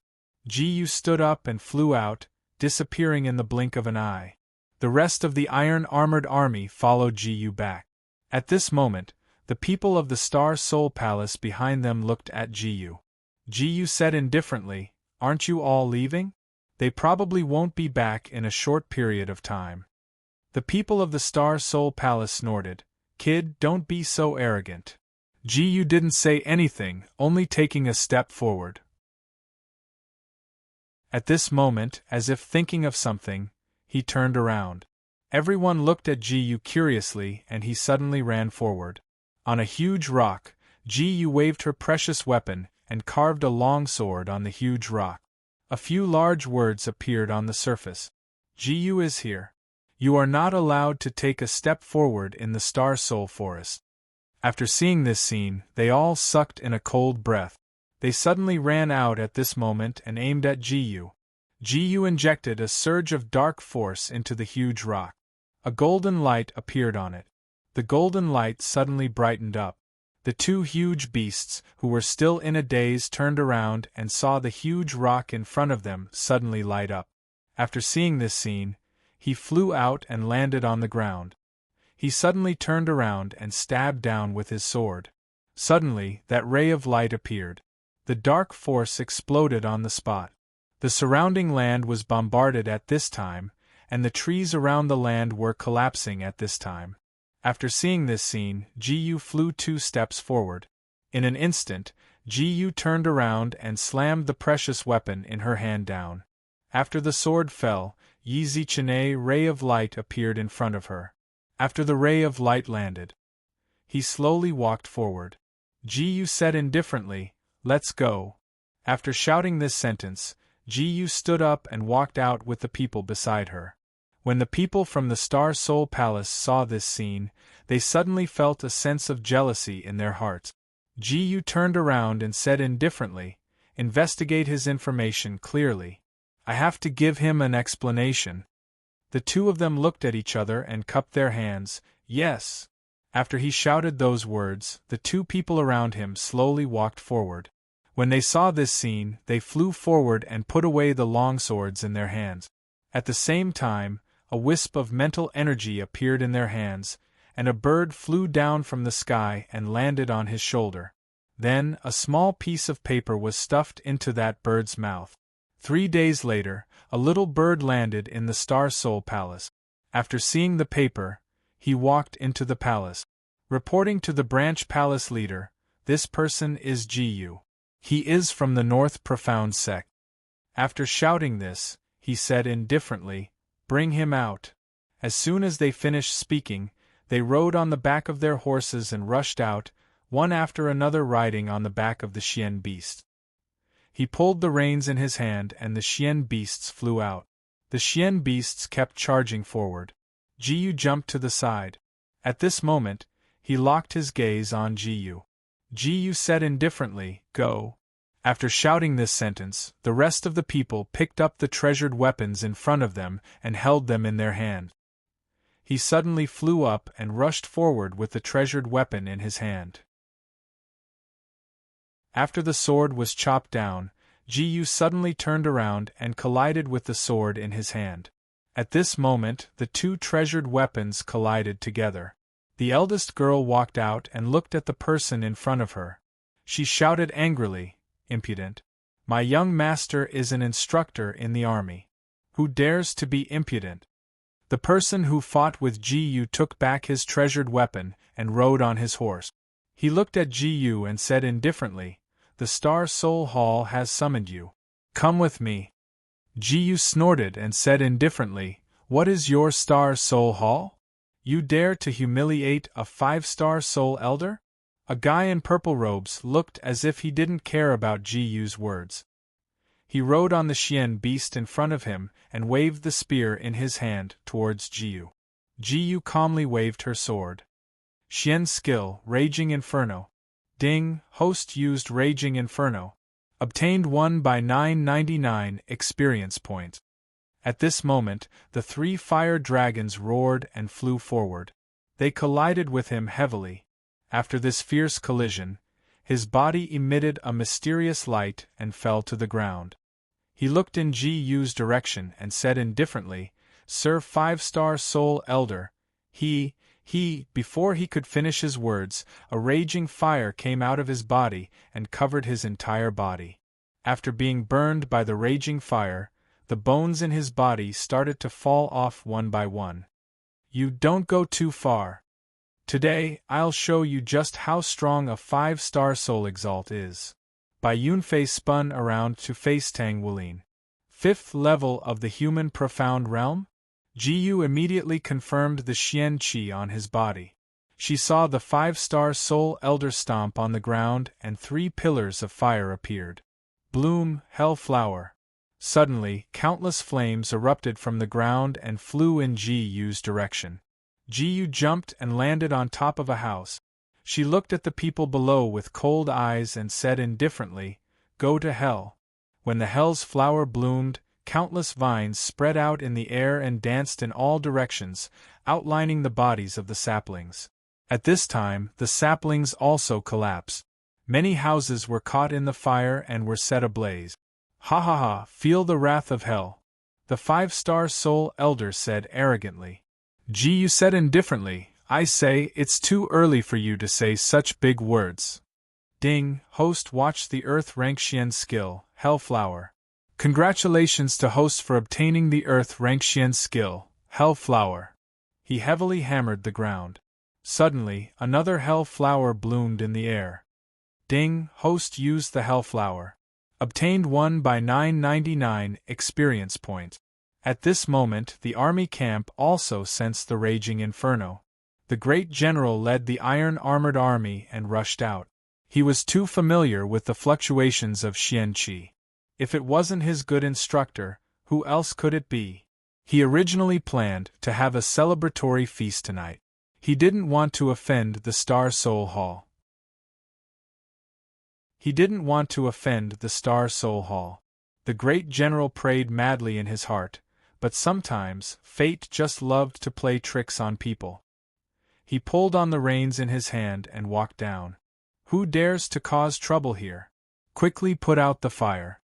Gu stood up and flew out, disappearing in the blink of an eye. The rest of the iron-armored army followed Gu back. At this moment, the people of the Star Soul Palace behind them looked at Gu. Gu said indifferently, "Aren't you all leaving? They probably won't be back in a short period of time." The people of the Star Soul Palace snorted, "Kid, don't be so arrogant." Gu didn't say anything, only taking a step forward. At this moment, as if thinking of something, he turned around. Everyone looked at Gu curiously and he suddenly ran forward. On a huge rock, Gu waved her precious weapon and carved a long sword on the huge rock. A few large words appeared on the surface. "Gu is here. You are not allowed to take a step forward in the Star Soul Forest." After seeing this scene, they all sucked in a cold breath. They suddenly ran out at this moment and aimed at Gu. Gu injected a surge of dark force into the huge rock. A golden light appeared on it. The golden light suddenly brightened up. The two huge beasts, who were still in a daze, turned around and saw the huge rock in front of them suddenly light up. After seeing this scene, he flew out and landed on the ground. He suddenly turned around and stabbed down with his sword. Suddenly, that ray of light appeared. The dark force exploded on the spot. The surrounding land was bombarded at this time, and the trees around the land were collapsing at this time. After seeing this scene, Ji-yu flew 2 steps forward. In an instant, Ji-yu turned around and slammed the precious weapon in her hand down. After the sword fell, Yi Zichane ray of light appeared in front of her. After the ray of light landed, he slowly walked forward. Ji-yu said indifferently, "Let's go." After shouting this sentence, Ji-yu stood up and walked out with the people beside her. When the people from the Star Soul Palace saw this scene, they suddenly felt a sense of jealousy in their hearts. Ji-yu turned around and said indifferently, "Investigate his information clearly. I have to give him an explanation." The two of them looked at each other and cupped their hands. "Yes." After he shouted those words, the 2 people around him slowly walked forward. When they saw this scene, they flew forward and put away the long swords in their hands. At the same time, a wisp of mental energy appeared in their hands, and a bird flew down from the sky and landed on his shoulder. Then, a small piece of paper was stuffed into that bird's mouth. 3 days later, a little bird landed in the Star Soul Palace. After seeing the paper, he walked into the palace. Reporting to the branch palace leader, "This person is Ji-yu. He is from the North Profound sect." After shouting this, he said indifferently, "Bring him out." As soon as they finished speaking, they rode on the back of their horses and rushed out, one after another riding on the back of the Xian beast. He pulled the reins in his hand and the Xian beasts flew out. The Xian beasts kept charging forward. Ji-yu jumped to the side. At this moment, he locked his gaze on Ji-yu. Ji-yu said indifferently, "Go." After shouting this sentence, the rest of the people picked up the treasured weapons in front of them and held them in their hand. He suddenly flew up and rushed forward with the treasured weapon in his hand. After the sword was chopped down, Ji-yu suddenly turned around and collided with the sword in his hand. At this moment, the 2 treasured weapons collided together. The eldest girl walked out and looked at the person in front of her. She shouted angrily, "Impudent! My young master is an instructor in the army. Who dares to be impudent?" The person who fought with Ji-yu took back his treasured weapon and rode on his horse. He looked at Ji-yu and said indifferently, "The Star Soul Hall has summoned you. Come with me." Ji-yu snorted and said indifferently, "What is your Star Soul Hall? You dare to humiliate a 5-star soul elder?" A guy in purple robes looked as if he didn't care about Ji-yu's words. He rode on the Xian beast in front of him and waved the spear in his hand towards Ji-yu. Ji-yu calmly waved her sword. Xian skill, Raging Inferno. Ding, host used Raging Inferno. Obtained 1 by 999 experience points. At this moment, the 3 fire dragons roared and flew forward. They collided with him heavily. After this fierce collision, his body emitted a mysterious light and fell to the ground. He looked in Ji-yu's direction and said indifferently, "Sir 5-star soul elder." Before he could finish his words, a raging fire came out of his body and covered his entire body. After being burned by the raging fire, the bones in his body started to fall off one by one. "You don't go too far. Today, I'll show you just how strong a 5-star soul exalt is." By Yunfei spun around to face Tang Wulin. 5th level of the human profound realm? Ji-yu immediately confirmed the Xian Qi on his body. She saw the 5-star soul elder stomp on the ground and 3 pillars of fire appeared. Bloom, hell flower. Suddenly, countless flames erupted from the ground and flew in Ji-yu's direction. Ji-yu jumped and landed on top of a house. She looked at the people below with cold eyes and said indifferently, "Go to hell." When the hell's flower bloomed, countless vines spread out in the air and danced in all directions, outlining the bodies of the saplings. At this time, the saplings also collapsed. Many houses were caught in the fire and were set ablaze. "Ha ha ha, feel the wrath of hell," the 5-star soul elder said arrogantly. Ji-yu said indifferently, "I say, it's too early for you to say such big words." Ding, host watched the Earth rank Xian skill, Hellflower. Congratulations to host for obtaining the Earth rank Xian skill, Hellflower. He heavily hammered the ground. Suddenly, another Hellflower bloomed in the air. Ding, host used the Hellflower. Obtained 1 by 999 experience point. At this moment, the army camp also sensed the raging inferno. The great general led the iron-armored army and rushed out. He was too familiar with the fluctuations of Xian Qi. If it wasn't his good instructor, who else could it be? He originally planned to have a celebratory feast tonight. He didn't want to offend the Star Soul Hall. The great general prayed madly in his heart, but sometimes fate just loved to play tricks on people. He pulled on the reins in his hand and walked down. Who dares to cause trouble here? Quickly put out the fire.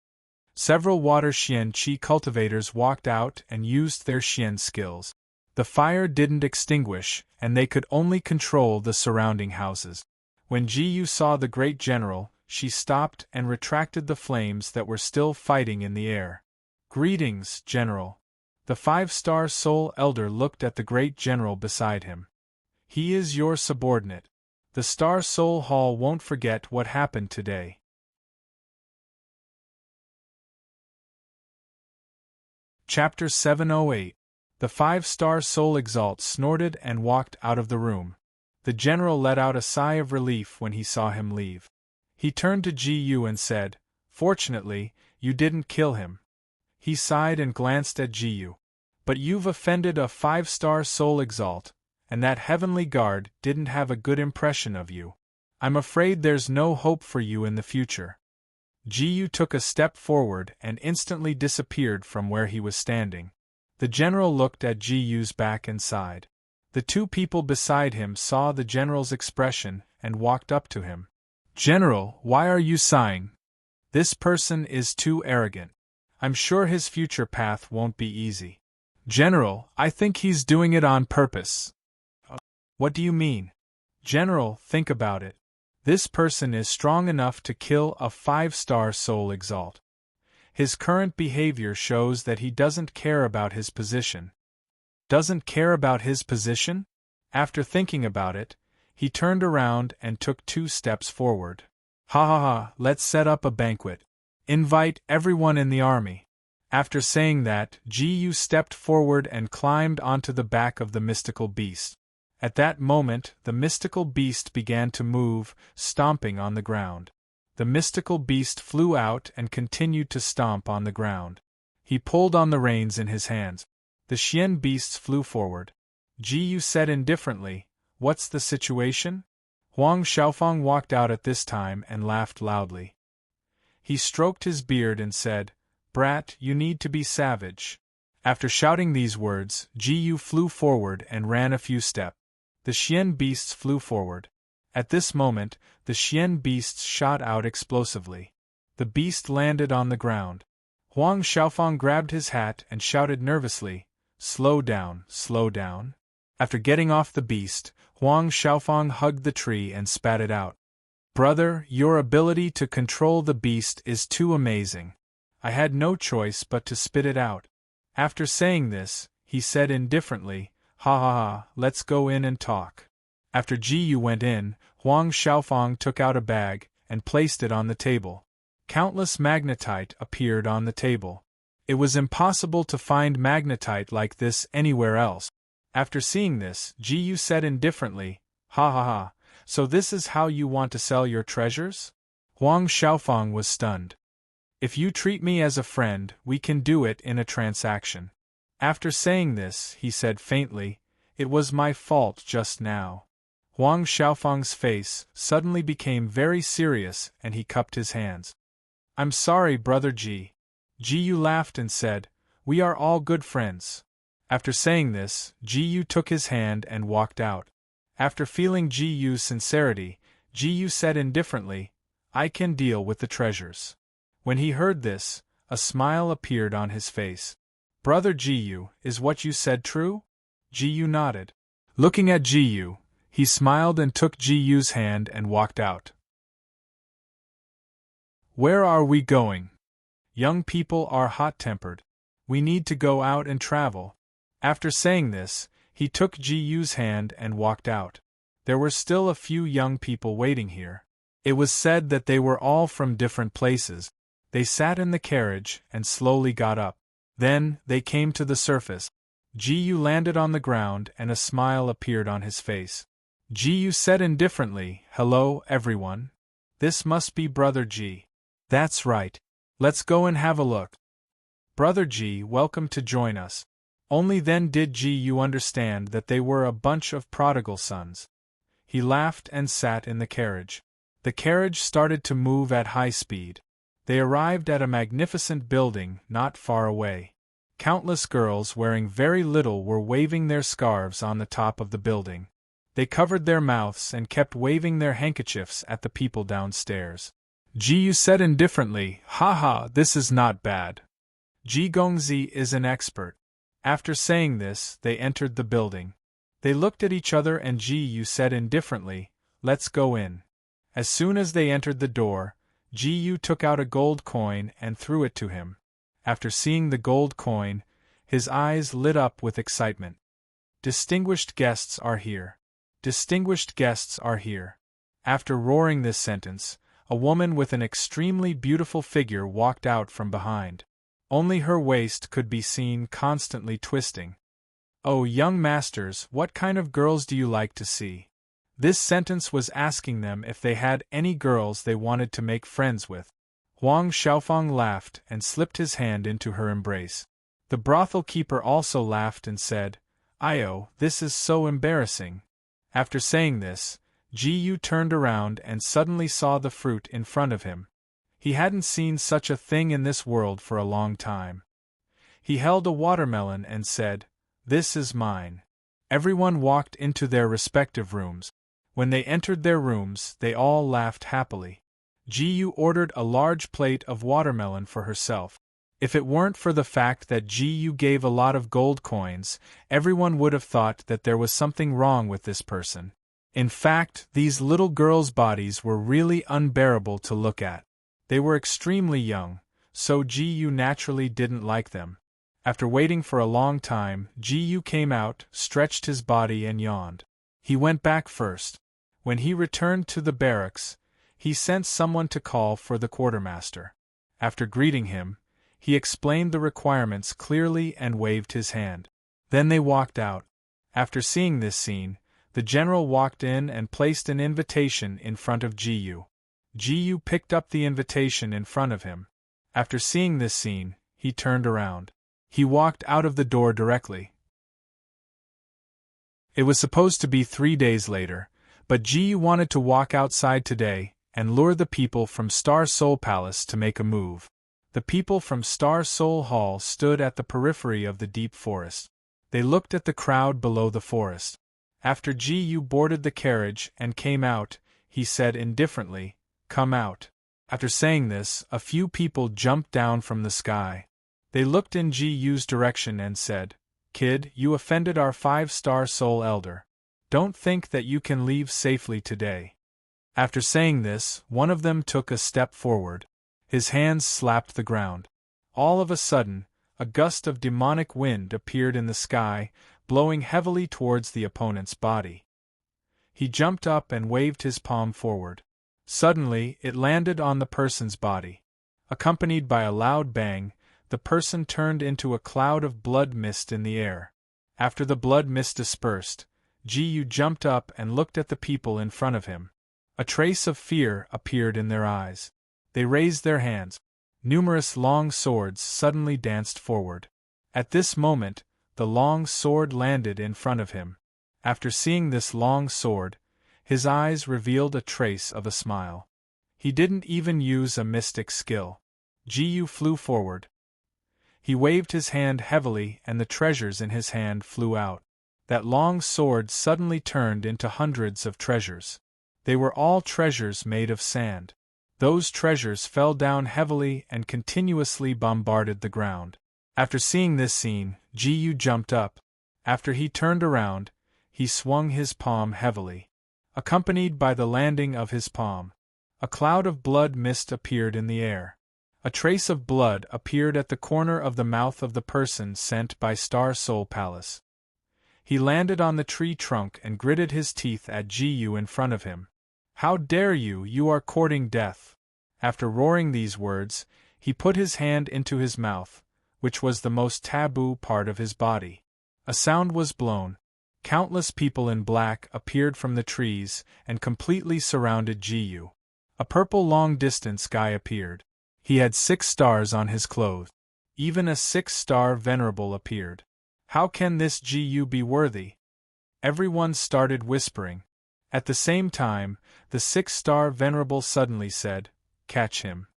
Several water Xian Qi cultivators walked out and used their Xian skills. The fire didn't extinguish, and they could only control the surrounding houses. When Ji Yu saw the great general, she stopped and retracted the flames that were still fighting in the air. Greetings, General. The 5-star soul elder looked at the great general beside him. He is your subordinate. The Star Soul Hall won't forget what happened today. Chapter 708. The 5-star soul exalt snorted and walked out of the room. The general let out a sigh of relief when he saw him leave. He turned to Ji Yu and said, "Fortunately, you didn't kill him." He sighed and glanced at Ji Yu. "But you've offended a 5-star soul exalt, and that heavenly guard didn't have a good impression of you. I'm afraid there's no hope for you in the future." Ji Yu took a step forward and instantly disappeared from where he was standing. The general looked at Ji Yu's back and sighed. The two people beside him saw the general's expression and walked up to him. "General, why are you sighing? This person is too arrogant. I'm sure his future path won't be easy." "General, I think he's doing it on purpose." "What do you mean?" "General, think about it. This person is strong enough to kill a 5-star soul exalt. His current behavior shows that he doesn't care about his position." "Doesn't care about his position?" After thinking about it, he turned around and took 2 steps forward. "Ha ha ha, let's set up a banquet. Invite everyone in the army." After saying that, Ji Yu stepped forward and climbed onto the back of the mystical beast. At that moment, the mystical beast began to move, stomping on the ground. The mystical beast flew out and continued to stomp on the ground. He pulled on the reins in his hands. The Xian beasts flew forward. Ji Yu said indifferently, "What's the situation?" Huang Xiaofang walked out at this time and laughed loudly. He stroked his beard and said, "Brat, you need to be savage." After shouting these words, Ji Yu flew forward and ran a few steps. The Xian beasts flew forward. At this moment, the Xian beasts shot out explosively. The beast landed on the ground. Huang Xiaofang grabbed his hat and shouted nervously, "Slow down, slow down." After getting off the beast, Huang Xiaofang hugged the tree and spat it out. "Brother, your ability to control the beast is too amazing. I had no choice but to spit it out." After saying this, he said indifferently, "Ha ha ha, let's go in and talk." After Ji Yu went in, Huang Xiaofang took out a bag and placed it on the table. Countless magnetite appeared on the table. It was impossible to find magnetite like this anywhere else. After seeing this, Ji Yu said indifferently, "Ha ha ha, so this is how you want to sell your treasures?" Huang Xiaofang was stunned. "If you treat me as a friend, we can do it in a transaction." After saying this, he said faintly, "It was my fault just now." Huang Xiaofang's face suddenly became very serious and he cupped his hands. "I'm sorry, Brother Ji." Ji Yu laughed and said, "We are all good friends." After saying this, Ji Yu took his hand and walked out. After feeling Ji Yu's sincerity, Ji Yu said indifferently, "I can deal with the treasures." When he heard this, a smile appeared on his face. "Brother Ji Yu, is what you said true?" Ji Yu nodded. Looking at Ji Yu, he smiled and took Ji Yu's hand and walked out. Where are we going? Young people are hot-tempered. We need to go out and travel. After saying this, he took Ji Yu's hand and walked out. There were still a few young people waiting here. It was said that they were all from different places. They sat in the carriage and slowly got up. Then, they came to the surface. Ji Yu landed on the ground and a smile appeared on his face. Ji Yu said indifferently, "Hello, everyone. This must be Brother Ji." "That's right. Let's go and have a look." "Brother Ji, welcome to join us." Only then did Ji Yu understand that they were a bunch of prodigal sons. He laughed and sat in the carriage. The carriage started to move at high speed. They arrived at a magnificent building not far away. Countless girls wearing very little were waving their scarves on the top of the building. They covered their mouths and kept waving their handkerchiefs at the people downstairs. Ji Yu said indifferently, "Ha ha, this is not bad. Ji Gongzi is an expert." After saying this, they entered the building. They looked at each other and Ji Yu said indifferently, "Let's go in." As soon as they entered the door, Ji Yu took out a gold coin and threw it to him. After seeing the gold coin, his eyes lit up with excitement. "Distinguished guests are here. Distinguished guests are here." After roaring this sentence, a woman with an extremely beautiful figure walked out from behind. Only her waist could be seen constantly twisting. "Oh, young masters, what kind of girls do you like to see?" This sentence was asking them if they had any girls they wanted to make friends with. Huang Xiaofang laughed and slipped his hand into her embrace. The brothel keeper also laughed and said, "Io, this is so embarrassing." After saying this, Ji Yu turned around and suddenly saw the fruit in front of him. He hadn't seen such a thing in this world for a long time. He held a watermelon and said, "This is mine." Everyone walked into their respective rooms. When they entered their rooms, they all laughed happily. Ji Yu ordered a large plate of watermelon for herself. If it weren't for the fact that Ji Yu gave a lot of gold coins, everyone would have thought that there was something wrong with this person. In fact, these little girls' bodies were really unbearable to look at. They were extremely young, so Ji Yu naturally didn't like them. After waiting for a long time, Ji Yu came out, stretched his body and yawned. He went back first. When he returned to the barracks, he sent someone to call for the quartermaster. After greeting him, he explained the requirements clearly and waved his hand. Then they walked out. After seeing this scene, the general walked in and placed an invitation in front of Ji Yu. Ji Yu picked up the invitation in front of him. After seeing this scene, he turned around. He walked out of the door directly. It was supposed to be 3 days later, but Ji Yu wanted to walk outside today and lure the people from Star Soul Palace to make a move. The people from Star Soul Hall stood at the periphery of the deep forest. They looked at the crowd below the forest. After Ji Yu boarded the carriage and came out, he said indifferently, "Come out." After saying this, a few people jumped down from the sky. They looked in Ji Yu's direction and said, "Kid, you offended our 5-star soul elder. Don't think that you can leave safely today." After saying this, one of them took a step forward. His hands slapped the ground. All of a sudden, a gust of demonic wind appeared in the sky, blowing heavily towards the opponent's body. He jumped up and waved his palm forward. Suddenly, it landed on the person's body. Accompanied by a loud bang, the person turned into a cloud of blood mist in the air. After the blood mist dispersed, Ji Yu jumped up and looked at the people in front of him. A trace of fear appeared in their eyes. They raised their hands. Numerous long swords suddenly danced forward. At this moment, the long sword landed in front of him. After seeing this long sword, his eyes revealed a trace of a smile. He didn't even use a mystic skill. Ji Yu flew forward. He waved his hand heavily and the treasures in his hand flew out. That long sword suddenly turned into hundreds of treasures. They were all treasures made of sand. Those treasures fell down heavily and continuously bombarded the ground. After seeing this scene, Ji Yu jumped up. After he turned around, he swung his palm heavily. Accompanied by the landing of his palm, A cloud of blood mist appeared in the air. A trace of blood appeared at the corner of the mouth of the person sent by Star Soul Palace. He landed on the tree trunk and gritted his teeth at Gu in front of him. "How dare you! You are courting death!" After roaring these words, he put his hand into his mouth, which was the most taboo part of his body. A sound was blown. Countless people in black appeared from the trees and completely surrounded Gu. A purple long-distance guy appeared. He had 6 stars on his clothes. Even a 6-star venerable appeared. "How can this Gu be worthy?" Everyone started whispering. At the same time, the 6-star venerable suddenly said, "Catch him."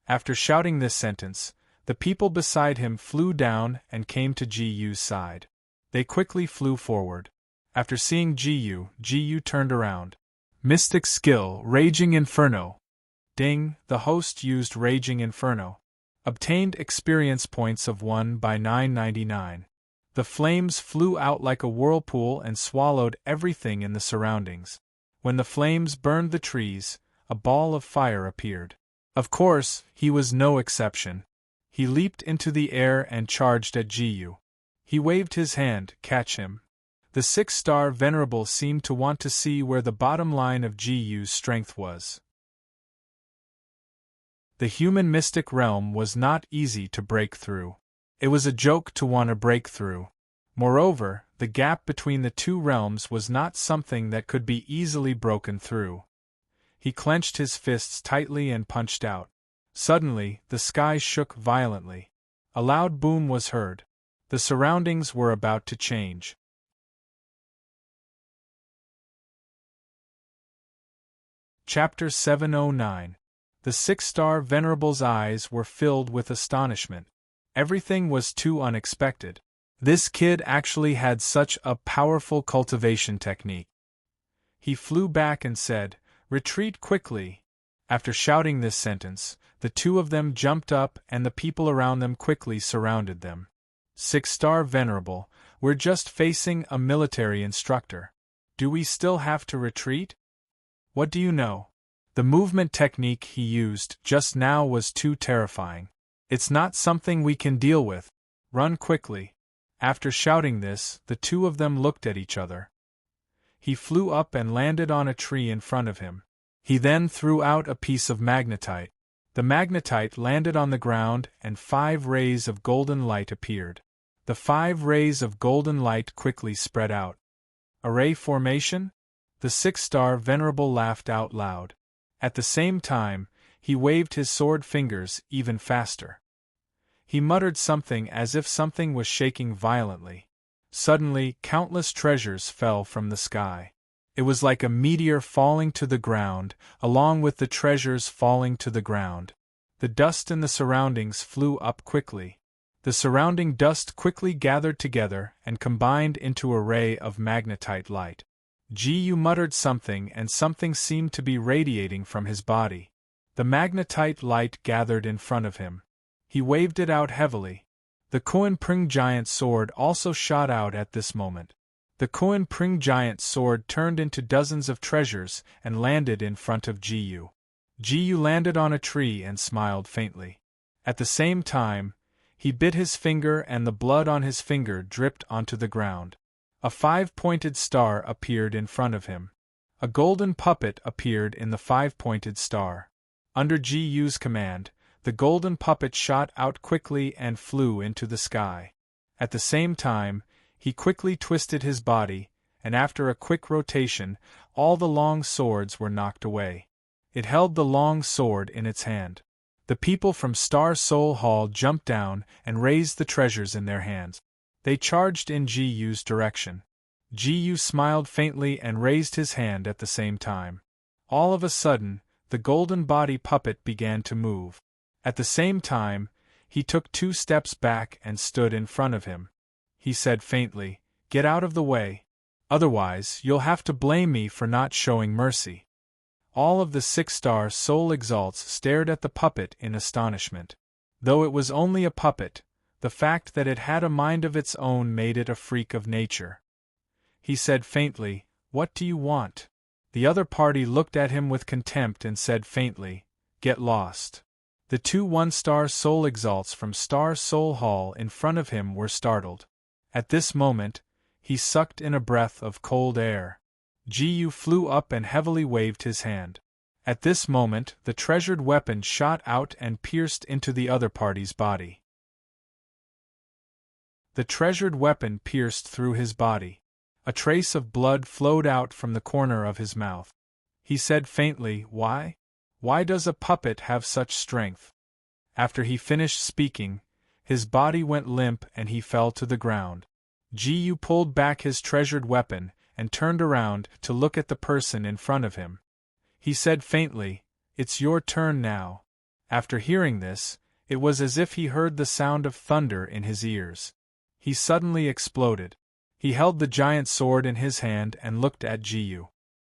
After shouting this sentence, the people beside him flew down and came to Gu's side. They quickly flew forward. After seeing Gu turned around. Mystic skill, Raging Inferno. Ding, the host used Raging Inferno. Obtained experience points of 1 by 999. The flames flew out like a whirlpool and swallowed everything in the surroundings. When the flames burned the trees, a ball of fire appeared. Of course, he was no exception. He leaped into the air and charged at Gu. He waved his hand, "Catch him." The 6-star venerable seemed to want to see where the bottom line of Gu's strength was. The human mystic realm was not easy to break through. It was a joke to want to break through. Moreover, the gap between the two realms was not something that could be easily broken through. He clenched his fists tightly and punched out. Suddenly, the sky shook violently. A loud boom was heard. The surroundings were about to change. Chapter 709. The 6-star venerable's eyes were filled with astonishment. Everything was too unexpected. This kid actually had such a powerful cultivation technique. He flew back and said, "Retreat quickly." After shouting this sentence, the two of them jumped up and the people around them quickly surrounded them. 6-star venerable, we're just facing a military instructor. Do we still have to retreat? What do you know? The movement technique he used just now was too terrifying. It's not something we can deal with. Run quickly. After shouting this, the two of them looked at each other. He flew up and landed on a tree in front of him. He then threw out a piece of magnetite. The magnetite landed on the ground and 5 rays of golden light appeared. The 5 rays of golden light quickly spread out. Array formation? The 6-star venerable laughed out loud. At the same time, he waved his sword fingers even faster. He muttered something as if something was shaking violently. Suddenly, countless treasures fell from the sky. It was like a meteor falling to the ground, along with the treasures falling to the ground. The dust in the surroundings flew up quickly. The surrounding dust quickly gathered together and combined into a ray of magnetite light. Gu muttered something and something seemed to be radiating from his body. The magnetite light gathered in front of him. He waved it out heavily. The Koan Pring giant sword also shot out at this moment. The Koan Pring giant sword turned into dozens of treasures and landed in front of Gu. Gu landed on a tree and smiled faintly. At the same time, he bit his finger and the blood on his finger dripped onto the ground. A 5-pointed star appeared in front of him. A golden puppet appeared in the 5-pointed star. Under Gu's command, the golden puppet shot out quickly and flew into the sky. At the same time, he quickly twisted his body, and after a quick rotation, all the long swords were knocked away. It held the long sword in its hand. The people from Star Soul Hall jumped down and raised the treasures in their hands. They charged in Gu's direction. Gu smiled faintly and raised his hand at the same time. All of a sudden, the golden body puppet began to move. At the same time, he took 2 steps back and stood in front of him. He said faintly, "Get out of the way. Otherwise, you'll have to blame me for not showing mercy." All of the 6-star soul exalts stared at the puppet in astonishment. Though it was only a puppet, the fact that it had a mind of its own made it a freak of nature. He said faintly, "What do you want?" The other party looked at him with contempt and said faintly, "Get lost." The two one-star soul exalts from Star Soul Hall in front of him were startled. At this moment, he sucked in a breath of cold air. Ji flew up and heavily waved his hand. At this moment, the treasured weapon shot out and pierced into the other party's body. The treasured weapon pierced through his body. A trace of blood flowed out from the corner of his mouth. He said faintly, "Why? Why does a puppet have such strength?" After he finished speaking, his body went limp and he fell to the ground. Ji pulled back his treasured weapon and turned around to look at the person in front of him. He said faintly, "It's your turn now." After hearing this, it was as if he heard the sound of thunder in his ears. He suddenly exploded. He held the giant sword in his hand and looked at Ji.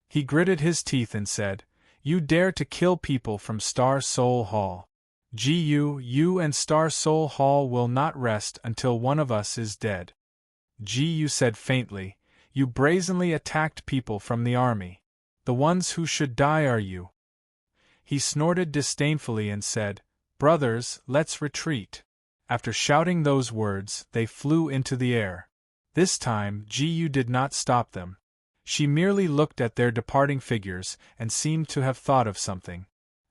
He gritted his teeth and said, "You dare to kill people from Star Soul Hall. Ji, you and Star Soul Hall will not rest until one of us is dead." Ji said faintly, "You brazenly attacked people from the army. The ones who should die are you." He snorted disdainfully and said, "Brothers, let's retreat." After shouting those words, they flew into the air. This time, Ji did not stop them. She merely looked at their departing figures and seemed to have thought of something.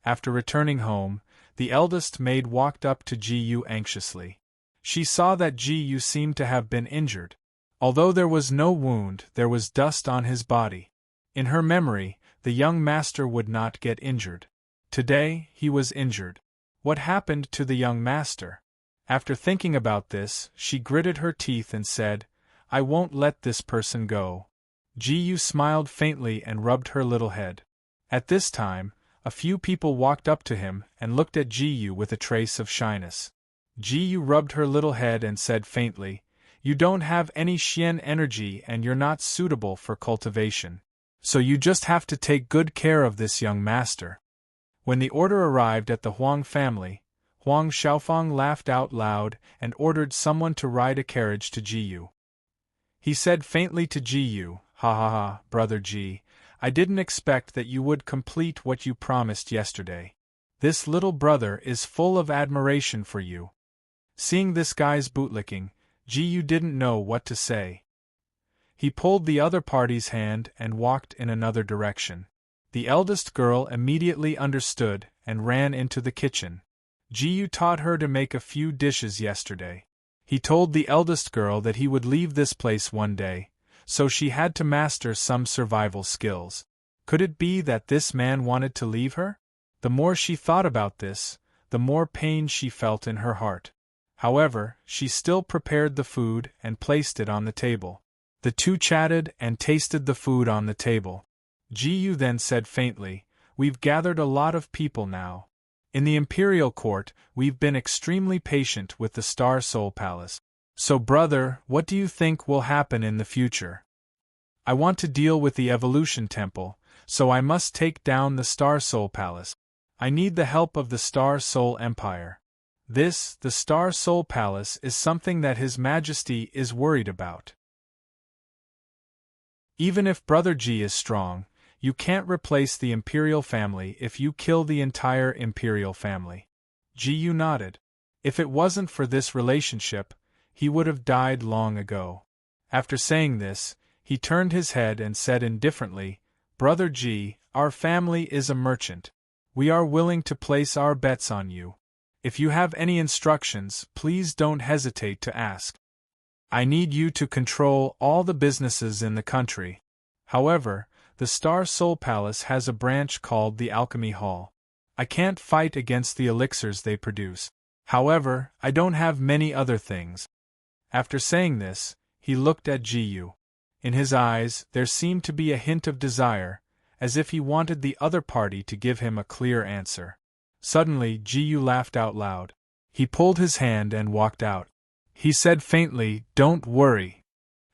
After returning home, the eldest maid walked up to Ji anxiously. She saw that Ji seemed to have been injured. Although there was no wound, there was dust on his body. In her memory, the young master would not get injured. Today, he was injured. What happened to the young master? After thinking about this, she gritted her teeth and said, "I won't let this person go." Ji smiled faintly and rubbed her little head. At this time, a few people walked up to him and looked at Ji with a trace of shyness. Ji rubbed her little head and said faintly, "You don't have any Xian energy and you're not suitable for cultivation. So you just have to take good care of this young master." When the order arrived at the Huang family, Huang Xiaofang laughed out loud and ordered someone to ride a carriage to Ji. He said faintly to Ji, "Ha ha ha, brother Ji, I didn't expect that you would complete what you promised yesterday. This little brother is full of admiration for you." Seeing this guy's bootlicking, Ji didn't know what to say. He pulled the other party's hand and walked in another direction. The eldest girl immediately understood and ran into the kitchen. Ji taught her to make a few dishes yesterday. He told the eldest girl that he would leave this place one day, so she had to master some survival skills. Could it be that this man wanted to leave her? The more she thought about this, the more pain she felt in her heart. However, she still prepared the food and placed it on the table. The two chatted and tasted the food on the table. Ji then said faintly, "We've gathered a lot of people now. In the Imperial Court, we've been extremely patient with the Star Soul Palace. So brother, what do you think will happen in the future? I want to deal with the Evolution Temple, so I must take down the Star Soul Palace. I need the help of the Star Soul Empire. This, the Star Soul Palace, is something that His Majesty is worried about. Even if Brother Ji is strong, you can't replace the Imperial family if you kill the entire Imperial family." Ji nodded. If it wasn't for this relationship, he would have died long ago. After saying this, he turned his head and said indifferently, "Brother Ji, our family is a merchant. We are willing to place our bets on you. If you have any instructions, please don't hesitate to ask. I need you to control all the businesses in the country. However, the Star Soul Palace has a branch called the Alchemy Hall. I can't fight against the elixirs they produce. However, I don't have many other things." After saying this, he looked at Ji. In his eyes, there seemed to be a hint of desire, as if he wanted the other party to give him a clear answer. Suddenly, Ji laughed out loud. He pulled his hand and walked out. He said faintly, "Don't worry.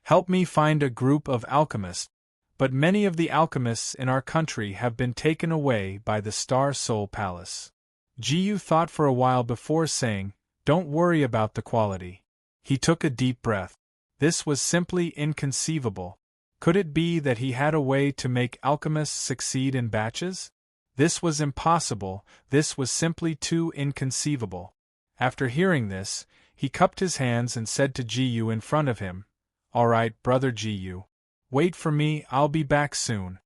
Help me find a group of alchemists. But many of the alchemists in our country have been taken away by the Star Soul Palace." Ji thought for a while before saying, "Don't worry about the quality." He took a deep breath. This was simply inconceivable. Could it be that he had a way to make alchemists succeed in batches? This was impossible, this was simply too inconceivable. After hearing this, he cupped his hands and said to Gu in front of him, "All right, brother Gu. Wait for me, I'll be back soon."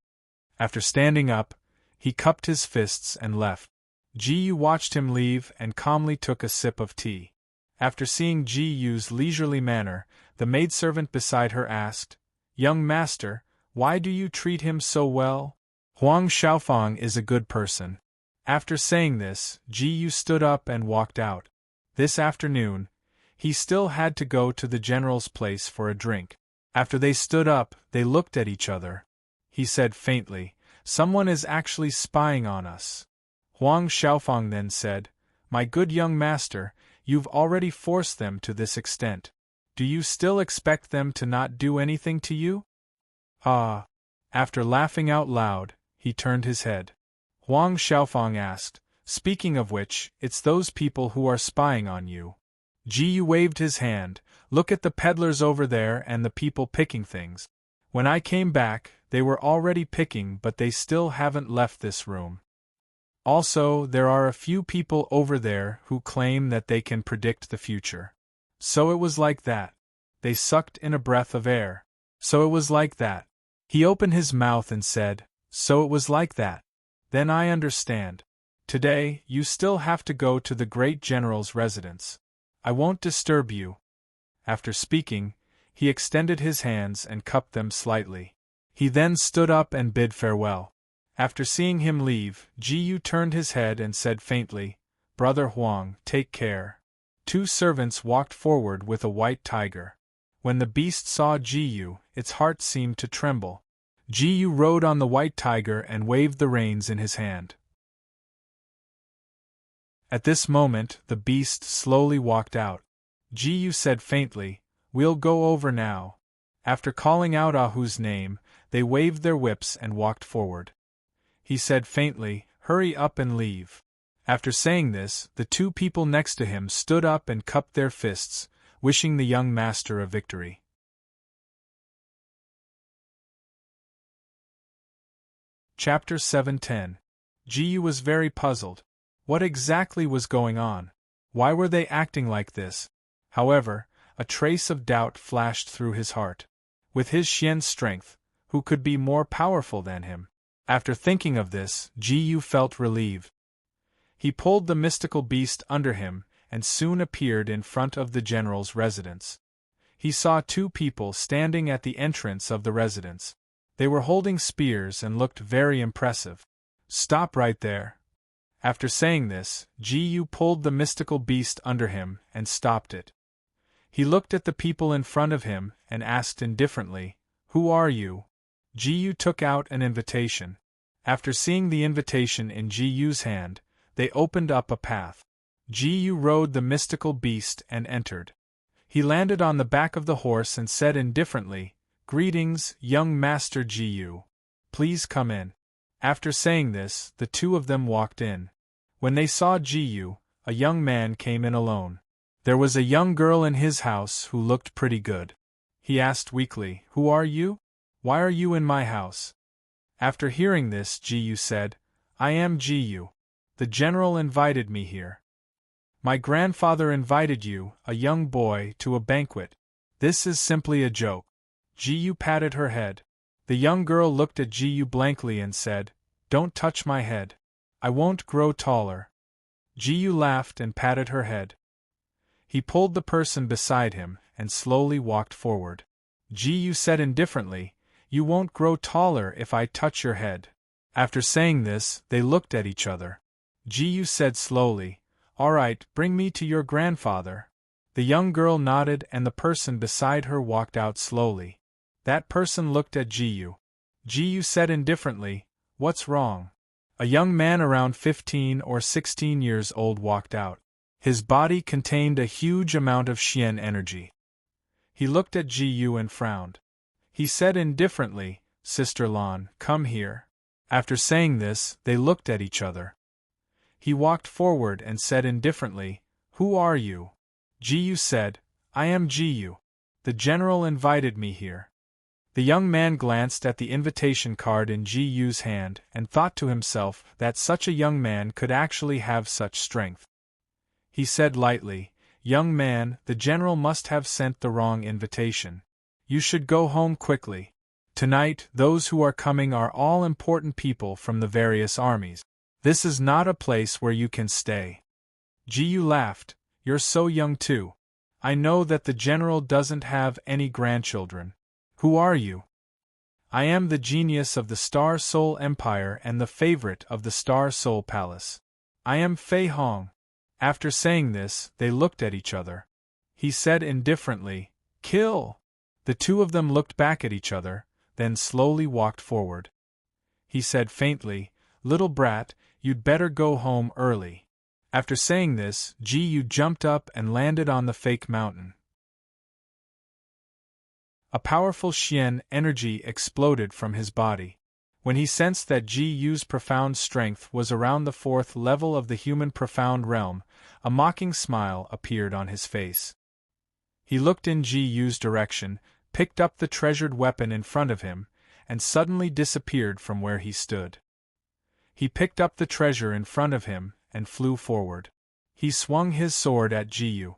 After standing up, he cupped his fists and left. Gu watched him leave and calmly took a sip of tea. After seeing Gu's leisurely manner, the maidservant beside her asked, "Young master, why do you treat him so well?" "Huang Xiaofang is a good person." After saying this, Gu stood up and walked out. This afternoon, he still had to go to the general's place for a drink. After they stood up, they looked at each other. He said faintly, "Someone is actually spying on us." Huang Xiaofang then said, "My good young master, you've already forced them to this extent. Do you still expect them to not do anything to you?" "Ah." After laughing out loud, he turned his head. Huang Xiaofang asked, "Speaking of which, it's those people who are spying on you." Ji waved his hand, "Look at the peddlers over there and the people picking things. When I came back, they were already picking, but they still haven't left this room. Also, there are a few people over there who claim that they can predict the future. So it was like that. They sucked in a breath of air. So it was like that." He opened his mouth and said, "So it was like that. Then I understand. Today, you still have to go to the great general's residence. I won't disturb you." After speaking, he extended his hands and cupped them slightly. He then stood up and bid farewell. After seeing him leave, Gu turned his head and said faintly, "Brother Huang, take care." Two servants walked forward with a white tiger. When the beast saw Gu, its heart seemed to tremble. Gu rode on the white tiger and waved the reins in his hand. At this moment, the beast slowly walked out. Gu said faintly, "We'll go over now." After calling out Ahu's name, they waved their whips and walked forward. He said faintly, "Hurry up and leave." After saying this, the two people next to him stood up and cupped their fists, wishing the young master a victory. Chapter 710. Gu was very puzzled. What exactly was going on? Why were they acting like this? However, a trace of doubt flashed through his heart. With his Xian's strength, who could be more powerful than him? After thinking of this, Gu felt relieved. He pulled the mystical beast under him, and soon appeared in front of the general's residence. He saw two people standing at the entrance of the residence. They were holding spears and looked very impressive. "Stop right there." After saying this, Gu pulled the mystical beast under him and stopped it. He looked at the people in front of him and asked indifferently, "Who are you?" Gu took out an invitation. After seeing the invitation in Gu's hand, they opened up a path. Gu rode the mystical beast and entered. He landed on the back of the horse and said indifferently, "Greetings, young Master Gu. Please come in." After saying this, the two of them walked in. When they saw Gu, a young man came in alone. There was a young girl in his house who looked pretty good. He asked weakly, "Who are you? Why are you in my house?" After hearing this, Gu said, "I am Gu. The general invited me here." "My grandfather invited you, a young boy, to a banquet. This is simply a joke." Gu patted her head. The young girl looked at Gu blankly and said, "Don't touch my head. I won't grow taller." Gu laughed and patted her head. He pulled the person beside him and slowly walked forward. Gu said indifferently, "You won't grow taller if I touch your head." After saying this, they looked at each other. Gu said slowly, "All right, bring me to your grandfather." The young girl nodded and the person beside her walked out slowly. That person looked at Gu. Gu said indifferently, "What's wrong?" A young man around 15 or 16 years old walked out. His body contained a huge amount of Xian energy. He looked at Gu and frowned. He said indifferently, "Sister Lan, come here." After saying this, they looked at each other. He walked forward and said indifferently, "Who are you?" Gu said, "I am Gu. The general invited me here." The young man glanced at the invitation card in Ji Yu's hand and thought to himself that such a young man could actually have such strength. He said lightly, "Young man, the general must have sent the wrong invitation. You should go home quickly. Tonight, those who are coming are all important people from the various armies. This is not a place where you can stay." Ji Yu laughed, "You're so young too. I know that the general doesn't have any grandchildren. Who are you?" "I am the genius of the Star Soul Empire and the favorite of the Star Soul Palace. I am Fei Hong." After saying this, they looked at each other. He said indifferently, "Kill!" The two of them looked back at each other, then slowly walked forward. He said faintly, "Little brat, you'd better go home early." After saying this, Ji Yu jumped up and landed on the fake mountain. A powerful Xian energy exploded from his body. When he sensed that Ji Yu's profound strength was around the 4th level of the human profound realm, a mocking smile appeared on his face. He looked in Ji Yu's direction, picked up the treasured weapon in front of him, and suddenly disappeared from where he stood. He picked up the treasure in front of him and flew forward. He swung his sword at Ji Yu.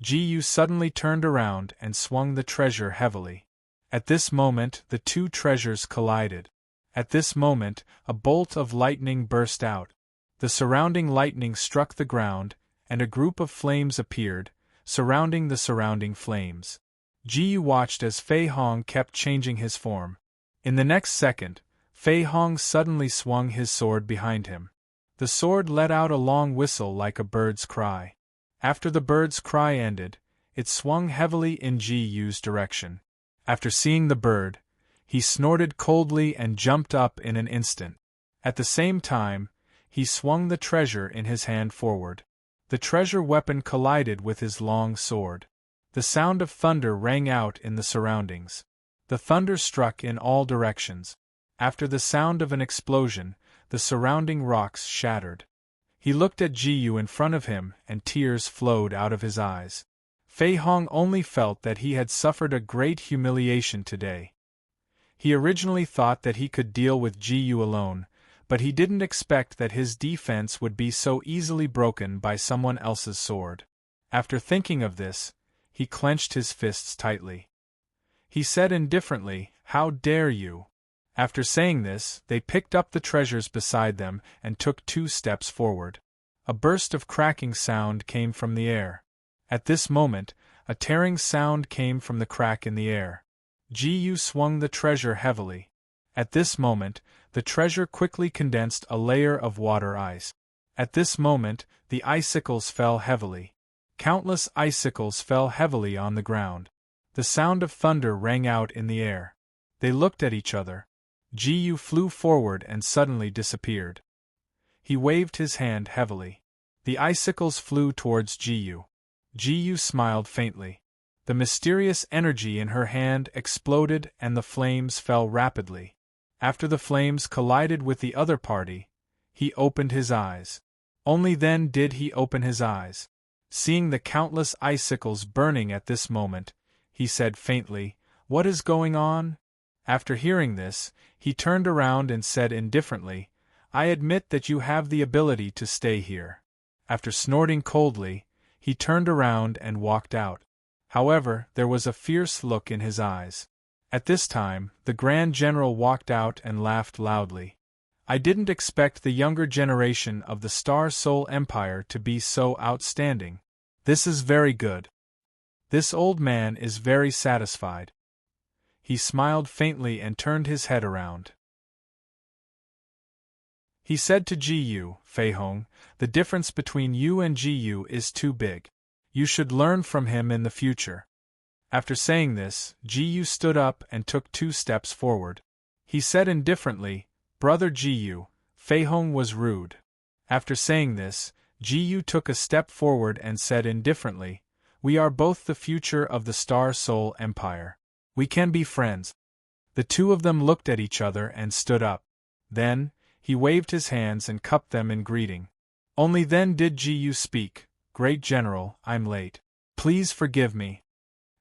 Ji Yu suddenly turned around and swung the treasure heavily. At this moment, the two treasures collided. At this moment, a bolt of lightning burst out. The surrounding lightning struck the ground, and a group of flames appeared, surrounding the surrounding flames. Ji Yu watched as Fei Hong kept changing his form. In the next second, Fei Hong suddenly swung his sword behind him. The sword let out a long whistle like a bird's cry. After the bird's cry ended, it swung heavily in Ji Yu's direction. After seeing the bird, he snorted coldly and jumped up in an instant. At the same time, he swung the treasure in his hand forward. The treasure weapon collided with his long sword. The sound of thunder rang out in the surroundings. The thunder struck in all directions. After the sound of an explosion, the surrounding rocks shattered. He looked at Ji Yu in front of him and tears flowed out of his eyes. Fei Hong only felt that he had suffered a great humiliation today. He originally thought that he could deal with Ji Yu alone, but he didn't expect that his defense would be so easily broken by someone else's sword. After thinking of this, he clenched his fists tightly. He said indifferently, "How dare you?" After saying this, they picked up the treasures beside them and took 2 steps forward. A burst of cracking sound came from the air. At this moment, a tearing sound came from the crack in the air. Ji Yu swung the treasure heavily. At this moment, the treasure quickly condensed a layer of water ice. At this moment, the icicles fell heavily. Countless icicles fell heavily on the ground. The sound of thunder rang out in the air. They looked at each other. Ji Yu flew forward and suddenly disappeared. He waved his hand heavily. The icicles flew towards Ji Yu. Ji Yu smiled faintly. The mysterious energy in her hand exploded and the flames fell rapidly. After the flames collided with the other party, he opened his eyes. Only then did he open his eyes. Seeing the countless icicles burning at this moment, he said faintly, "What is going on?" After hearing this, he turned around and said indifferently, "I admit that you have the ability to stay here." After snorting coldly, he turned around and walked out. However, there was a fierce look in his eyes. At this time, the Grand General walked out and laughed loudly. "I didn't expect the younger generation of the Star Soul Empire to be so outstanding. This is very good. This old man is very satisfied." He smiled faintly and turned his head around. He said to Ji Yu, "Fei Hong, the difference between you and Ji Yu is too big. You should learn from him in the future." After saying this, Ji Yu stood up and took 2 steps forward. He said indifferently, "Brother Ji Yu, Fei Hong was rude." After saying this, Ji Yu took a step forward and said indifferently, "We are both the future of the Star Soul Empire. We can be friends." The two of them looked at each other and stood up. Then, he waved his hands and cupped them in greeting. Only then did Ji Yu speak, "Great General, I'm late. Please forgive me."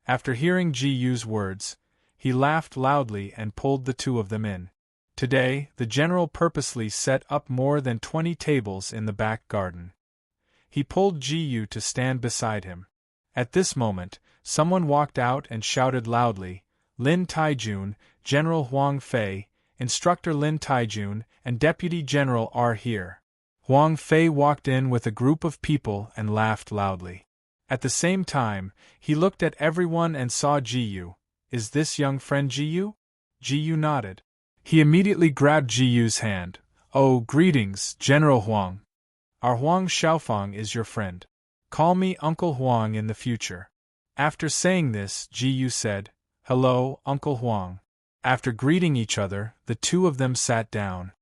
After hearing Ji Yu's words, He laughed loudly and pulled the two of them in. Today, the general purposely set up more than 20 tables in the back garden. He pulled Ji-yu to stand beside him. At this moment, someone walked out and shouted loudly, "Lin Taijun, General Huang Fei, Instructor Lin Taijun, and Deputy General are here." Huang Fei walked in with a group of people and laughed loudly. At the same time, he looked at everyone and saw Ji-yu. "Is this young friend Ji-yu?" Ji-yu nodded. He immediately grabbed Ji-yu's hand. "Oh, greetings, General Huang. Our Huang Xiaofang is your friend. Call me Uncle Huang in the future." After saying this, Ji-yu said, "Hello, Uncle Huang." After greeting each other, the two of them sat down.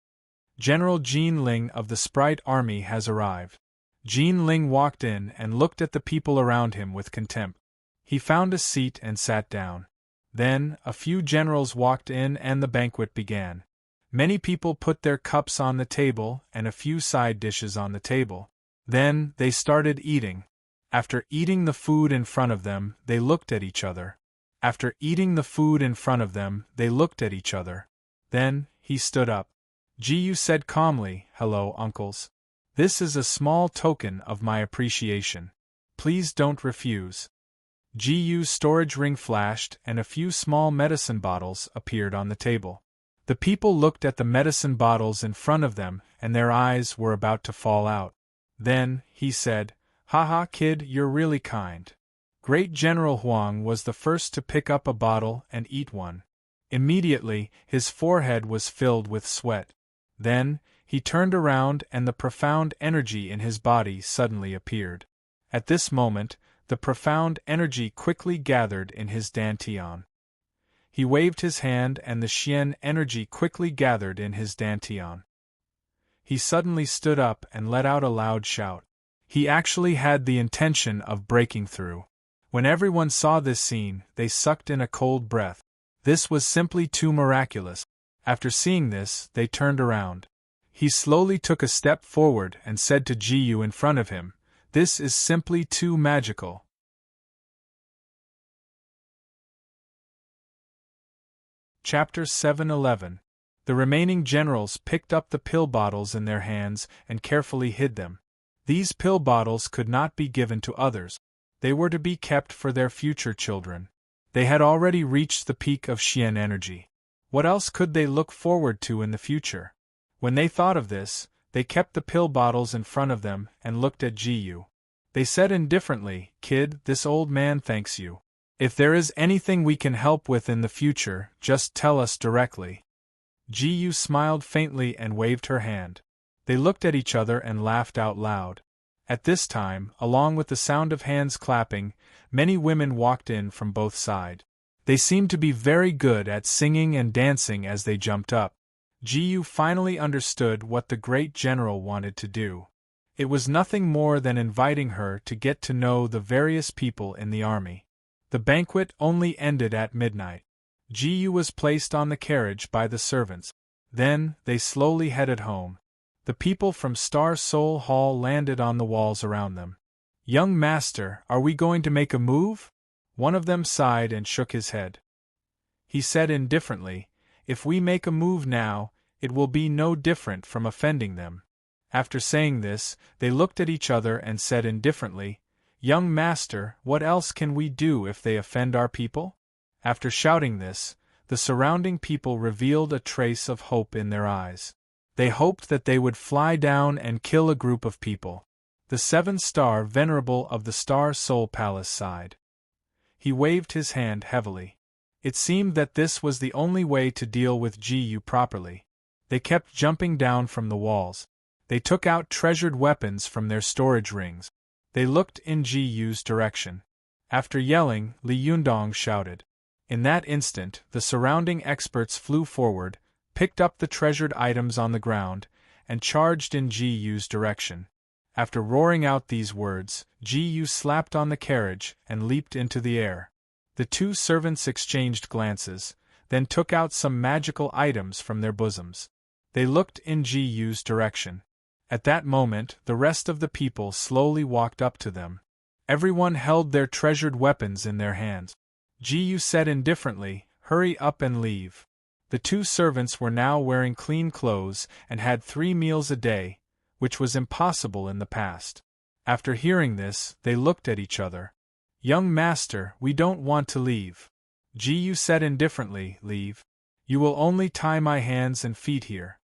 "General Jin Ling of the Sprite Army has arrived." Jin Ling walked in and looked at the people around him with contempt. He found a seat and sat down. Then, a few generals walked in and the banquet began. Many people put their cups on the table and a few side dishes on the table. Then, they started eating. After eating the food in front of them, they looked at each other. After eating the food in front of them, they looked at each other. Then, he stood up. Ji-yu said calmly, "Hello, uncles. This is a small token of my appreciation. Please don't refuse." Ji-yu's storage ring flashed and a few small medicine bottles appeared on the table. The people looked at the medicine bottles in front of them and their eyes were about to fall out. Then, he said, "Haha, kid, you're really kind." Great General Huang was the first to pick up a bottle and eat one. Immediately, his forehead was filled with sweat. Then, he turned around and the profound energy in his body suddenly appeared. At this moment, the profound energy quickly gathered in his dantian. He waved his hand and the Xian energy quickly gathered in his dantian. He suddenly stood up and let out a loud shout. He actually had the intention of breaking through. When everyone saw this scene, they sucked in a cold breath. This was simply too miraculous. After seeing this, they turned around. He slowly took a step forward and said to Ji-yu in front of him, "This is simply too magical." Chapter 7:11. The remaining generals picked up the pill bottles in their hands and carefully hid them. These pill bottles could not be given to others. They were to be kept for their future children. They had already reached the peak of Xian energy. What else could they look forward to in the future? When they thought of this, they kept the pill bottles in front of them and looked at Ji-yu. They said indifferently, "Kid, this old man thanks you. If there is anything we can help with in the future, just tell us directly." Ji-yu smiled faintly and waved her hand. They looked at each other and laughed out loud. At this time, along with the sound of hands clapping, many women walked in from both sides. They seemed to be very good at singing and dancing as they jumped up. Ji-yu finally understood what the great general wanted to do. It was nothing more than inviting her to get to know the various people in the army. The banquet only ended at midnight. Ji-yu was placed on the carriage by the servants. Then, they slowly headed home. The people from Star Soul Hall landed on the walls around them. "Young master, are we going to make a move?" One of them sighed and shook his head. He said indifferently, "If we make a move now, it will be no different from offending them." After saying this, they looked at each other and said indifferently, "Young master, what else can we do if they offend our people?" After shouting this, the surrounding people revealed a trace of hope in their eyes. They hoped that they would fly down and kill a group of people. The 7-star venerable of the Star Soul Palace sighed. He waved his hand heavily. It seemed that this was the only way to deal with Ji-yu properly. They kept jumping down from the walls. They took out treasured weapons from their storage rings. They looked in Ji-yu's direction. After yelling, Li Yundong shouted. In that instant, the surrounding experts flew forward, picked up the treasured items on the ground, and charged in Ji-yu's direction. After roaring out these words, Ji-yu slapped on the carriage and leaped into the air. The two servants exchanged glances, then took out some magical items from their bosoms. They looked in Ji-yu's direction. At that moment, the rest of the people slowly walked up to them. Everyone held their treasured weapons in their hands. Ji-yu said indifferently, hurry up and leave. The two servants were now wearing clean clothes and had 3 meals a day, which was impossible in the past. After hearing this, they looked at each other. Young master, we don't want to leave. Ji said indifferently, leave? You will only tie my hands and feet here.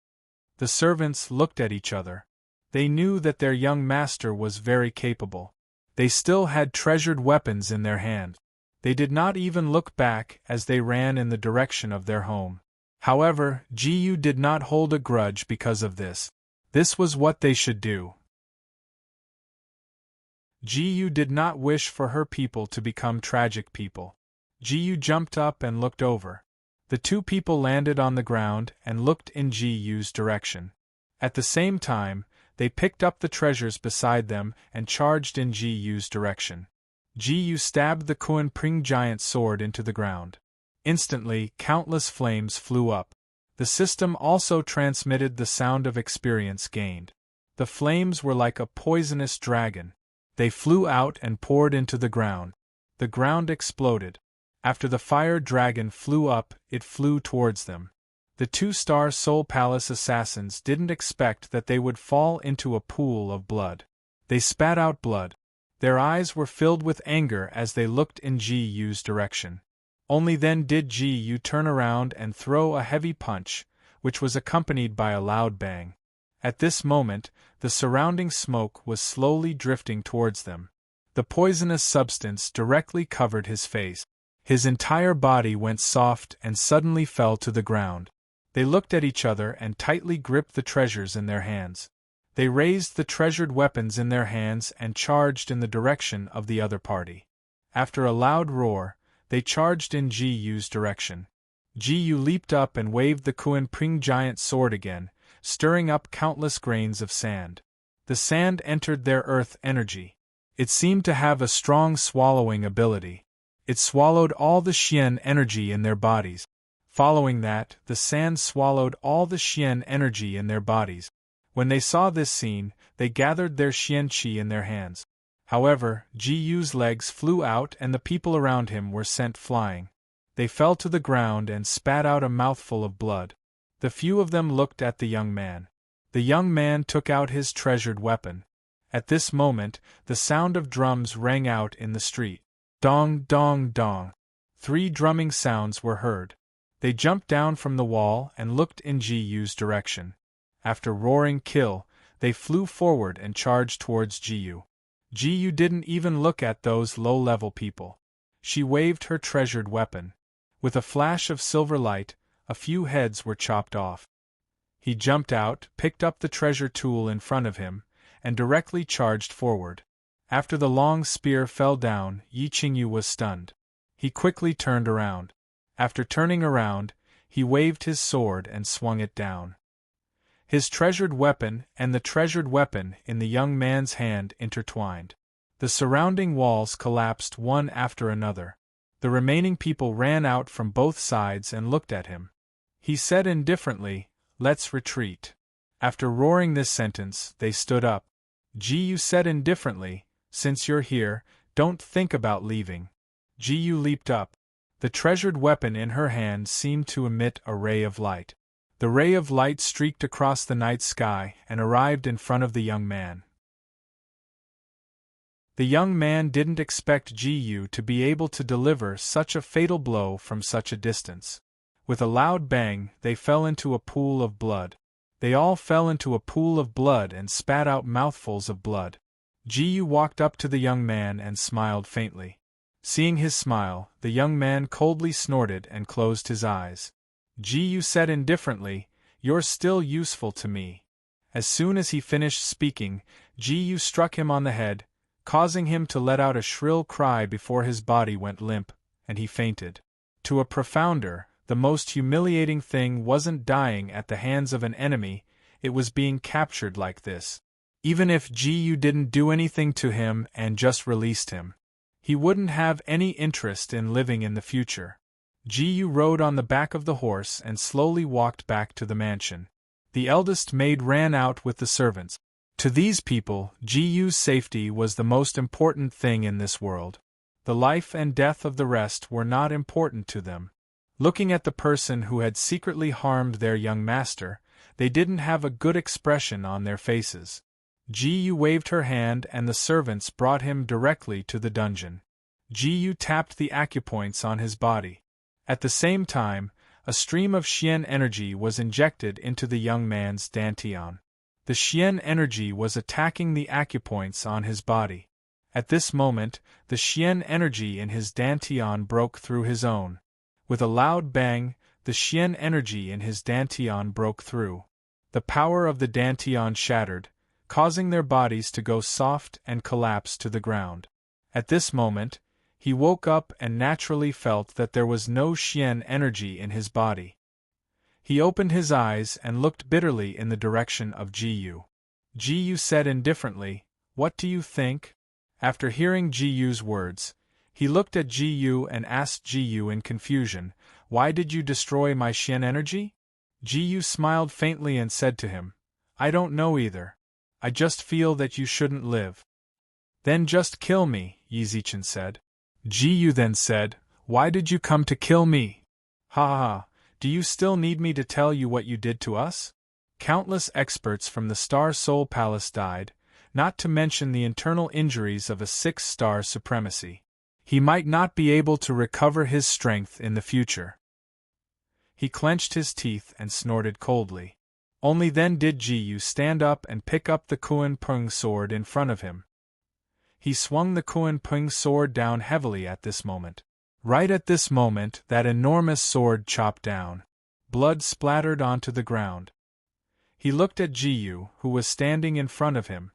The servants looked at each other. They knew that their young master was very capable. They still had treasured weapons in their hand. They did not even look back as they ran in the direction of their home. However, Ji did not hold a grudge because of this. This was what they should do. Ji did not wish for her people to become tragic people. Ji jumped up and looked over. The two people landed on the ground and looked in Ji's direction. At the same time, they picked up the treasures beside them and charged in Ji's direction. Ji stabbed the Kuan Pring giant sword into the ground. Instantly, countless flames flew up. The system also transmitted the sound of experience gained. The flames were like a poisonous dragon. They flew out and poured into the ground. The ground exploded. After the fire dragon flew up, it flew towards them. The 2-star Soul Palace assassins didn't expect that they would fall into a pool of blood. They spat out blood. Their eyes were filled with anger as they looked in Ji's direction. Only then did Ji turn around and throw a heavy punch, which was accompanied by a loud bang. At this moment, the surrounding smoke was slowly drifting towards them. The poisonous substance directly covered his face. His entire body went soft and suddenly fell to the ground. They looked at each other and tightly gripped the treasures in their hands. They raised the treasured weapons in their hands and charged in the direction of the other party. After a loud roar, they charged in Ji's direction. Ji leaped up and waved the Kuan Pring giant sword again, stirring up countless grains of sand. The sand entered their earth energy. It seemed to have a strong swallowing ability. It swallowed all the Xian energy in their bodies. Following that, the sand swallowed all the Xian energy in their bodies. When they saw this scene, they gathered their Xian Qi in their hands. However, Ji's legs flew out and the people around him were sent flying. They fell to the ground and spat out a mouthful of blood. The few of them looked at the young man. The young man took out his treasured weapon. At this moment, the sound of drums rang out in the street. Dong, dong, dong. 3 drumming sounds were heard. They jumped down from the wall and looked in Ji's direction. After roaring kill, they flew forward and charged towards Ji. Ji didn't even look at those low-level people. She waved her treasured weapon. With a flash of silver light, a few heads were chopped off. He jumped out, picked up the treasure tool in front of him, and directly charged forward. After the long spear fell down, Yi Qingyu was stunned. He quickly turned around. After turning around, he waved his sword and swung it down. His treasured weapon and the treasured weapon in the young man's hand intertwined. The surrounding walls collapsed one after another. The remaining people ran out from both sides and looked at him. He said indifferently, "Let's retreat." After roaring this sentence, they stood up. Ji said indifferently, "Since you're here, don't think about leaving." Ji leaped up. The treasured weapon in her hand seemed to emit a ray of light. The ray of light streaked across the night sky and arrived in front of the young man. The young man didn't expect Ji to be able to deliver such a fatal blow from such a distance. With a loud bang, they fell into a pool of blood. They all fell into a pool of blood and spat out mouthfuls of blood. Ji walked up to the young man and smiled faintly. Seeing his smile, the young man coldly snorted and closed his eyes. Ji said indifferently, "You're still useful to me." As soon as he finished speaking, Ji struck him on the head, causing him to let out a shrill cry before his body went limp, and he fainted. To a profounder, the most humiliating thing wasn't dying at the hands of an enemy, it was being captured like this. Even if Ji didn't do anything to him and just released him, he wouldn't have any interest in living in the future. Ji rode on the back of the horse and slowly walked back to the mansion. The eldest maid ran out with the servants. To these people, Ji's safety was the most important thing in this world. The life and death of the rest were not important to them. Looking at the person who had secretly harmed their young master, they didn't have a good expression on their faces. Ji waved her hand and the servants brought him directly to the dungeon. Ji tapped the acupoints on his body. At the same time, a stream of Xian energy was injected into the young man's dantian. The Xian energy was attacking the acupoints on his body. At this moment, the Xian energy in his dantian broke through his own. With a loud bang, the Xian energy in his dantian broke through. The power of the dantian shattered, causing their bodies to go soft and collapse to the ground. At this moment, he woke up and naturally felt that there was no Xian energy in his body. He opened his eyes and looked bitterly in the direction of Ji. Ji said indifferently, "What do you think?" After hearing Ji's words, he looked at Ji and asked Ji in confusion, "Why did you destroy my Xian energy?" Ji smiled faintly and said to him, "I don't know either. I just feel that you shouldn't live." "Then just kill me," Yizichen said. Ji then said, "Why did you come to kill me? Ha ha ha, do you still need me to tell you what you did to us?" Countless experts from the Star Soul Palace died, not to mention the internal injuries of a 6-star supremacy. He might not be able to recover his strength in the future. He clenched his teeth and snorted coldly. Only then did Ji stand up and pick up the Kuan Peng sword in front of him. He swung the Kuan Peng sword down heavily at this moment. Right at this moment, that enormous sword chopped down. Blood splattered onto the ground. He looked at Ji, who was standing in front of him.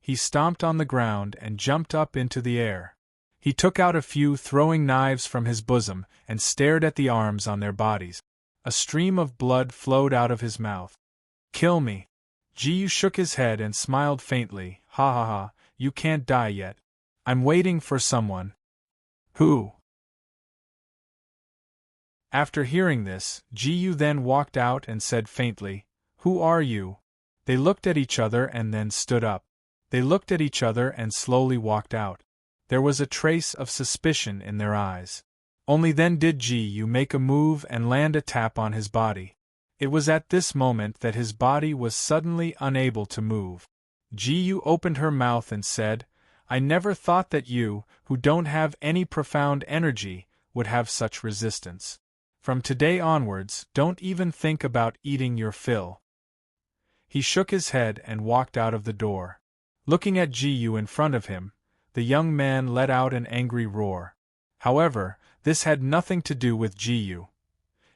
He stomped on the ground and jumped up into the air. He took out a few throwing knives from his bosom and stared at the arms on their bodies. A stream of blood flowed out of his mouth. "Kill me." Ji shook his head and smiled faintly. "Ha ha ha, you can't die yet. I'm waiting for someone." "Who?" After hearing this, Ji then walked out and said faintly, "Who are you?" They looked at each other and then stood up. They looked at each other and slowly walked out. There was a trace of suspicion in their eyes. Only then did Ji make a move and land a tap on his body. It was at this moment that his body was suddenly unable to move. Ji opened her mouth and said, "I never thought that you, who don't have any profound energy, would have such resistance. From today onwards, don't even think about eating your fill." He shook his head and walked out of the door. Looking at Ji in front of him, the young man let out an angry roar. However, this had nothing to do with Ji.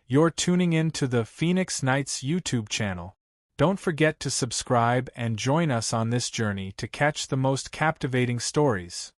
You're tuning in to the Phoenix Knights YouTube channel. Don't forget to subscribe and join us on this journey to catch the most captivating stories.